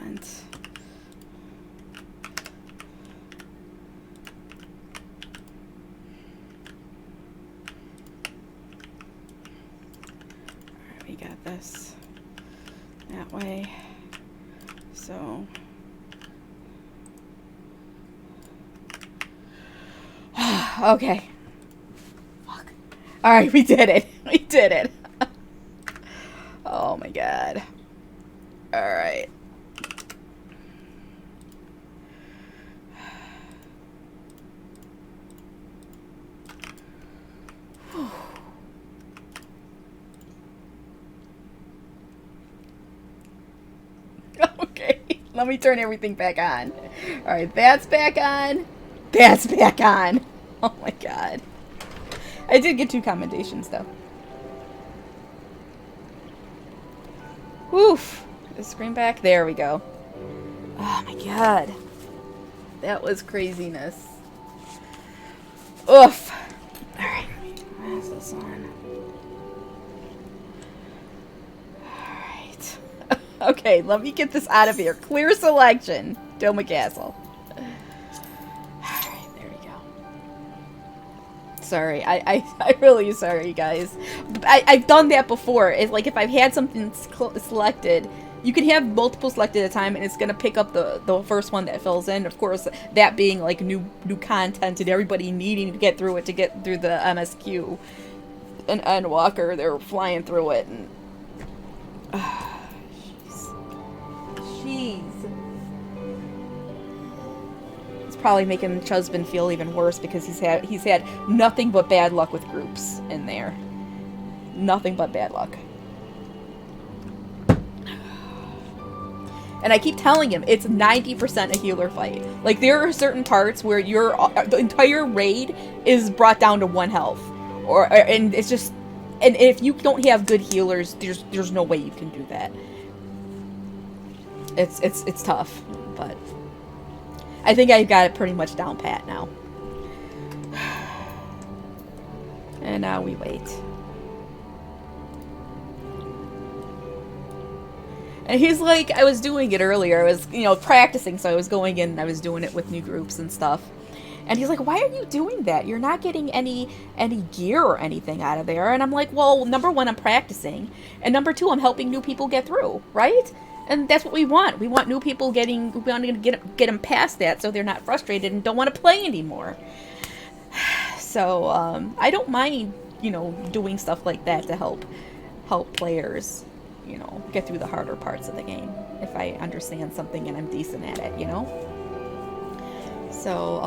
event. Alright, we got this that way. So okay. Fuck. Alright, we did it. We did it. Oh my god. Alright. Okay, let me turn everything back on. Alright, that's back on. That's back on. Oh my god. I did get 2 commendations though. Woof. The screen back. There we go. Oh my god. That was craziness. Oof. Alright. Where's this on? Alright. Okay, let me get this out of here. Clear selection. Doma Castle. Alright, there we go. Sorry. I'm really sorry, guys. I've done that before. It's like if I've had something selected, you can have multiple selected at a time, and it's gonna pick up the first one that fills in. Of course, that being like new content and everybody needing to get through it to get through the MSQ. And Endwalker, they're flying through it, and jeez. It's probably making Chusbin feel even worse because he's had nothing but bad luck with groups in there. Nothing but bad luck. And I keep telling him, it's 90% a healer fight. Like, there are certain parts where the entire raid is brought down to 1 health. And it's just... And if you don't have good healers, there's no way you can do that. It's tough, but... I think I've got it pretty much down pat now. And now we wait. And he's like, I was doing it earlier. I was, practicing, so I was going in and I was doing it with new groups and stuff. And he's like, why are you doing that? You're not getting any gear or anything out of there. And I'm like, well, number 1, I'm practicing. And number 2, I'm helping new people get through, right? And that's what we want. We want new people we want to get them past that so they're not frustrated and don't want to play anymore. So, I don't mind, doing stuff like that to help players, get through the harder parts of the game if I understand something and I'm decent at it, So,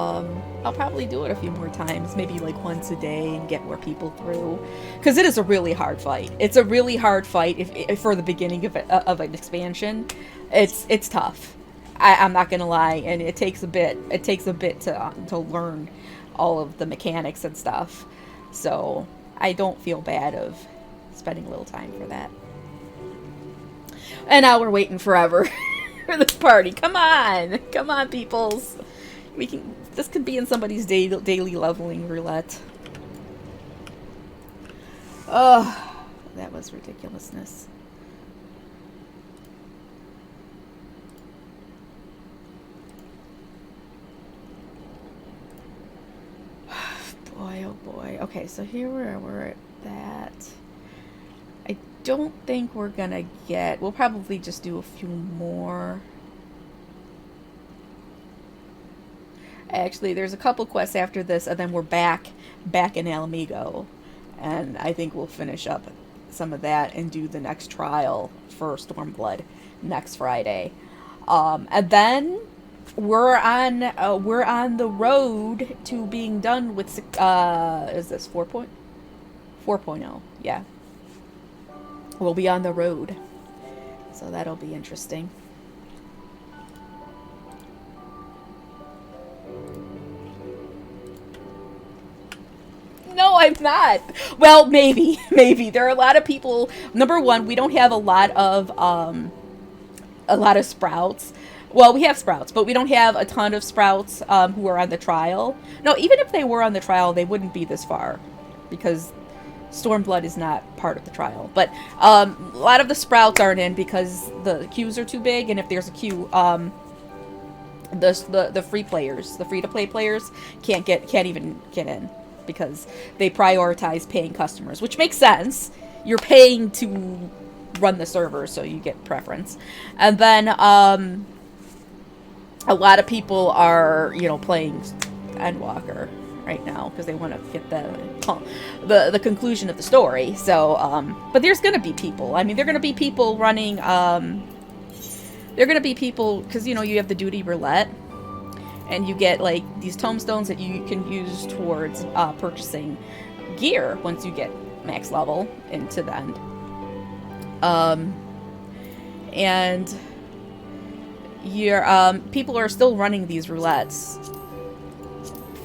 I'll probably do it a few more times, maybe like once a day and get more people through. Because it is a really hard fight. It's a really hard fight if for the beginning of an expansion. It's tough. I'm not gonna lie, and it takes a bit. It takes a bit to learn all of the mechanics and stuff. So, I don't feel bad of spending a little time for that. And now we're waiting forever for this party. Come on, peoples. This could be in somebody's daily leveling roulette. Oh, that was ridiculousness. Boy, oh boy. Okay, so here we're at that. I don't think we're gonna get... We'll probably just do a few more. Actually, there's a couple quests after this, and then we're back in Alamigo. And I think we'll finish up some of that and do the next trial for Stormblood next Friday. And then we're on the road to being done with is this 4.0? Yeah. We'll be on the road. So that'll be interesting. No, I'm not. Well, maybe. There are a lot of people. Number 1, we don't have a lot of sprouts. Well, we have sprouts, but we don't have a ton of sprouts who are on the trial. No, even if they were on the trial, they wouldn't be this far, because Stormblood is not part of the trial. But a lot of the sprouts aren't in because the queues are too big, and if there's a queue, the free players, the free-to-play players, can't even get in because they prioritize paying customers, which makes sense. You're paying to run the server, so you get preference. And then a lot of people are, you know, playing Endwalker right now because they want to get the conclusion of the story. So but there's gonna be people. I mean, they're gonna be people running they're gonna be people because, you know, you have the duty roulette and you get like these tomestones that you can use towards purchasing gear once you get max level into the end. And your people are still running these roulettes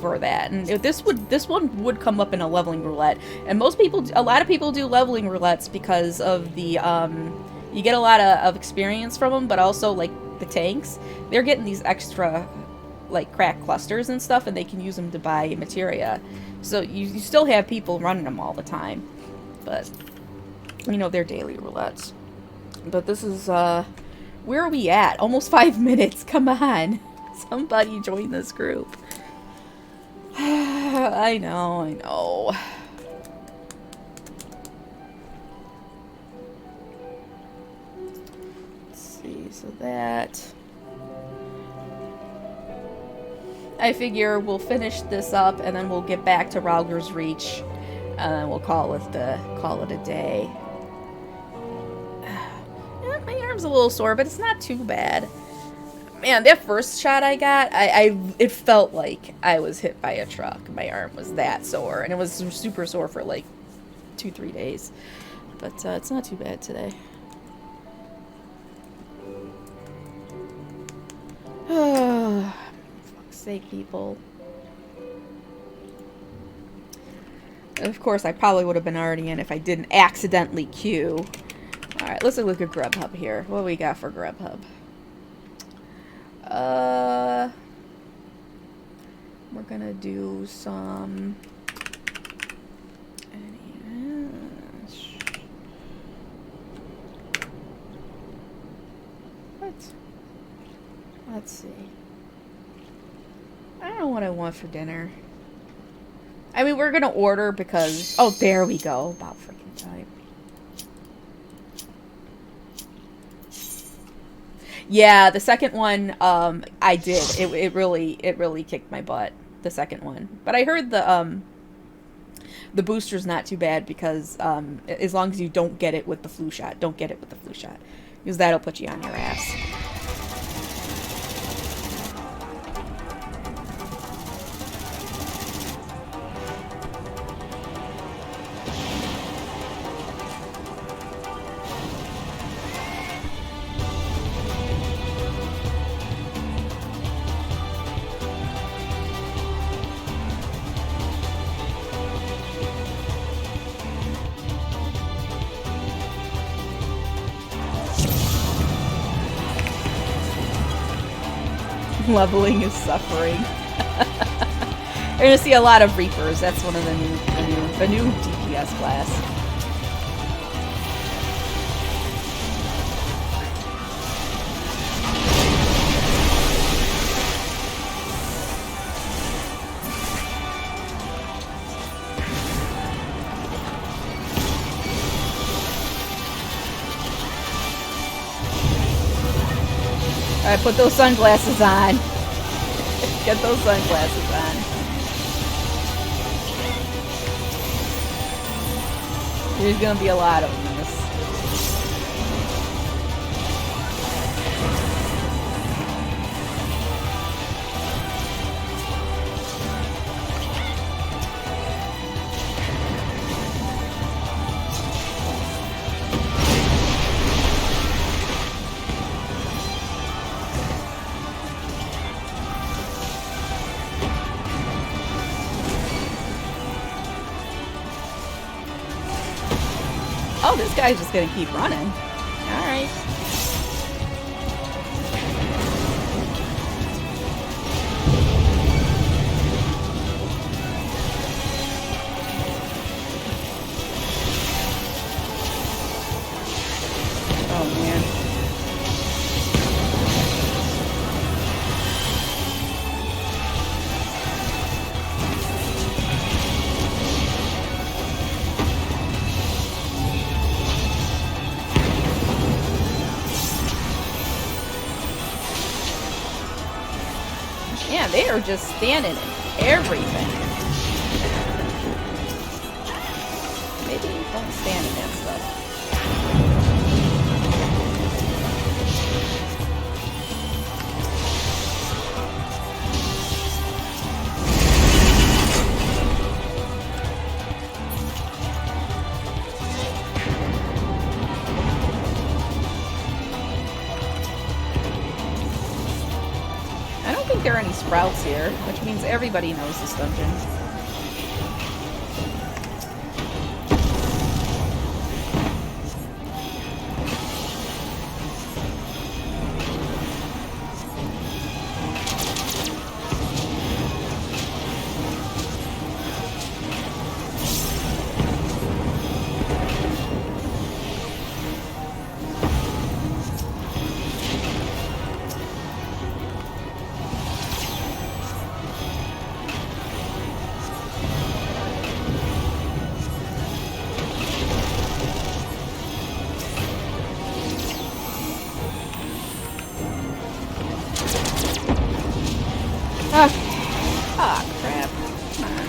for that, and this one would come up in a leveling roulette, and a lot of people do leveling roulettes because of the you get a lot of experience from them, but also like the tanks, they're getting these extra like crack clusters and stuff, and they can use them to buy materia, so you still have people running them all the time, but you know, they're daily roulettes. But this is where are we at? Almost 5 minutes. Come on, somebody join this group. I know. Let's see, so that... I figure we'll finish this up and then we'll get back to Rauger's Reach and we'll call it a day. My arm's a little sore, but it's not too bad. Man, that first shot I got, it felt like I was hit by a truck. My arm was that sore, and it was super sore for like 2-3 days. But it's not too bad today. Oh, fuck's sake, people. Of course, I probably would have been already in if I didn't accidentally queue. Alright, let's look at Grubhub here. What do we got for Grubhub? We're gonna do some... What? Let's see. I don't know what I want for dinner. I mean, we're gonna order because... Oh, there we go. About freaking time. Yeah, the second one, I did. It really kicked my butt. The second one, but I heard the booster's not too bad because as long as you don't get it with the flu shot, because that'll put you on your ass. Leveling is suffering. You're gonna see a lot of Reapers. That's one of the new DPS class. Alright, put those sunglasses on. Get those sunglasses on. There's gonna be a lot of them in this. Oh, this guy's just gonna keep running. Alright. Oh, man. Yeah, they are just standing in everything. Maybe don't stand in that stuff. I don't think there are any sprouts here, which means everybody knows this dungeon. Ah, crap. Come on.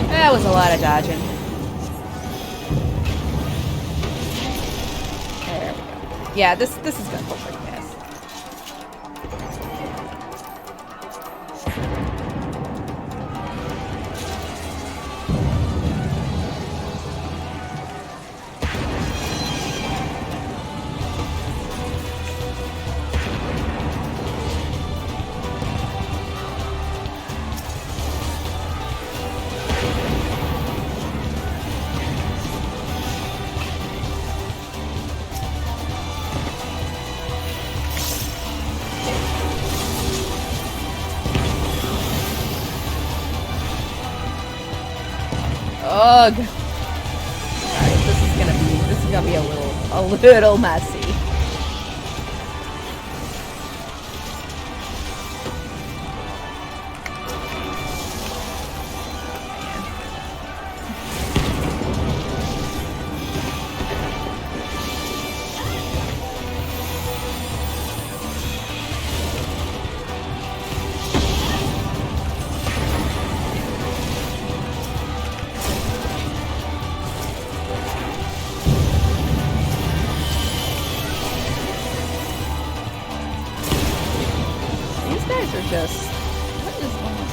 That was a lot of dodging. There we go. Yeah, this is gonna go pretty fast. Ugh. Alright, this is gonna be a little messy. Just what is going on?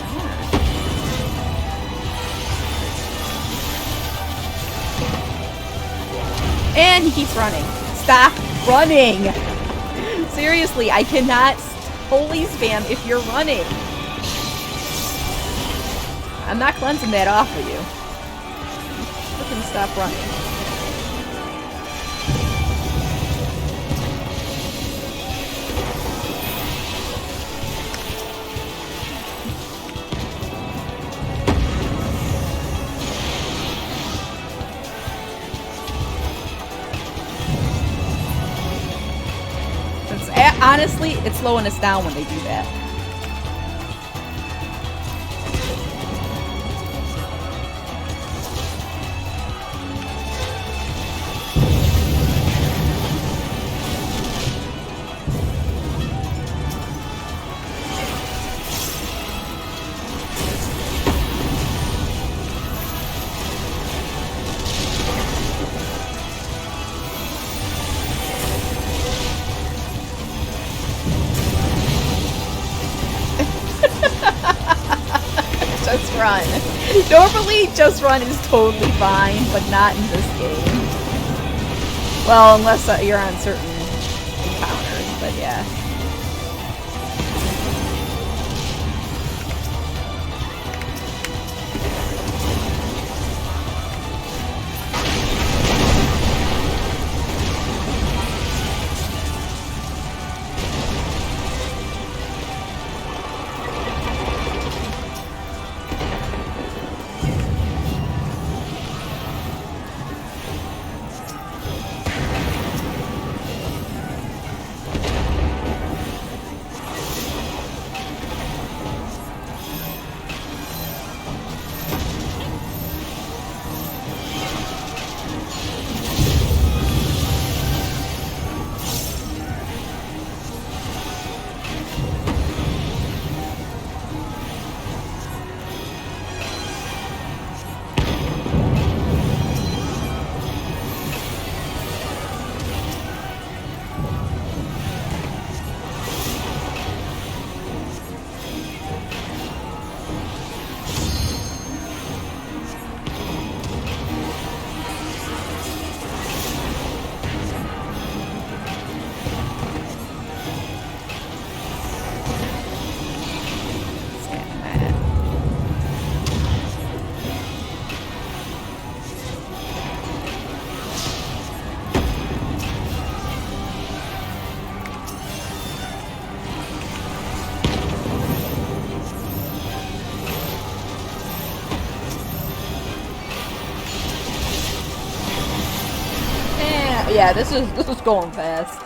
And he keeps running. Stop running! Seriously, I cannot holy spam if you're running. I'm not cleansing that off of you. Freaking stop running. Honestly, it's slowing us down when they do that. Just run. Normally, just run is totally fine, but not in this game. Well, unless you're on certain encounters, but yeah. Yeah, this is going fast.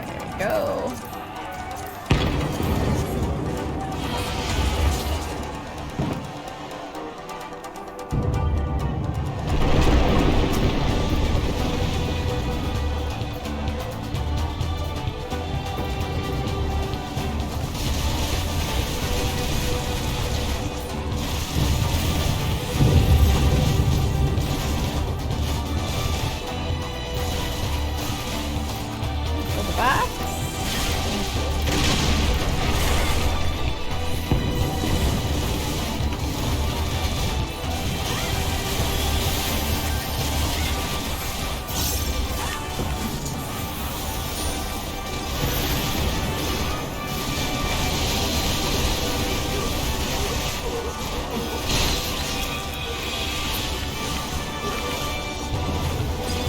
There we go.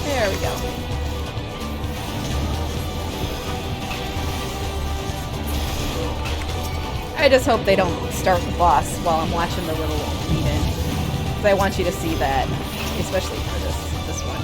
There we go. I just hope they don't start the boss while I'm watching the little lead-in. Because I want you to see that, especially for this one.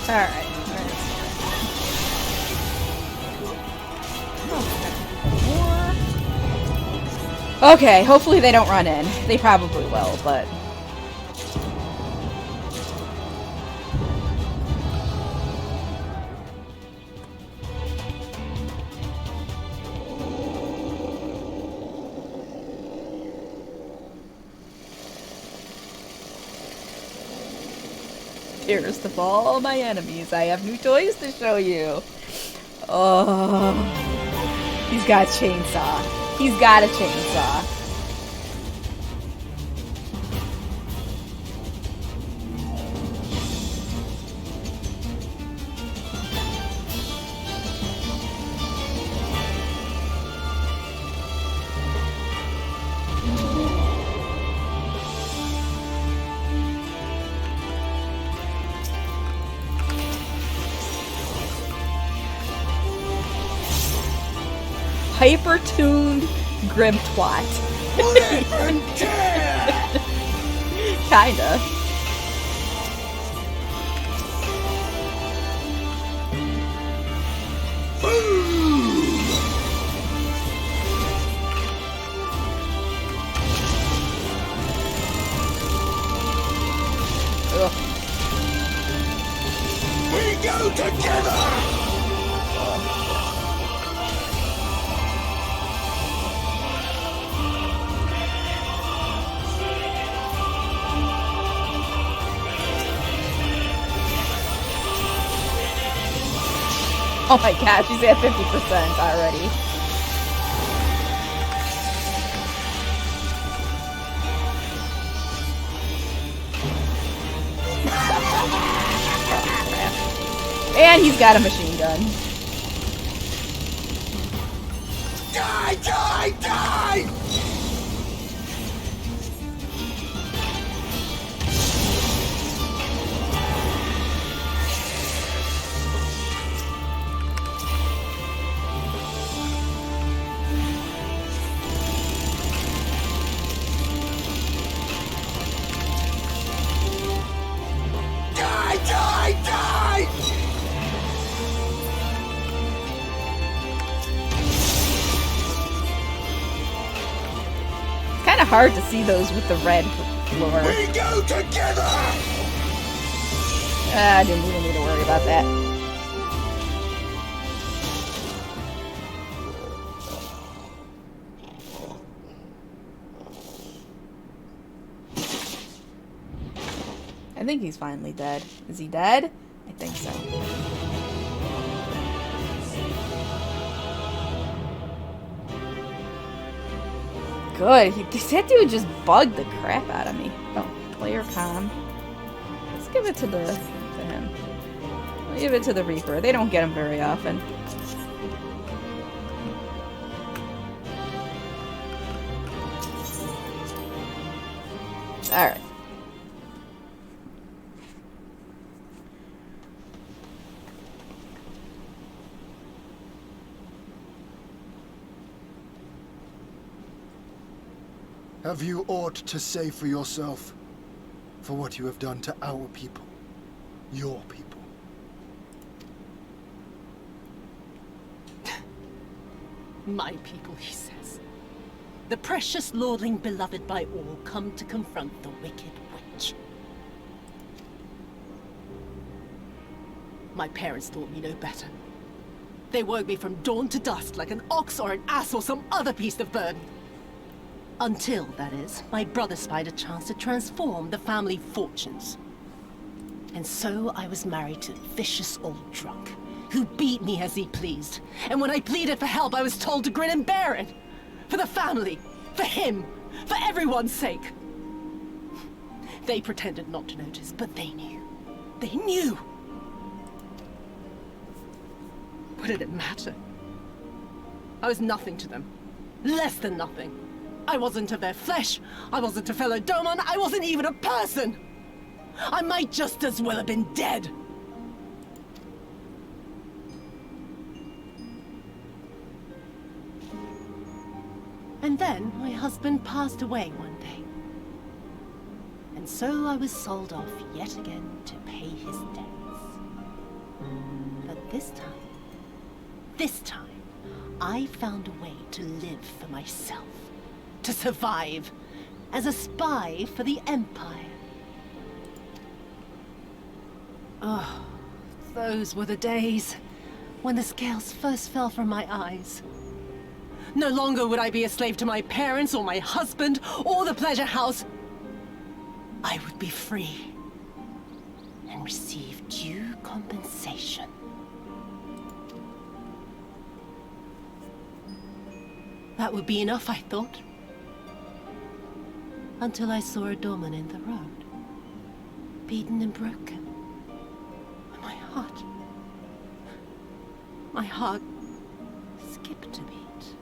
Alright. Okay, hopefully they don't run in. They probably will, but... Dearest of all my enemies, I have new toys to show you. Oh, he's got a chainsaw. He's got a chainsaw. hyper-tuned Grim twat. Kinda. We go together! Oh my gosh, she's at 50% already. And he's got a machine gun. Die, die, die! Die, die, die! It's kind of hard to see those with the red floor. We go together! I didn't even need to worry about that. I think he's finally dead. Is he dead? I think so. Good. That dude just bugged the crap out of me. Oh, player comm. Let's give it to him. I'll give it to the Reaper. They don't get him very often. Alright. Have you aught to say for yourself? For what you have done to our people? Your people? My people, he says. The precious lordling beloved by all, come to confront the wicked witch. My parents taught me no better. They woke me from dawn to dusk like an ox or an ass or some other beast of burden. Until, that is, my brother spied a chance to transform the family fortunes. And so I was married to a vicious old drunk, who beat me as he pleased. And when I pleaded for help, I was told to grin and bear it. For the family, for him, for everyone's sake. They pretended not to notice, but they knew. They knew! What did it matter? I was nothing to them. Less than nothing. I wasn't of their flesh. I wasn't a fellow Domon. I wasn't even a person. I might just as well have been dead. And then my husband passed away one day. And so I was sold off yet again to pay his debts. But this time, I found a way to live for myself. To survive as a spy for the Empire. Oh, those were the days when the scales first fell from my eyes. No longer would I be a slave to my parents or my husband or the pleasure house. I would be free and receive due compensation. That would be enough, I thought. Until I saw a doorman in the road, beaten and broken. And my heart skipped a beat.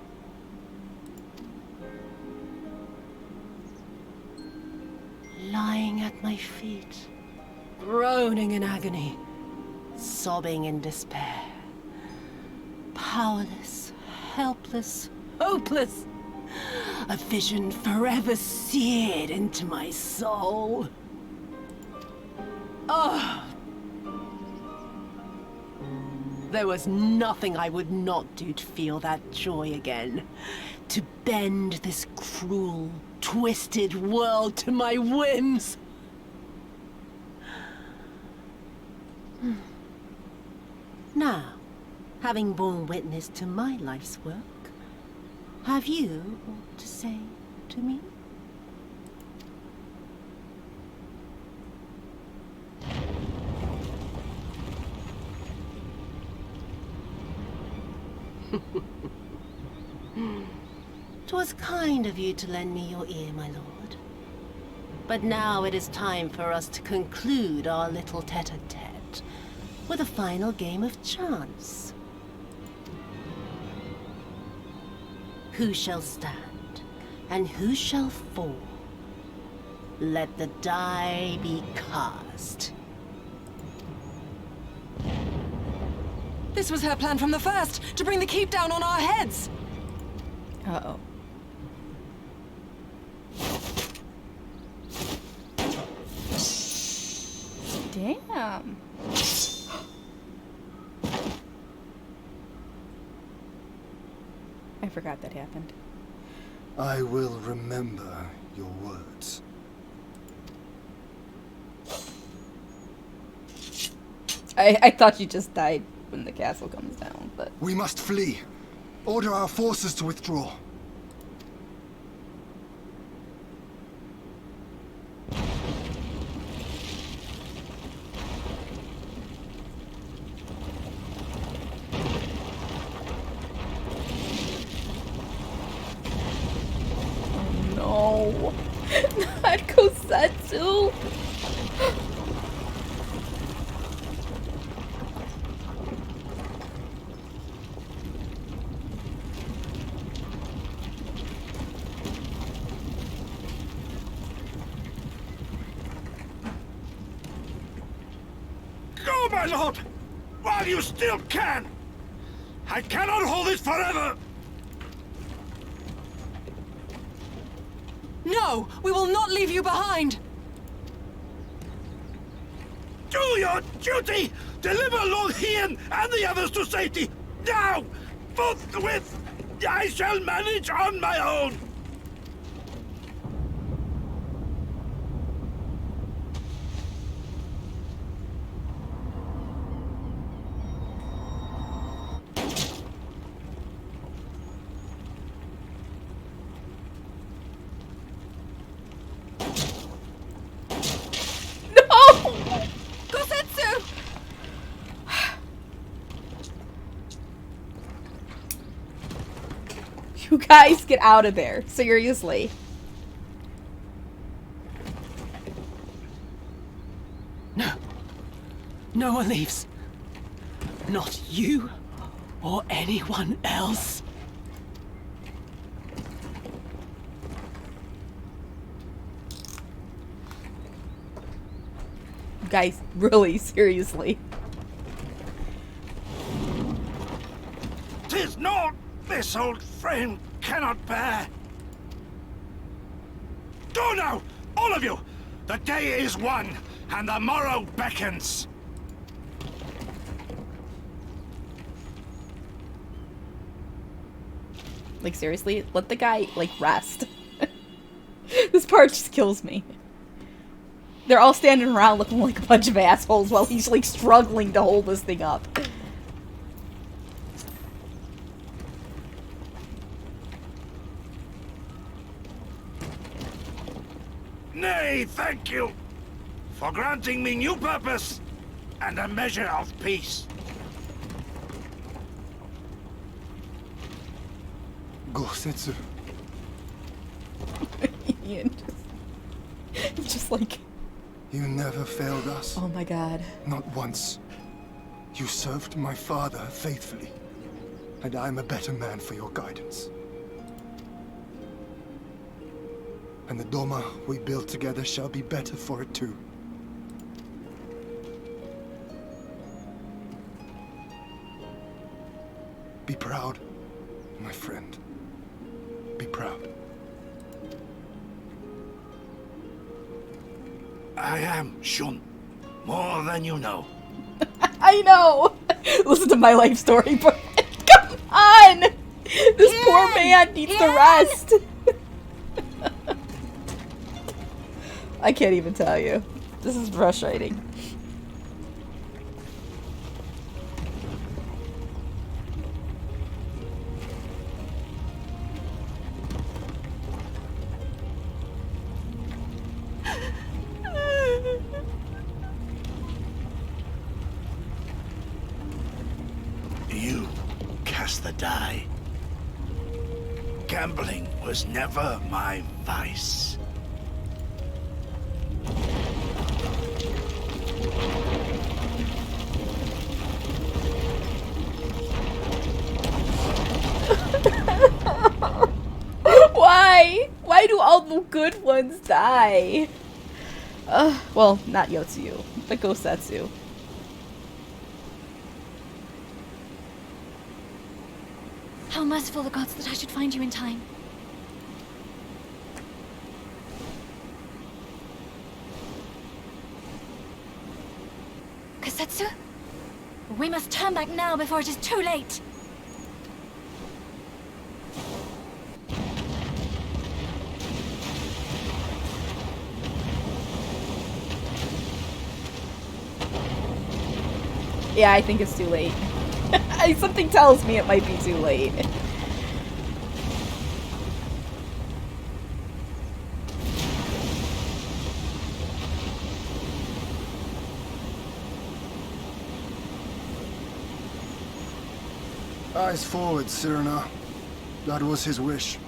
Lying at my feet, groaning in agony, sobbing in despair, powerless, helpless, hopeless. A vision forever seared into my soul. Oh! There was nothing I would not do to feel that joy again. To bend this cruel, twisted world to my whims. Now, having borne witness to my life's work, have you aught to say to me? "'Twas kind of you to lend me your ear, my lord. But now it is time for us to conclude our little tete-a-tete with a final game of chance. Who shall stand, and who shall fall? Let the die be cast." This was her plan from the first, to bring the keep down on our heads! Uh-oh. Damn. I forgot that happened. I will remember your words. I thought you just died when the castle comes down, but... We must flee. Order our forces to withdraw. No. Not Gosetsu. Go, my lord! While you still can! I cannot hold it forever! No! We will not leave you behind! Do your duty! Deliver Lord Hien and the others to safety! Now! Forthwith! I shall manage on my own! Gosetsu! You guys get out of there. Seriously. No. No one leaves. Not you or anyone else. Guys, really, seriously. 'Tis not this old frame cannot bear. Go now, all of you! The day is won, and the morrow beckons. Like, seriously? Let the guy, like, rest. This part just kills me. They're all standing around looking like a bunch of assholes while he's, like, struggling to hold this thing up. Nay, thank you for granting me new purpose and a measure of peace. Gosetsu. Ian just like... You never failed us. Oh my god. Not once. You served my father faithfully, and I'm a better man for your guidance. And the Doma we build together shall be better for it too. Be proud, my I am Shun. More than you know. I know! Listen to my life story, but come on! This poor man needs to rest. I can't even tell you. This is frustrating. You cast the die. Gambling was never my vice. Why? Why do all the good ones die? Well, not Yotsuyu, but Gosetsu. How merciful the gods that I should find you in time. Gosetsu? We must turn back now before it is too late. Yeah, I think it's too late. Something tells me it might be too late. Eyes forward, Cyrano. That was his wish.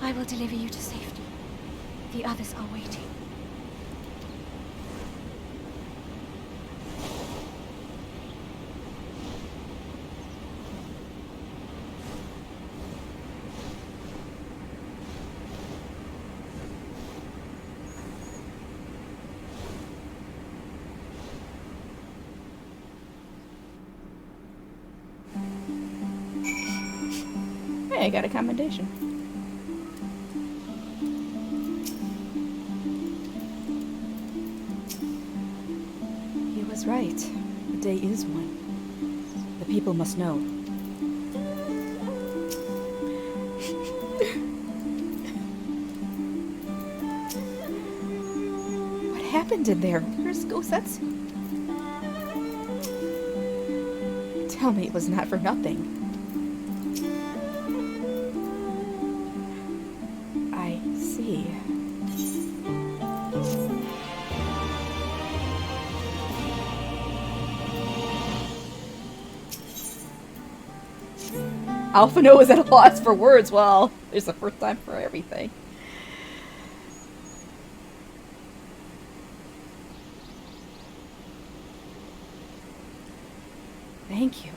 I will deliver you to safety. The others are waiting. Hey, I got a commendation. He was right. The day is one. The people must know. What happened in there? Where's Gosetsu? Tell me it was not for nothing. I see. Alphino is at a loss for words. Well, there's a first time for everything. Thank you.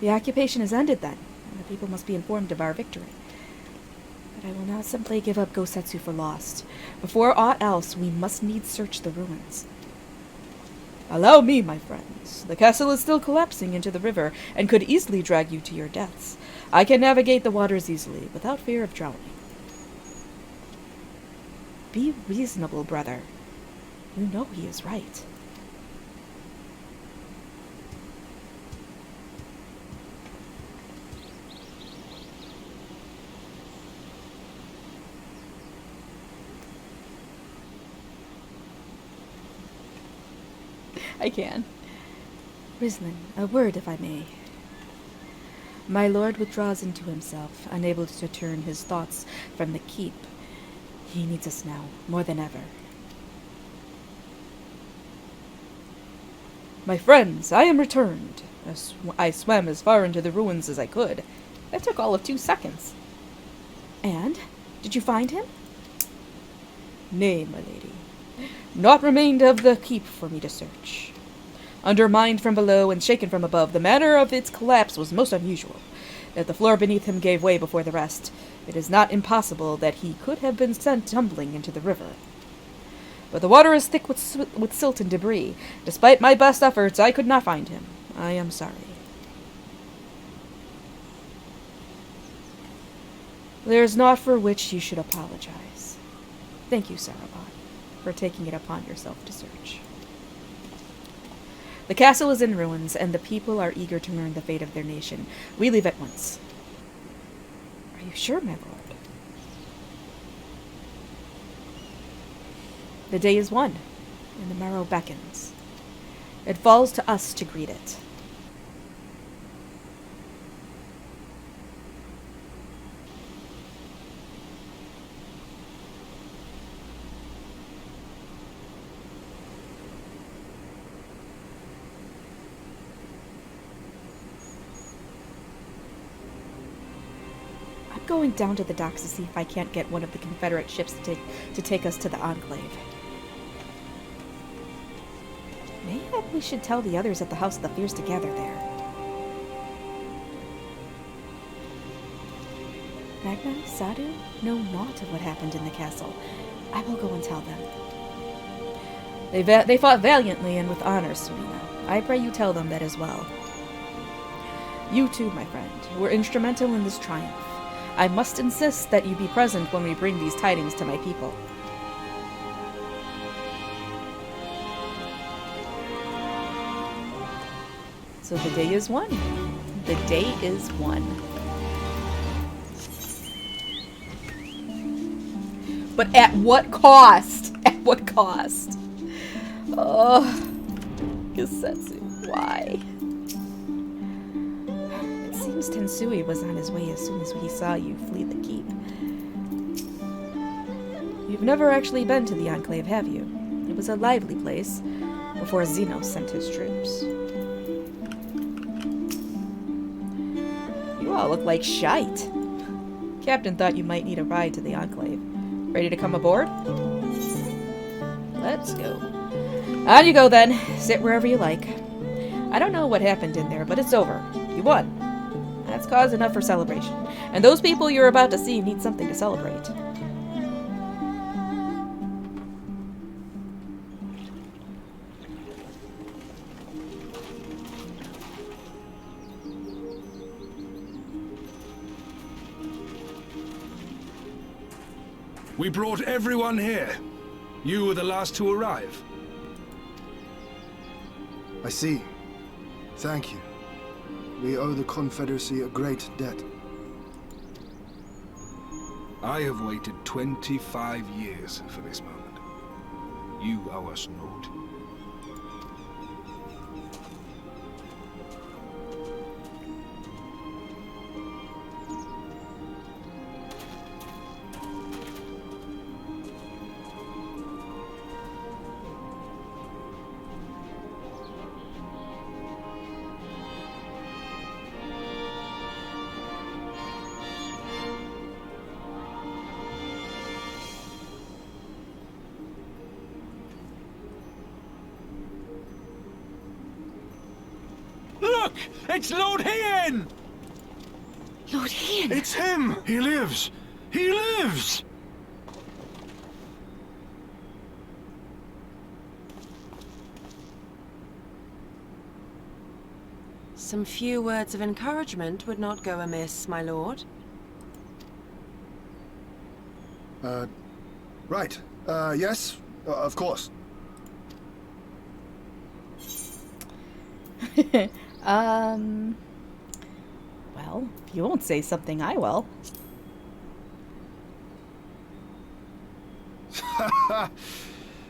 The occupation is ended then, and the people must be informed of our victory. But I will not simply give up Gosetsu for lost. Before aught else, we must needs search the ruins. Allow me, my friends. The castle is still collapsing into the river, and could easily drag you to your deaths. I can navigate the waters easily, without fear of drowning. Be reasonable, brother. You know he is right. I can. Rislin, a word, if I may. My lord withdraws into himself, unable to turn his thoughts from the keep. He needs us now, more than ever. My friends, I am returned. I swam as far into the ruins as I could. That took all of 2 seconds. And? Did you find him? Nay, my lady. Naught remained of the keep for me to search. Undermined from below and shaken from above, the manner of its collapse was most unusual. That the floor beneath him gave way before the rest, it is not impossible that he could have been sent tumbling into the river. But the water is thick with silt and debris. Despite my best efforts, I could not find him. I am sorry. There's naught for which you should apologize. Thank you, Sarabon, for taking it upon yourself to search. The castle is in ruins, and the people are eager to learn the fate of their nation. We leave at once. Are you sure, my lord? The day is won, and the morrow beckons. It falls to us to greet it. I'm going down to the docks to see if I can't get one of the Confederate ships to take us to the Enclave. Maybe we should tell the others at the House of the Fierce to gather there. Magna, Sadu know naught of what happened in the castle. I will go and tell them. They fought valiantly and with honor, Sunina. I pray you tell them that as well. You too, my friend, were instrumental in this triumph. I must insist that you be present when we bring these tidings to my people. So the day is won. The day is won. But at what cost? At what cost? Oh, Gosetsu, why? It seems Tensui was on his way as soon as he saw you flee the keep. You've never actually been to the Enclave, have you? It was a lively place before Zeno sent his troops. You all look like shite. Captain thought you might need a ride to the Enclave. Ready to come aboard? Let's go. On you go then. Sit wherever you like. I don't know what happened in there, but it's over. You won. That's cause enough for celebration. And those people you're about to see need something to celebrate. We brought everyone here. You were the last to arrive. I see. Thank you. We owe the Confederacy a great debt. I have waited 25 years for this moment. You owe us naught. Look! It's Lord Hien! Lord Hien! It's him! He lives! He lives! Some few words of encouragement would not go amiss, my lord. Right. Yes, of course. Well, if you won't say something, I will.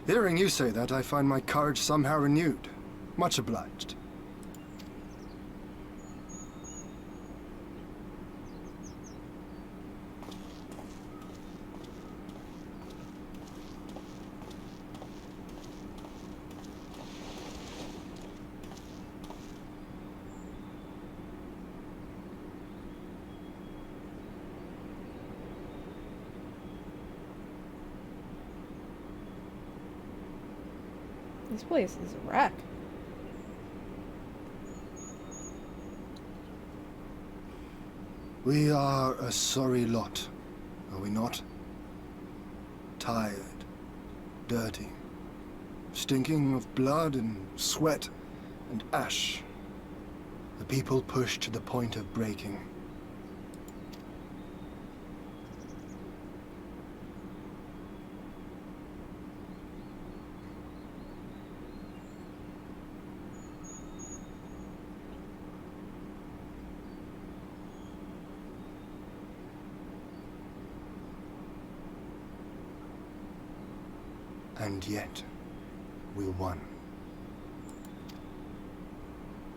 Hearing you say that, I find my courage somehow renewed. Much obliged. This place is a wreck. We are a sorry lot, are we not? Tired, dirty, stinking of blood and sweat and ash. The people pushed to the point of breaking. And yet, we won.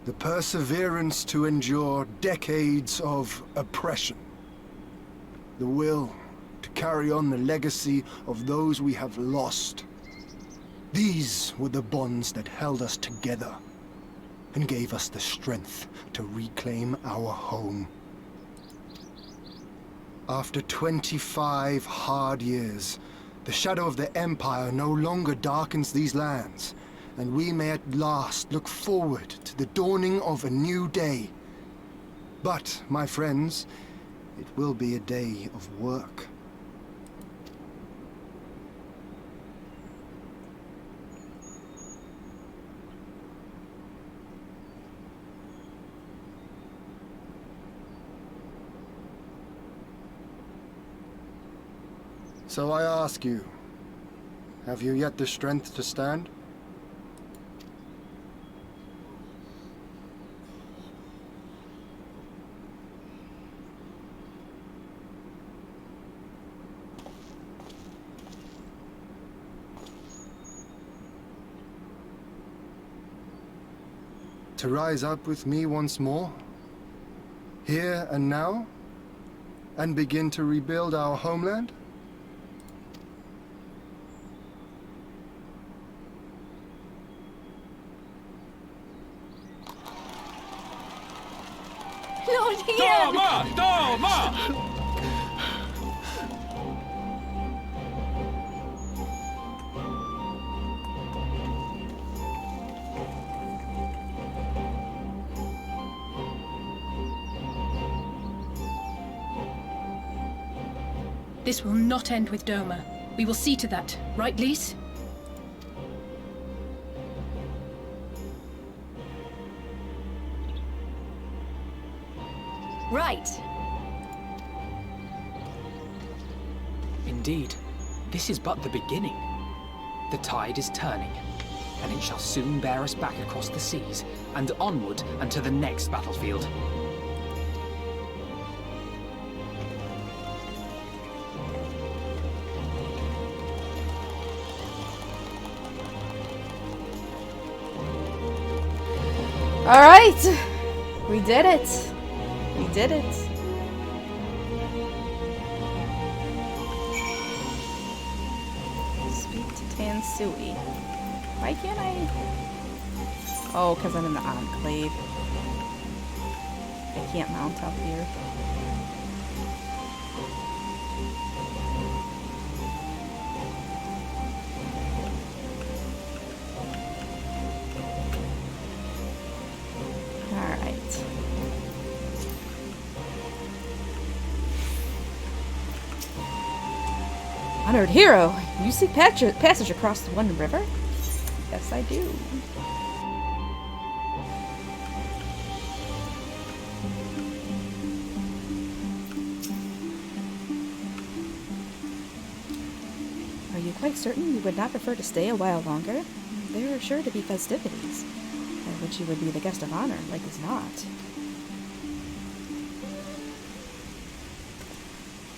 The perseverance to endure decades of oppression. The will to carry on the legacy of those we have lost. These were the bonds that held us together and gave us the strength to reclaim our home. After 25 hard years, the shadow of the Empire no longer darkens these lands, and we may at last look forward to the dawning of a new day. But, my friends, it will be a day of work. So I ask you, have you yet the strength to stand? To rise up with me once more, here and now, and begin to rebuild our homeland? Lord Ian! Doma! This will not end with Doma. We will see to that, right, Lise? Right. Indeed, this is but the beginning. The tide is turning, and it shall soon bear us back across the seas, and onward and to the next battlefield. All right, we did it. We did it. Speak to Tansui. Why can't I? Oh, because I'm in the Enclave. I can't mount up here. Honored hero, you seek passage across the One River? Yes, I do. Are you quite certain you would not prefer to stay a while longer? There are sure to be festivities, at which you would be the guest of honor, like as not.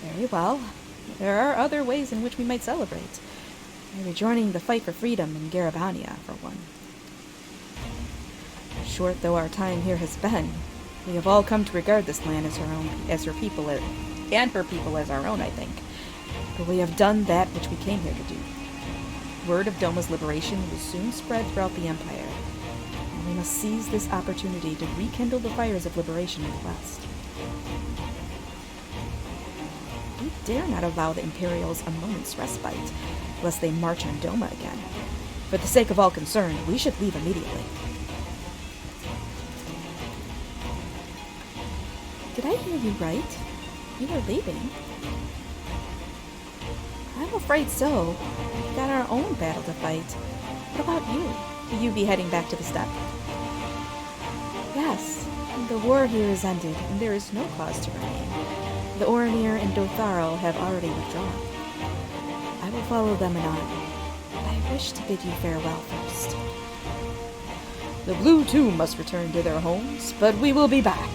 Very well. There are other ways in which we might celebrate. Maybe joining the fight for freedom in Garabania, for one. Short though our time here has been, we have all come to regard this land as her people as our own, I think. But we have done that which we came here to do. Word of Doma's liberation will soon spread throughout the Empire, and we must seize this opportunity to rekindle the fires of liberation in the West. We dare not allow the Imperials a moment's respite, lest they march on Doma again. For the sake of all concerned, we should leave immediately. Did I hear you right? You are leaving? I'm afraid so. We've got our own battle to fight. What about you? Will you be heading back to the steppe? Yes. The war here is ended, and there is no cause to remain. The Oranir and Dotharl have already withdrawn. I will follow them anon, but I wish to bid you farewell first. The Blue too must return to their homes, but we will be back.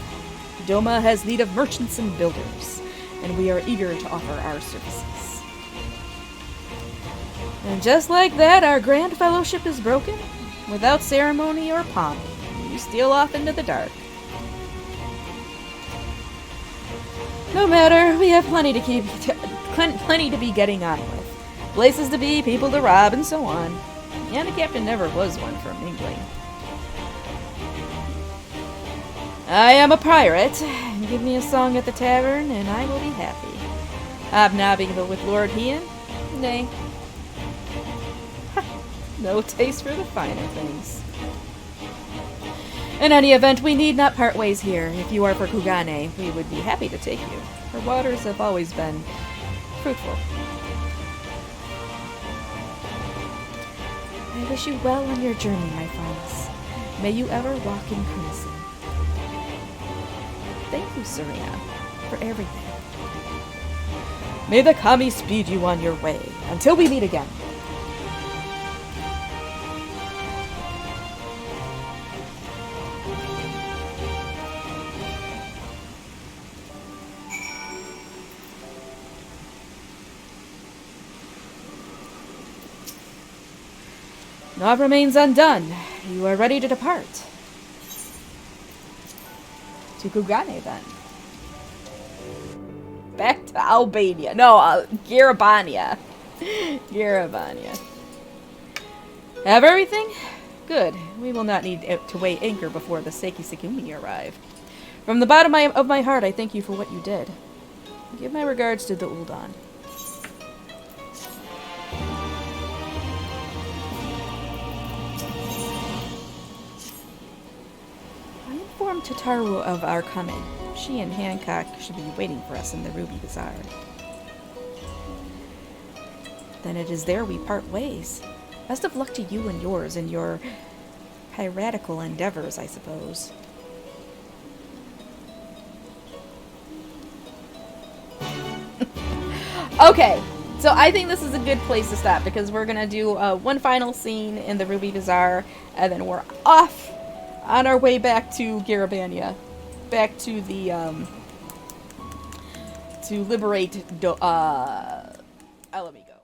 Doma has need of merchants and builders, and we are eager to offer our services. And just like that, our grand fellowship is broken. Without ceremony or pomp, you steal off into the dark. No matter, we have plenty to be getting on with. Places to be, people to rob, and so on. And the captain never was one for mingling. I am a pirate. Give me a song at the tavern, and I will be happy. Hobnobbing with Lord Hien? Nay. No taste for the finer things. In any event, we need not part ways here. If you are for Kugane, we would be happy to take you. Her waters have always been fruitful. I wish you well on your journey, my friends. May you ever walk in crimson. Thank you, Serena, for everything. May the Kami speed you on your way. Until we meet again. Naught remains undone. You are ready to depart. To Kugane, then. Back to Albania. No, Garabania. Garabania. Have everything? Good. We will not need to weigh anchor before the Seiki Sekumi arrive. From the bottom of my heart, I thank you for what you did. Give my regards to the Uldan. Informed Tataru of our coming. She and Hancock should be waiting for us in the Ruby Bazaar. Then it is there we part ways. Best of luck to you and yours in your piratical endeavors, I suppose. Okay, so I think this is a good place to stop because we're gonna do one final scene in the Ruby Bazaar, and then we're off on our way back to Garabania, back to the to liberate Alamigo.